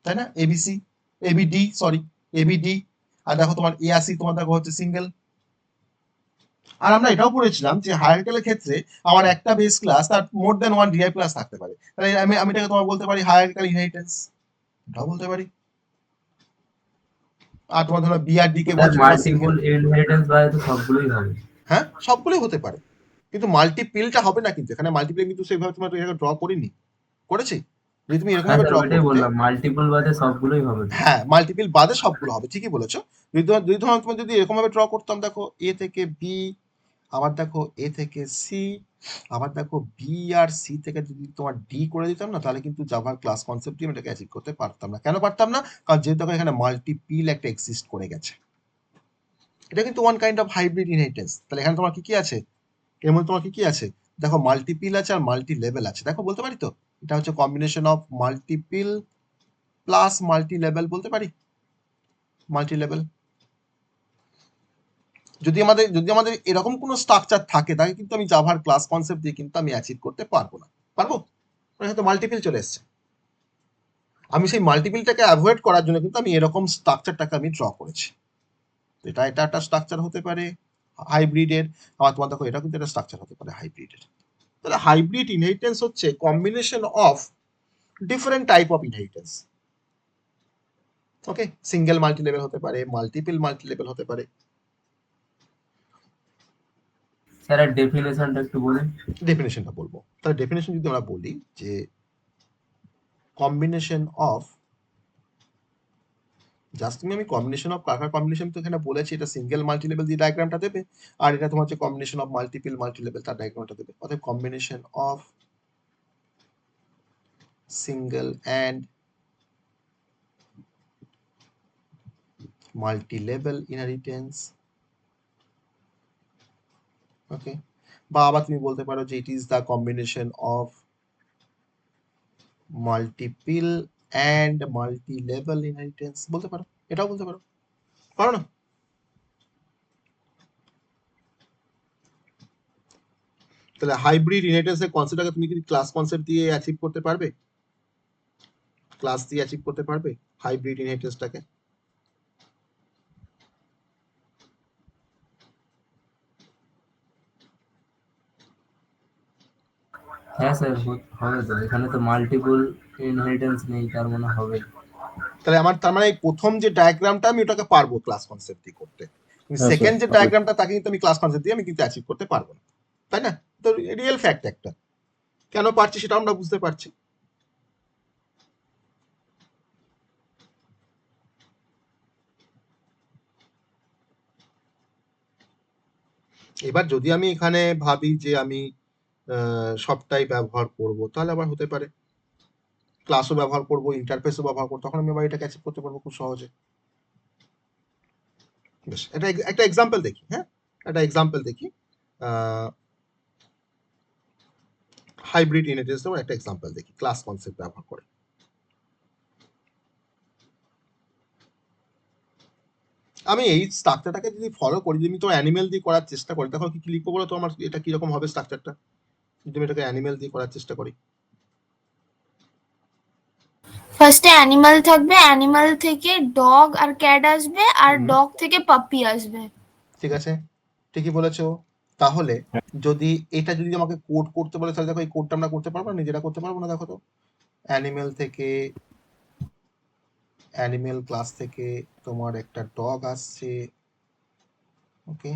তাই না? এবিসি, এবিডি, সরি এবিডি, আর দেখো তোমার এআসি তোমার দেখো হচ্ছে সিঙ্গেল। আর আমরা এটাও পড়েছিলাম যে হায়ারার্কিক্যালের ক্ষেত্রে আমার একটা বেস ক্লাস তার মোর দ্যান ওয়ান ডিরাইভ ক্লাস থাকতে পারে, তাহলে আমি এটাকে তোমার বলতে পারি হায়ারার্কিক্যাল ইনহেরিটেন্স, এটাও বলতে পারি। আর তোমার ধরো বিআরডি কে বলছো মাল্টিপল ইনহেরিটেন্স বাদে তো সবগুলোই হবে। হ্যাঁ সবগুলোই হতে পারে, কিন্তু মাল্টিপিলটা হবে না। কিন্তু এখানে মাল্টিপিল কিন্তু সেইভাবে তোমার এটাকে ড্র করিনি, করেছি? যদি তুমি এরকম হ্যাঁ ভাবে স্যার, ড্র ওইটাই করতে, বললাম মাল্টিপল বাদে সবগুলোই হবে তো। হ্যাঁ মাল্টিপিল বাদে সবগুলো হবে, ঠিকই বলেছো। যদি ধরো তুমি যদি এরকম ভাবে ড্র করতাম, দেখো এ থেকে বি, আবার দেখো এ থেকে সি, আবার দেখো বি আর সি থেকে যদি তোমার ডি করে দিতাম না, তাহলে কিন্তু জাভার ক্লাস কনসেপ্ট দিয়ে এটাকে অ্যাচিভ করতে পারতাম না। কেন পারতাম না? কারণ যেহেতু এখানে মাল্টিপিল একটা এক্সিস্ট করে গেছে, এটা কিন্তু one kind of hybrid inheritance. তাহলে এখানে তোমার কি কি আছে, এর মধ্যে তোমার কি কি আছে? দেখো মাল্টিপিল আছে আর মাল্টি লেভেল আছে। দেখো বলতে পারি তো এটা হচ্ছে combination of multiple plus multi level বলতে পারি, মাল্টি লেভেল। যদি আমাদের এরকম কোনো স্ট্রাকচার থাকে, তাকে কিন্তু আমি জাভার ক্লাস কনসেপ্ট দিয়ে কিন্তু আমি অ্যাচিভ করতে পারবো না। পারবো? হয়তো মাল্টিপিল চলে এসছে, আমি সেই মাল্টিপিলটাকে অ্যাভয়েড করার জন্য কিন্তু আমি এরকম স্ট্রাকচারটাকে আমি ড্র করেছি। এটা একটা স্ট্রাকচার হতে পারে হাইব্রিডের, আবার তোমার দেখো এটা কিন্তু একটা স্ট্রাকচার হতে পারে হাইব্রিডের। তাহলে হাইব্রিড ইনহেরিটেন্স হচ্ছে combination of different type of inheritance. Okay, single multi level হতে পারে, মাল্টিপল মাল্টি লেভেল হতে পারে। স্যার এর ডেফিনেশনটা একটু বলেন। ডেফিনেশনটা বলবো, তাহলে ডেফিনেশন যদি আমরা বলি যে কম্বিনেশন অফ, জাস্ট আমি কম্বিনেশন অফ কার কম্বিনেশন তো এখানে বলেছি, এটা সিঙ্গেল মাল্টি লেভেল দিয়ে ডায়াগ্রামটা দেবে, আর এটা তোমার হচ্ছে combination of multiple multi level তার ডায়াগ্রামটা দেবে। অর্থাৎ combination of single and multi level inheritance. Okay, বা আবার তুমি বলতে পারো যে it is the combination of multiple and multi level inheritance বলতে পারো, এটাও বলতে পারো, পারো না? তাহলে হাইব্রিড ইনহেরিটেন্সের কনসেপ্টটাকে তুমি কি ক্লাস কনসেপ্ট দিয়ে অ্যাচিভ করতে পারবে? ক্লাস দিয়ে অ্যাচিভ করতে পারবে হাইব্রিড ইনহেরিটেন্সটাকে? হ্যাঁ স্যার, হবে তো। এখানে তো মাল্টিপল ইনহেরিটেন্স নেই, তার মানে হবে। তাহলে আমার তার মানে প্রথম যে ডায়াগ্রামটা আমি ওটাকে পারবো ক্লাস কনসেপ্ট দিয়ে করতে, হ্যাঁ, সেকেন্ড যে স্যার। ডায়াগ্রামটা তাকে কিন্তু আমি ক্লাস কনসেপ্ট দিয়ে আমি কিন্তু অ্যাচিভ করতে পারবো না, তাই না? তো রিয়েল ফ্যাক্ট একটা, কেন পারছি সেটা আমরা বুঝতে পারছি। এবার যদি আমি এখানে ভাবি যে আমি সবটাই ব্যবহার করব, তাহলে আবার হতে পারে ক্লাসও ব্যবহার করব, ইন্টারফেসও ব্যবহার করব, তখন আমি আবার এটাকে অ্যাচিভ করতে পারবো খুব সহজে। বেশ, এটা একটা এক্সাম্পল দেখি। হ্যাঁ, একটা এক্সাম্পল দেখি, হাইব্রিড ইনহেরিটেন্স এর একটা এক্সাম্পল দেখি ক্লাস কনসেপ্ট ব্যবহার করে। আমি এই স্ট্রাকচারটাকে যদি ফলো করি, যদি আমি তো অ্যানিমেল দিয়ে করার চেষ্টা করি, তখন কি লিখবো বলো তো? আমার এটা কিরকম হবে স্ট্রাকচারটা যদি আমি এটাকে অ্যানিমেল দিয়ে করার চেষ্টা করি? ফার্স্টে অ্যানিমাল থাকবে, অ্যানিমাল থেকে ডগ আর ক্যাট আসবে, আর ডগ থেকে পাপ্পি আসবে। ঠিক আছে, ঠিকই বলেছো। তাহলে যদি এটা যদি আমাকে কোড করতে বলে, তাহলে দেখো এই কোডটা আমরা করতে পারবো না, নিজেরা করতে পারবো না। দেখো তো, অ্যানিমেল থেকে, অ্যানিমেল ক্লাস থেকে তোমার একটা ডগ আসছে, ওকে,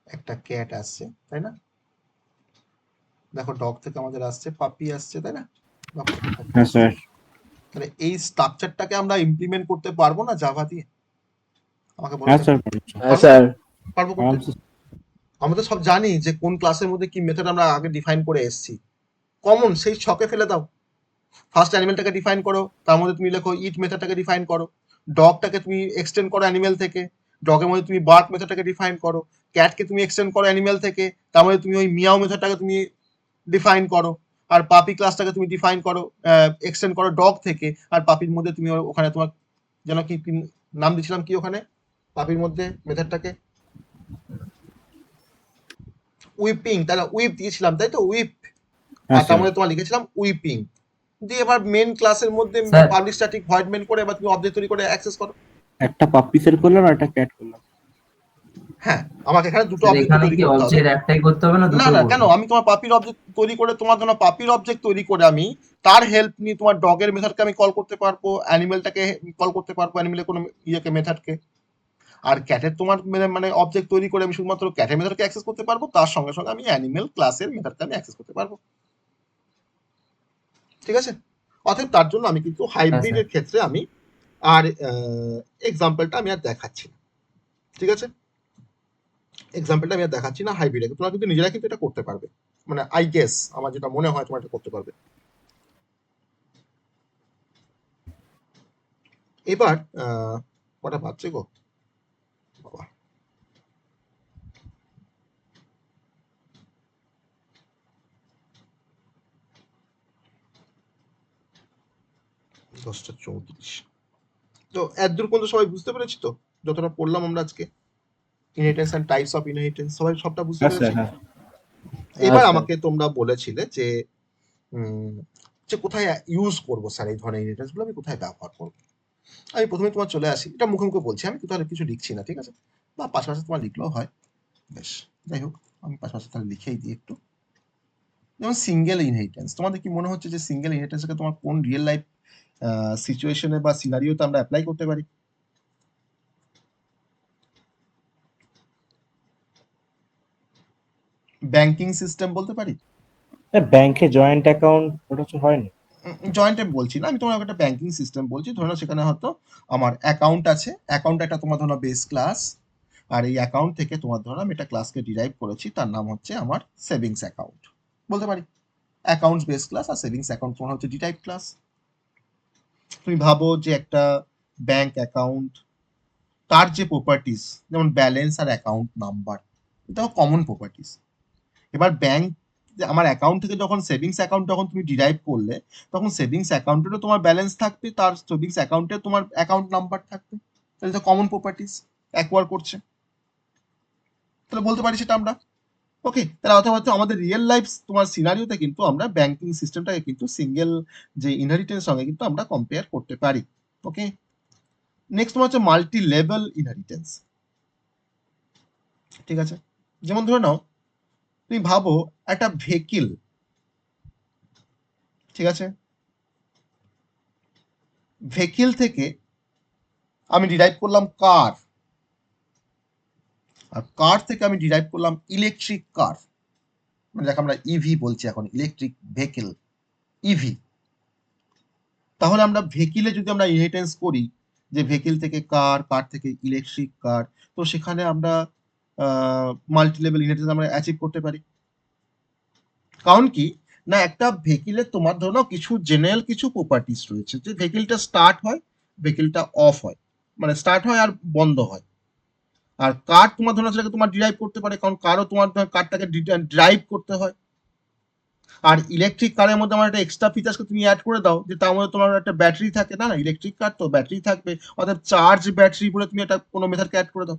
একটা ক্যাট আসছে, তাই না? দেখো ডগ থেকে আমাদের আসছে পাপি আসছে, তাই না? ডগ থেকে puppy হ্যাঁ আসছে। স্যার। তাহলে এই স্ট্রাকচারটাকে আমরা ইমপ্লিমেন্ট করতে পারবো না জাভা দিয়ে? আমাকে বলো হ্যাঁ দেখি। স্যার। হ্যাঁ স্যার। পারবো করতে? আমরা তো সব জানি যে কোন ক্লাসের মধ্যে কি মেথড আমরা আগে ডিফাইন করে এসেছি। কমন সেই ছকে ফেলে দাও। ফার্স্ট অ্যানিমেলটাকে ডিফাইন করো, তার মধ্যে তুমি লেখো ইট মেথডটাকে ডিফাইন করো। ডগটাকে তুমি এক্সটেন্ড করো অ্যানিমেল থেকে, ডগের মধ্যে তুমি বার্ক মেথডটাকে ডিফাইন করো। ক্যাটকে তুমি এক্সটেন্ড করো অ্যানিমেল থেকে, তার মধ্যে তুমি ওই মিয়াও মেথডটাকে তুমি ডিফাইন করো। আর পাপি ক্লাসটাকে তুমি ডিফাইন করো, এক্সটেন্ড করো ডগ থেকে। আর পাপির মধ্যে তুমি ওখানে তোমার যেন কি নাম দিয়েছিলাম কি ওখানে পাপির মধ্যে মেথডটাকে? উইপিং, তাহলে উইপ দিয়েছিলাম, তাই তো? উইপ। আর তার মধ্যে তোমার লিখেছিলাম উইপিং দিয়ে। এবার মেন ক্লাসের মধ্যে sir. Public static void main করে এবার তুমি অবজেক্ট তৈরি করে অ্যাক্সেস করো। একটা পাপ্পি সেট করলাম আর একটা ক্যাট করলাম। হ্যাঁ, আমাকে এখানে দুটো স্যার, অবজেক্ট এখানে তৈরি কি করতে হবে। অবজেক্ট একটাই করতে হবে না না দুটো না, করবো? কেন? আমি তোমার পাপির অবজেক্ট তৈরি করে, তোমার জন্য পাপির অবজেক্ট তৈরি করে আমি তার হেল্প নিয়ে তোমার ডগের মেথডকে আমি কল করতে পারবো, অ্যানিমেলটাকে কল করতে পারবো, অ্যানিমেলের কোনো ইয়েকে মেথডকে। আর ক্যাটের তোমার মানে অবজেক্ট তৈরি করে আমি শুধুমাত্র ক্যাটের মেথডকে অ্যাক্সেস করতে পারবো, তার সঙ্গে সঙ্গে আমি অ্যানিমেল ক্লাসের মেথডকে আমি অ্যাক্সেস করতে পারবো। ঠিক আছে? অতএব তার জন্য আমি কিন্তু হাইব্রিডের ক্ষেত্রে আমি আর এক্সাম্পলটা আমি আর দেখাচ্ছি না। ঠিক আছে, এক্সাম্পলটা আমি আর দেখাচ্ছি না হাইব্রিডে। তোমরা কিন্তু নিজেরা কিন্তু এটা করতে পারবে, মানে আই গেস আমার যেটা মনে হয় তোমরা এটা করতে পারবে। এবার কটা বাজছে গো বাবা? দশটা 34। তো এতদূর পর্যন্ত সবাই বুঝতে পেরেছি তো? যতটা পড়লাম আমরা আজকে inheritance and types of inheritance, সবাই সবটা বুঝতে হ্যাঁ স্যার। পেরেছি? হ্যাঁ এবার স্যার। আমাকে তোমরা বলেছিলে যে যে কোথায় ইউজ করবো স্যার এই ধরনের ইনহেরিটেন্স গুলো, আমি কোথায় ব্যবহার করবো। আমি প্রথমে তোমার চলে আসি, এটা মুখে মুখে বলছি, আমি তাহলে কিছু লিখছি না, ঠিক আছে? বা পাশাপাশি তোমার লিখলেও হয়, বেশ। যাই হোক, আমি পাশাপাশি তাহলে লিখেই দিই একটু। যেমন সিঙ্গেল ইনহেরিটেন্স, তোমাদের কি মনে হচ্ছে যে সিঙ্গেল ইনহেরিটেন্সকে তোমার কোন রিয়েল লাইফ সিচুয়েশনে বা সিনারিওতে আমরা অ্যাপ্লাই করতে পারি? ব্যাংকিং সিস্টেম বলতে পারি। ব্যাংকে জয়েন্ট অ্যাকাউন্ট ওটা তো হয় না। জয়েন্টে বলছি না, আমি তোমার একটা ব্যাংকিং সিস্টেম বলছি। ধরে নাও সেখানে হয়তো আমার অ্যাকাউন্ট আছে, অ্যাকাউন্ট একটা তোমার ধরো বেস ক্লাস, আর এই অ্যাকাউন্ট থেকে তোমার ধরো আমি একটা ক্লাসকে ডিরাইভ করেছি, তার নাম হচ্ছে আমার সেভিংস অ্যাকাউন্ট বলতে পারি। অ্যাকাউন্টস বেস ক্লাস আর সেভিংস অ্যাকাউন্ট তোমার হচ্ছে ডিরাইভ ক্লাস। তুমি ভাবো যে একটা ব্যাংক অ্যাকাউন্ট, তার যে প্রপার্টিস যেমন ব্যালেন্স আর অ্যাকাউন্ট নাম্বার, এটা কমন প্রপার্টিস। এবার ব্যাংক আমার অ্যাকাউন্ট থেকে যখন সেভিংস অ্যাকাউন্ট যখন তুমি ডিরাইভ করলে, তখন সেভিংস অ্যাকাউন্টেরও তোমার ব্যালেন্স থাকবে, তার সেভিংস অ্যাকাউন্টে তোমার অ্যাকাউন্ট নাম্বার থাকবে। তাহলে এটা কমন প্রপার্টিস অ্যাকোয়ার করছে, তাহলে বলতে পারি সেটা আমরা। ওকে, তাহলে অথবা আমাদের রিয়েল লাইফ তোমার সিনারিওতে কিন্তু আমরা ব্যাংকিং সিস্টেমটাকে কিন্তু সিঙ্গেল যে ইনহেরিটেন্স সঙ্গে কিন্তু আমরা কম্পেয়ার করতে পারি। ওকে, নেক্সট তোমার হচ্ছে মাল্টি লেভেল ইনহেরিটেন্স। ঠিক আছে, যেমন ধরে নাও তুমি ভাবো একটা ভেহিকল, ঠিক আছে, ভেহিকল থেকে আমি ডিরাইভ করলাম কার, আর কার থেকে আমি ডিরাইভ করলাম ইলেকট্রিক কার, মানে যাকে আমরা ইভি বলছি এখন, ইলেকট্রিক ভেহিকল, ইভি। তাহলে আমরা ভেহিকলে যদি আমরা ইনহেরিটেন্স করি যে ভেহিকল থেকে কার, কার থেকে ইলেকট্রিক কার, তো সেখানে আমরা মাল্টি লেভেল ইনহেরিটেন্স আমরা অ্যাচিভ করতে পারি। কারণ কি না, একটা ভেহিকলের তোমার ধরো কিছু জেনারেল কিছু প্রপার্টিস রয়েছে, যে ভেহিকলটা স্টার্ট হয়, ভেহিকলটা অফ হয়, মানে স্টার্ট হয় আর বন্ধ হয়। আর কার তোমার ধরো সেটাকে তোমার ডিরাইভ করতে পারে, কারণ কারও তোমার কারটাকে ড্রাইভ করতে হয়। আর ইলেকট্রিক কারের মধ্যে আমার একটা এক্সট্রা ফিচার্সকে তুমি অ্যাড করে দাও যে তার মধ্যে তোমার একটা ব্যাটারি থাকে, না না ইলেকট্রিক কার তো ব্যাটারি থাকবে, অর্থাৎ চার্জ ব্যাটারি বলে তুমি একটা কোনো মেথডকে অ্যাড করে দাও।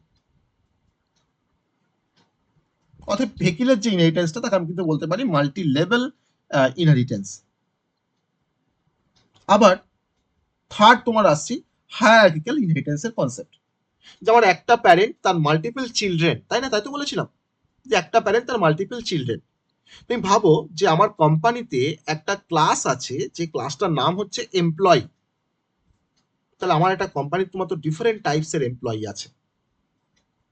অর্থাৎ ভেহিকলের যে ইনহেরিটেন্সটা তাকে আমি কিন্তু বলতে পারি মাল্টি লেভেল ইনহেরিটেন্স। আবার থার্ড তোমার আসছি হায়ারার্কিক্যাল ইনহেরিটেন্সের কনসেপ্ট। যেমন একটা প্যারেন্ট তার মাল্টিপল চিলড্রেন, তাই না, তাই তো বলেছিলাম যে একটা প্যারেন্ট তার মাল্টিপল চিলড্রেন। তুমি ভাবো যে আমার কোম্পানিতে একটা ক্লাস আছে যে ক্লাসটার নাম হচ্ছে এমপ্লয়ি, তাহলে আমার একটা কোম্পানির তোমার তো ডিফারেন্ট টাইপসের এমপ্লয়ি আছে।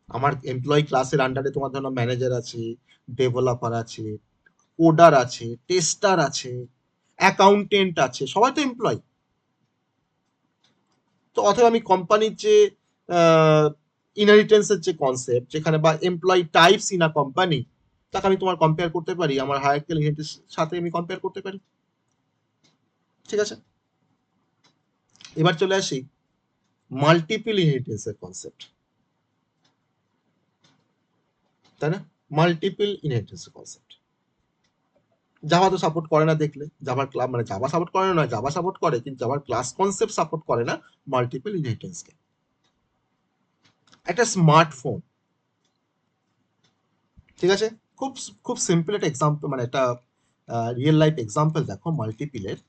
আমার এমপ্লয়ি ক্লাসের আন্ডারে তোমার ধরো ম্যানেজার আছে, ডেভেলপার আছে, কোডার আছে, টেস্টার আছে, অ্যাকাউন্টেন্ট আছে, সবাই তো এমপ্লয়ি। তো অথবা আমি কোম্পানির যে ইনহেরিটেন্সের যে কনসেপ্ট যেখানে বা employee types in a company, তাকে আমি তোমার কম্পেয়ার করতে পারি আমার হায়ারার্কিক্যাল ইনহেরিটেন্সের সাথে আমি কম্পেয়ার করতে পারি। ঠিক আছে, এবার চলে আসি মাল্টিপল ইনহেরিটেন্সের কনসেপ্ট, তাই না? মাল্টিপল ইনহেরিটেন্সের কনসেপ্ট জাভা তো সাপোর্ট করে না, দেখলে জাভার ক্লাস মানে জাভা সাপোর্ট করে না, জাভা সাপোর্ট করে কিন্তু জাভার ক্লাস কনসেপ্ট সাপোর্ট করে না মাল্টিপল ইনহেরিটেন্সকে। একটা স্মার্টফোন, ঠিক আছে, খুব খুব সিম্পল একটা এক্সাম্পল, মানে একটা রিয়েল লাইফ এক্সাম্পল দেখো মাল্টিপলের।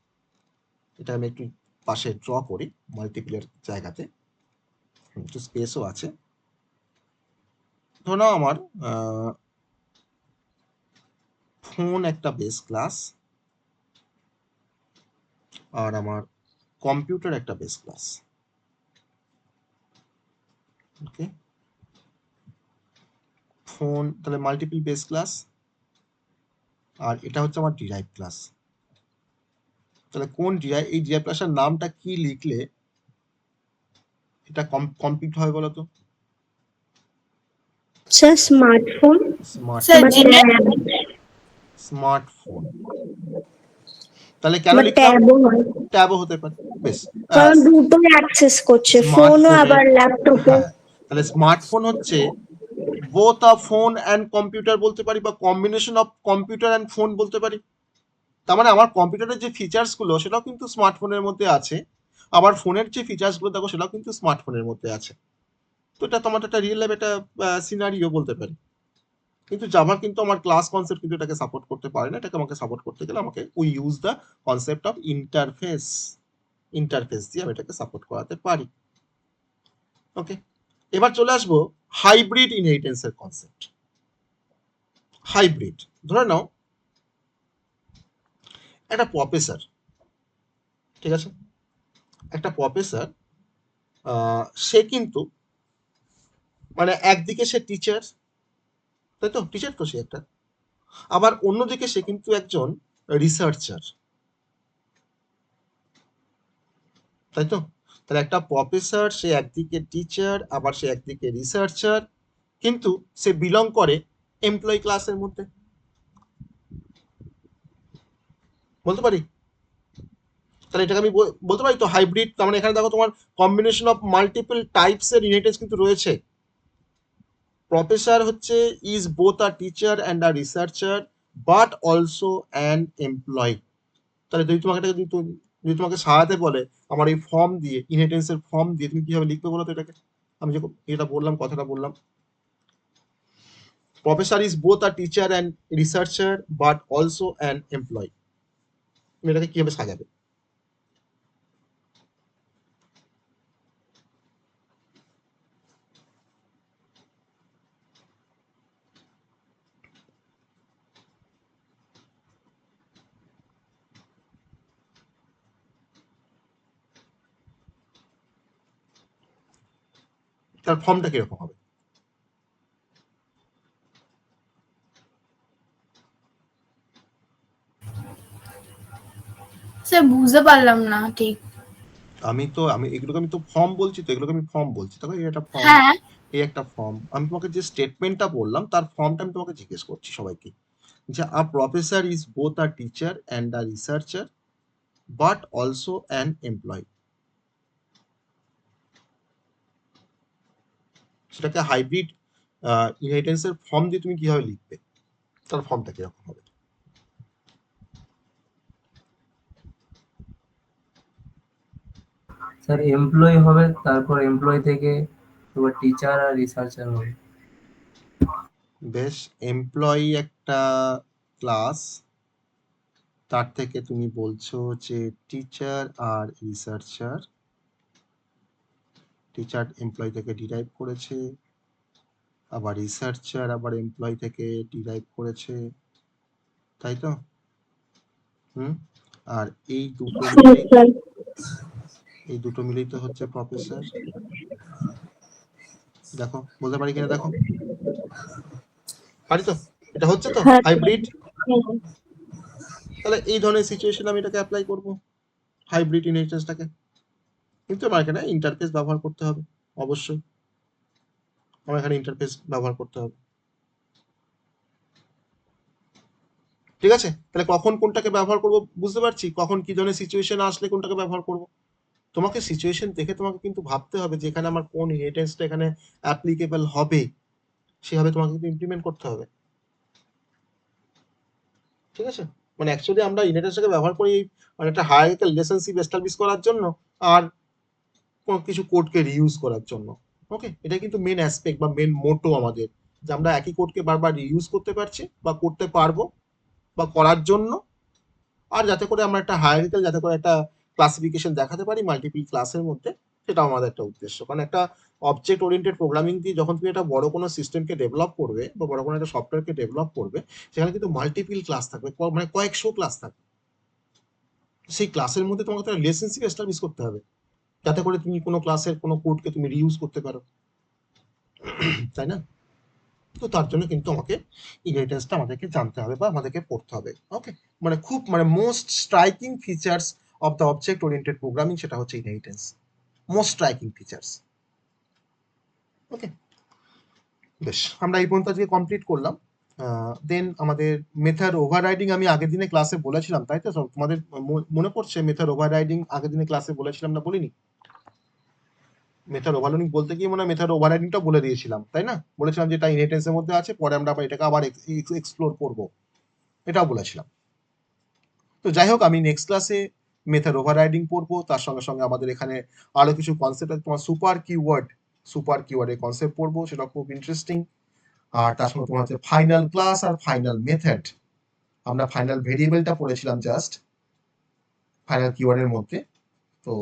এটা আমি একটু পাশে ড্র করি মাল্টিপলের জায়গাতে, একটু স্পেসও আছে। ধরো আমার ফোন একটা বেস ক্লাস আর আমার কম্পিউটার একটা বেস ক্লাস। ওকে, ফোন তাহলে মাল্টিপল বেস ক্লাস, আর এটা হচ্ছে আমার ডিরাইভ ক্লাস। তাহলে কোন ডিরাইভ, এই ডিরাইভ ক্লাসের নামটা কি লিখলে এটা কমপ্লিট হয় বলো তো? স্যার স্মার্টফোন, স্যার বা স্মার্টফোন। তাহলে কেন বা লিখলাম? ট্যাবও হয়, ট্যাবও হতে পারে, বেশ। কারণ দুটোই অ্যাক্সেস করছে, ফোনও আবার ল্যাপটপও। হ্যাঁ, তাহলে স্মার্টফোন হচ্ছে both a phone and computer বলতে পারি, বা combination of computer and phone বলতে পারি। তার মানে আমার কম্পিউটারের যে ফিচার্স গুলো সেটাও কিন্তু স্মার্টফোনের মধ্যে আছে, আবার ফোনের যে ফিচার্স গুলো দেখো সেটাও কিন্তু স্মার্টফোনের মধ্যে আছে। তো এটা তোমার একটা রিয়েল লাইফ একটা সিনারিও বলতে পারি। কিন্তু জাভা কিন্তু আমার ক্লাস কনসেপ্ট কিন্তু এটাকে সাপোর্ট করতে পারে না। এটাকে আমাকে সাপোর্ট করতে গেলে আমাকে we use the concept of interface, interface দিয়ে আমি এটাকে সাপোর্ট করাতে পারি। ওকে, এবার চলে আসবো হাইব্রিড ইনহেরিটেন্সের কনসেপ্ট। হাইব্রিড, ধরে নাও একটা প্রফেসর, ঠিক আছে, একটা প্রফেসর সে কিন্তু মানে একদিকে সে টিচার, তাই তো, টিচার তো সে একটা, আবার অন্যদিকে সে কিন্তু একজন রিসার্চার, তাই তো। তাহলে একটা প্রফেসর সে একদিকে টিচার আবার সে একদিকে রিসার্চার, কিন্তু সে বিলং করে এমপ্লয়ি ক্লাসের মধ্যে, বলতে পারি। তাহলে এটাকে আমি বলতে পারি তো হাইব্রিড। তার মানে এখানে দেখো তোমার কম্বিনেশন অফ মাল্টিপল টাইপস এর ইনহেরিটেন্স কিন্তু রয়েছে। প্রফেসর হচ্ছে is both a teacher and a researcher but also an employee. তাহলে যদি তোমাকে এটাকে যদি তোমাকে সাজাতে বলে আমার এই ফর্ম দিয়ে, ইনহেরিটেন্সের ফর্ম দিয়ে, তুমি কিভাবে লিখবে বলো তো এটাকে? আমি যখন এটা বললাম, কথাটা বললাম, professor is both a teacher and researcher but also an employee, তুমি এটাকে কিভাবে সাজাবে? তার ফর্মটা কিরকম হবে? স্যার বুঝতে পারলাম না ঠিক। আমি এগুলোকে আমি তো ফর্ম বলছি, তো এগুলোকে আমি ফর্ম বলছি, তবে এই একটা ফর্ম, হ্যাঁ এই একটা ফর্ম। আমি তোমাকে যে স্টেটমেন্টটা বললাম তার ফর্মটা আমি তোমাকে জিজ্ঞেস করছি সবাইকে, যে a professor is both a teacher and a researcher but also an employee, সেটাকে হাইব্রিড ইনহেরিটেন্সের ফর্ম দিয়ে তুমি কিভাবে লিখবে? তার ফর্মটা কিরকম হবে? স্যার এমপ্লয়ি হবে, তারপর এমপ্লয়ি থেকে তোমার টিচার আর রিসার্চার হবে। বেশ, এমপ্লয়ি একটা ক্লাস, তার থেকে তুমি বলছো যে টিচার আর রিসার্চার, টিচার এমপ্লয়ি থেকে ডিরাইভ করেছে, আবার রিসার্চার আবার এমপ্লয়ি থেকে ডিরাইভ করেছে, তাই তো? আর এই দুটো মিলেই তো হচ্ছে প্রফেসর। দেখো বলতে পারি কিনা, দেখো পারি তো? এটা হচ্ছে তো হ্যাঁ। হাইব্রিড। তাহলে এই ধরনের সিচুয়েশন আমি এটাকে অ্যাপ্লাই করব, হাইব্রিড ইনহেরিটেন্সটাকে। কিন্তু আমার এখানে ইন্টারফেস ব্যবহার করতে হবে, অবশ্যই আমার এখানে ইন্টারফেস ব্যবহার করতে হবে। ঠিক আছে, তাহলে কখন কোনটাকে ব্যবহার করব বুঝতে পারছি, কখন কি ধরনের সিচুয়েশন আসলে কোনটাকে ব্যবহার করব। তোমাকে সিচুয়েশন দেখে তোমাকে কিন্তু ভাবতে হবে যে এখানে আমার কোন ইনহেরিটেন্সটা এখানে অ্যাপ্লিকেবল হবে, সেভাবে তোমাকে কিন্তু ইমপ্লিমেন্ট করতে হবে। ঠিক আছে, মানে অ্যাকচুয়ালি আমরা ইনহেরিটেন্সটাকে ব্যবহার করি মানে একটা হায়ারার্কিক্যাল রিলেশনশিপ এস্টাবলিশ করার জন্য আর কোনো কিছু কোডকে রিইউজ করার জন্য। ওকে, এটা কিন্তু মেন অ্যাসপেক্ট বা মেন মোটো আমাদের, যে আমরা একই কোডকে বারবার রিইউজ করতে পারছি বা করতে পারবো বা করার জন্য, আর যাতে করে আমরা একটা হায়ারার্কিক্যাল, যাতে করে একটা ক্লাসিফিকেশন দেখাতে পারি মাল্টিপল ক্লাসের মধ্যে, সেটাও আমাদের একটা উদ্দেশ্য। কারণ একটা অবজেক্ট ওরিয়েন্টেড প্রোগ্রামিং দিয়ে যখন তুমি একটা বড় কোনো সিস্টেমকে ডেভেলপ করবে বা বড় কোনো একটা সফটওয়্যারকে ডেভেলপ করবে, সেখানে কিন্তু মাল্টিপল ক্লাস থাকবে, মানে কয়েকশো ক্লাস থাকবে। সেই ক্লাসের মধ্যে তোমাকে একটা রিলেশনশিপ এস্টাবলিশ করতে হবে, যাতে করে তুমি কোনো ক্লাসের কোনো কোডকে তুমি রিইউজ করতে পারো, তাই না? তো তার জন্য কিন্তু আমাকে ইনহেরিটেন্সটা আমাদেরকে জানতে হবে বা আমাদেরকে পড়তে হবে। ওকে, মানে খুব মানে most striking features of the object oriented programming, সেটা হচ্ছে ইনহেরিটেন্স, মোস্ট স্ট্রাইকিং ফিচার্স। ওকে, বেশ, আমরা এই পর্যন্ত আজকে কমপ্লিট করলাম। দেন আমাদের মেথড ওভাররাইডিং আমি আগের দিনে ক্লাসে বলেছিলাম, তাই তো? তোমাদের মনে পড়ছে মেথড ওভাররাইডিং আগের দিনে ক্লাসে বলেছিলাম না, বলিনি? মেথড ওভারলোডিং বলতে গিয়ে মনে হয় মেথড ওভাররাইডিংটা বলে দিয়েছিলাম, তাই না? বলেছিলাম যে এটা ইনহেরিটেন্সের মধ্যে আছে, পরে আমরা আবার এটাকে আবার এক্সপ্লোর করব, এটাও বলেছিলাম। তো যাই হোক, আমি নেক্সট ক্লাসে মেথড ওভাররাইডিং পড়বো, তার সঙ্গে সঙ্গে আমাদের এখানে আরো কিছু কনসেপ্ট আছে, তোমার সুপার কিওয়ার্ডের কনসেপ্ট পড়বো, সেটা খুব ইন্টারেস্টিং। আর তার সঙ্গে তোমার হচ্ছে ফাইনাল ক্লাস আর ফাইনাল মেথড। আমরা ফাইনাল ভেরিয়েবলটা পড়েছিলাম জাস্ট ফাইনাল কিওয়ার্ডের মধ্যে, তো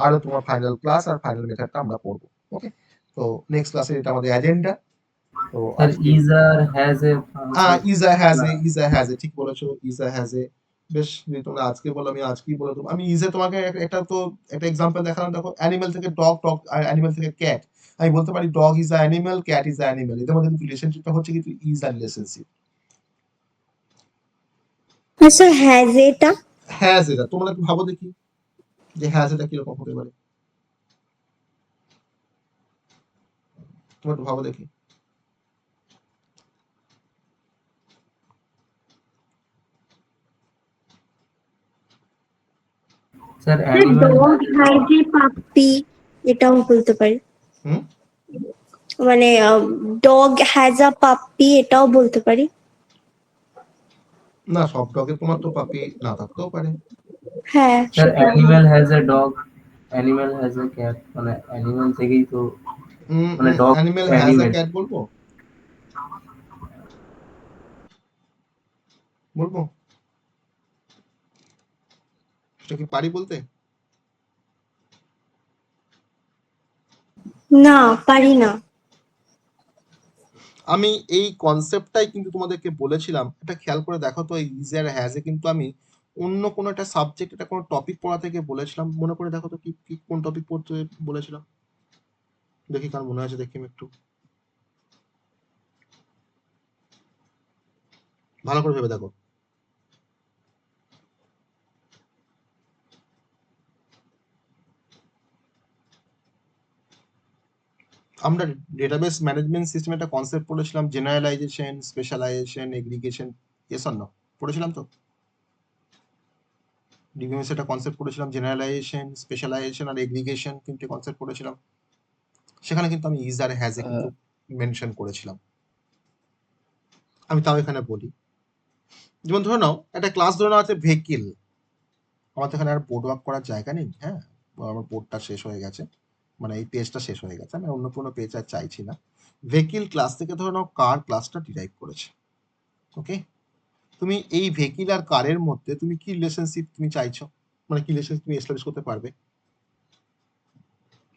আরো তোমার ফাইনাল ক্লাস আর ফাইনাল মেথডটা আমরা পড়বো। ওকে, তো নেক্সট ক্লাসে এটা আমাদের এজেন্ডা। তো sir ইজার has a Eja has a ঠিক বলেছো, ইজা হ্যাজ এ। বেশ, যদি তোমরা আজকে বলো আমি আজকেই বলে দেবো। আমি ইজে তোমাকে একটা এক্সাম্পল দেখালাম, দেখো অ্যানিমেল থেকে ডগ, অ্যানিমেল থেকে ক্যাট। আমি বলতে পারি dog is a animal, cat is a animal, এদের মধ্যে কিন্তু রিলেশনশিপটা হচ্ছে কিন্তু is a relationship. Sir has এটা হ্যাজ এটা তোমরা একটু ভাবো দেখি যে হ্যাজ এটা কিরকম হতে পারে, তোমরা একটু ভাবো দেখি। Sir animal dog has a puppy, এটাও বলতে পারি। হুম, মানে ডগ হ্যাজ আ পাপ্পি, এটাও বলতে পারি। না, সব ডগের তোমার তো পাপি না থাকতেও পারে। হ্যাঁ, স্যার সেটা animal has a dog, animal has a cat, মানে অ্যানিমাল থেকেই তো, মানে dog animal has a animal. Cat বলবো বলবো সেটা কি পারি বলতে? না, পারি না। আমি এই কনসেপ্টটাই কিন্তু তোমাদেরকে বলেছিলাম, এটা খেয়াল করে দেখো তো, এই ইজ আর হ্যাজ এ কিন্তু আমি অন্য কোনো একটা সাবজেক্ট, এটা কোনো টপিক পড়া থেকে বলেছিলাম, মনে করে দেখো তো কি কোন টপিক পড়তে বলেছিলাম, দেখি কার মনে আছে, দেখি আমি একটু ভালো করে ভেবে দেখো। আমরা ডেটাবেস ম্যানেজমেন্ট সিস্টেমে একটা কনসেপ্ট পড়েছিলাম, generalisation, specialisation, aggregation, yes or no? পড়েছিলাম তো? ডিবিএমএস একটা কনসেপ্ট পড়েছিলাম, জেনারেলাইজেশন, স্পেশালাইজেশন আর এগ্রিগেশন, তিনটে কনসেপ্ট পড়েছিলাম। সেখানে কিন্তু আমি ইজ আর হ্যাজ এ কিন্তু মেনশন করেছিলাম। আমি তাও এখানে বলি, যেমন ধরে নাও একটা ক্লাস, ধরে নাও আছে ভেহিকেল, আমার তো এখানে আর বোর্ড ওয়ার্ক করার জায়গা নেই, হ্যাঁ, আমার বোর্ডটা শেষ হয়ে গেছে, মানে এই পেজটা শেষ হয়ে গেছে, আমি অন্য কোনো পেজ আর চাইছি না। ভেহিকল ক্লাস থেকে ধরে নাও কার ক্লাসটা ডিরাইভ করেছে। ওকে, তুমি এই ভেহিকল আর কারের মধ্যে তুমি কি রিলেশনশিপ তুমি চাইছো, মানে কি রিলেশনশিপ তুমি এস্টাবলিশ করতে পারবে?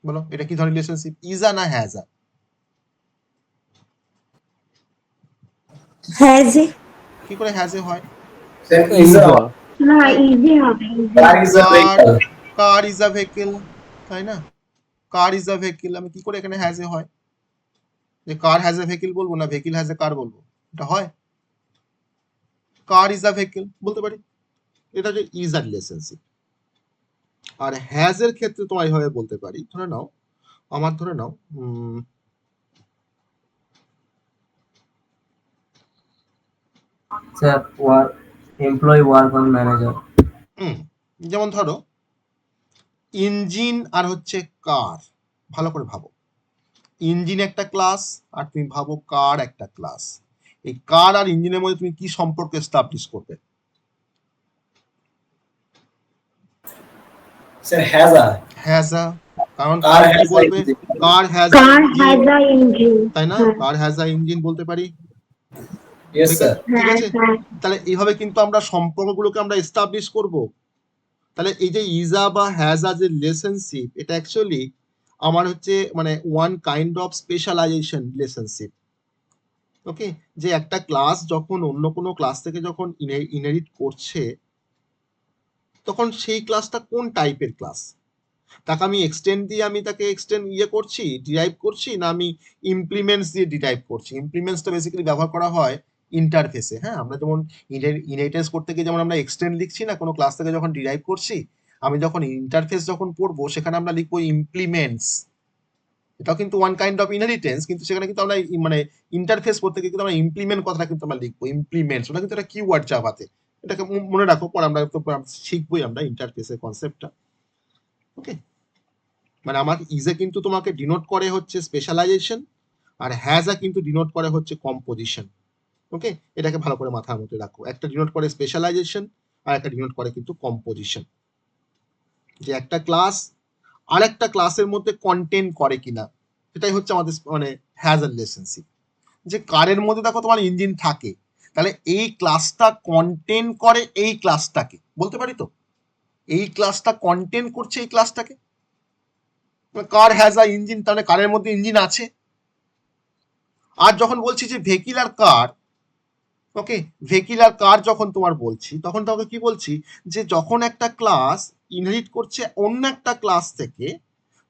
বলো, এটা কি ধরনের রিলেশনশিপ, ইজা না হ্যাজা? হ্যাজ এ, কি করে হ্যাজে হয়? না ইজি হবে, কার ইজ আ ভেহিকল, তাই না? কার ইজ আ ভেহিকল, আমি কি করে এখানে হ্যাজে হয়? যে কার হ্যাজ এ ভেহিকল বলবো না ভেহিকল হ্যাজ এ কার বলবো? এটা হয়? কার ইজ আ ভেহিকল বলতে পারি, এটা হচ্ছে ইজ আ রিলেশনশিপ। আর হ্যাজ এর ক্ষেত্রে তোমার এইভাবে বলতে পারি, ধরে নাও স্যার এমপ্লয়ি, ওয়ার্কার, ম্যানেজার। যেমন ধরো ইঞ্জিন আর হচ্ছে কার, ভালো করে ভাবো, ইঞ্জিন একটা ক্লাস আর তুমি ভাবো কার একটা ক্লাস। এই কার আর ইঞ্জিনের মধ্যে তুমি কি সম্পর্ক এস্টাবলিশ করবে? স্যার হ্যাজা, কারণ কার কি বলবে, কার has car has a engine, তাই না? কার হ্যাজ আ ইঞ্জিন বলতে পারি। ইয়েস স্যার, ঠিক আছে, তাহলে এইভাবে কিন্তু আমরা সম্পর্কগুলোকে আমরা এস্টাবলিশ করব। তাহলে এই যে ইজা বা হ্যাজা যে রিলেশনশিপ, এটা অ্যাকচুয়ালি আমার হচ্ছে মানে one kind of specialization relationship. Okay, যে একটা ক্লাস যখন অন্য কোনো ক্লাস থেকে যখন ইনহেরিট করছে, তখন সেই ক্লাসটা কোন টাইপের ক্লাস, তাকে আমি এক্সটেন্ড দিয়ে আমি তাকে করছি, ডিরাইভ করছি, না আমি ইমপ্লিমেন্টস দিয়ে ডিরাইভ করছি? ইমপ্লিমেন্টসটা বেসিক্যালি ব্যবহার করা হয় ইন্টারফেসে। হ্যাঁ, আমরা যেমন ইনহেরিটেন্স করতে গিয়ে যেমন আমরা এক্সটেন্ড লিখছি না কোনো ক্লাস থেকে যখন ডিরাইভ করছি, আমি যখন ইন্টারফেস যখন পড়বো সেখানে আমরা লিখবো ইমপ্লিমেন্টস। এটাও কিন্তু ওয়ান কাইন্ড অফ ইনহেরিটেন্স, কিন্তু সেখানে কিন্তু আমরা মানে ইন্টারফেস করতে গিয়ে কিন্তু আমরা ইমপ্লিমেন্ট কথাটা কিন্তু আমরা লিখবো ইমপ্লিমেন্টস, ওটা কিন্তু একটা কিওয়ার্ড জাভাতে, এটাকে মনে রাখো, পরে আমরা তো শিখবোই আমরা ইন্টারফেসের কনসেপ্টটা। ওকে, মানে আমার ইজে কিন্তু তোমাকে ডিনোট করে হচ্ছে স্পেশালাইজেশন, আর হ্যাজা কিন্তু ডিনোট করে হচ্ছে কম্পোজিশন। ওকে, এটাকে ভালো করে মাথার মধ্যে রাখো, একটা ডিনোট করে স্পেশালাইজেশন আর একটা ডিনোট করে কিন্তু কম্পোজিশন। যে একটা ক্লাস আর একটা ক্লাসের মধ্যে কন্টেন করে কিনা, সেটাই হচ্ছে আমাদের মানে হ্যাজ আ রিলেশনশিপ। যে কারের মধ্যে দেখো তোমার ইঞ্জিন থাকে, তাহলে এই ক্লাসটা কন্টেন করে এই ক্লাসটাকে, বলতে পারি তো এই ক্লাসটা কন্টেন করছে এই ক্লাসটাকে। কার হ্যাজ আ ইঞ্জিন, তাহলে কারের মধ্যে ইঞ্জিন আছে। আর যখন বলছি যে ভেহিকল আর কার, ওকে, ভেহিকল আর কার যখন তোমার বলছি, তখন তোমাকে কি বলছি, যে যখন একটা ক্লাস ইনহেরিট করছে অন্য একটা ক্লাস থেকে,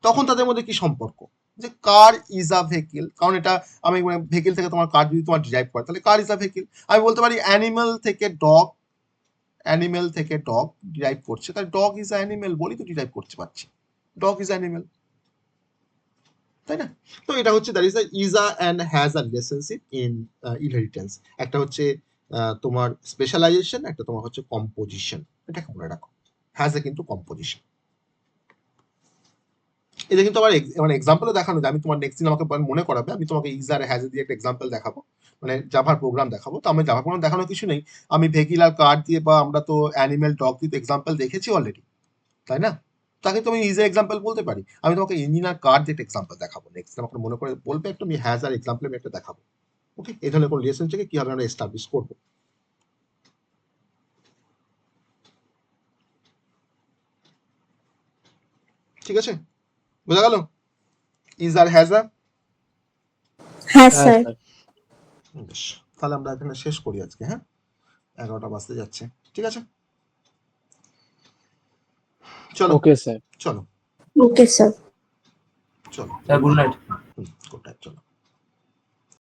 তখন তাদের মধ্যে কি সম্পর্ক, যে কার ইজ আ ভেহিকল, কারণ এটা আমি মানে ভেহিকল থেকে তোমার কার যদি তোমার ডিরাইভ করে, তাহলে কার ইজ আ ভেহিকল। আমি বলতে পারি অ্যানিমেল থেকে ডগ ডিরাইভ করছে, তাহলে ডগ ইজ আ অ্যানিমেল বলি তো ডিরাইভ করতে পারছি, ডগ ইজ অ্যানিমেল, তাই না? তো এটা হচ্ছে that is a and has a relationship in inheritance. একটা হচ্ছে তোমার স্পেশালাইজেশন, একটা তোমার হচ্ছে কম্পোজিশন, এটাকে মনে রাখো, হ্যাজ এ কিন্তু কম্পোজিশন। এটা কিন্তু আমার মানে এক্সাম্পলে দেখানো যায়, আমি তোমার নেক্সট দিন আমাকে মনে করাবে, আমি তোমাকে ইজ আর হ্যাজ দিয়ে একটা এক্সাম্পল দেখাবো, মানে জাভার প্রোগ্রাম দেখাবো। তো আমি জাভার প্রোগ্রাম দেখানোর কিছু নেই, আমি ভেহিকল আর কার দিয়ে বা আমরা তো অ্যানিমেল ডগ দিয়ে এক্সাম্পল দেখেছি অলরেডি, তাই না? তাকে তুমি ইজি এক্সাম্পল বলতে পারি, আমি তোমাকে ইঞ্জিন আর কার দিয়ে এক্সাম্পল দেখাবো নেক্সট, আমাকে মনে করে বলবে একটু, আমি হ্যাজ আর এক্সাম্পল আমি একটা দেখাবো। ওকে, এই ধরনের কোন রিলেশনশিপকে কিভাবে আমরা এস্টাবলিশ করবো। ঠিক আছে, বোঝা গেল ইজ আর হ্যাজ আ? হ্যাঁ স্যার। বেশ, তাহলে আমরা এখানে শেষ করি আজকে। হ্যাঁ, 11টা বাজতে যাচ্ছে, ঠিক আছে, চলো ওকে স্যার। চলো ওকে স্যার। চলো, sir good night. Good night, চলো।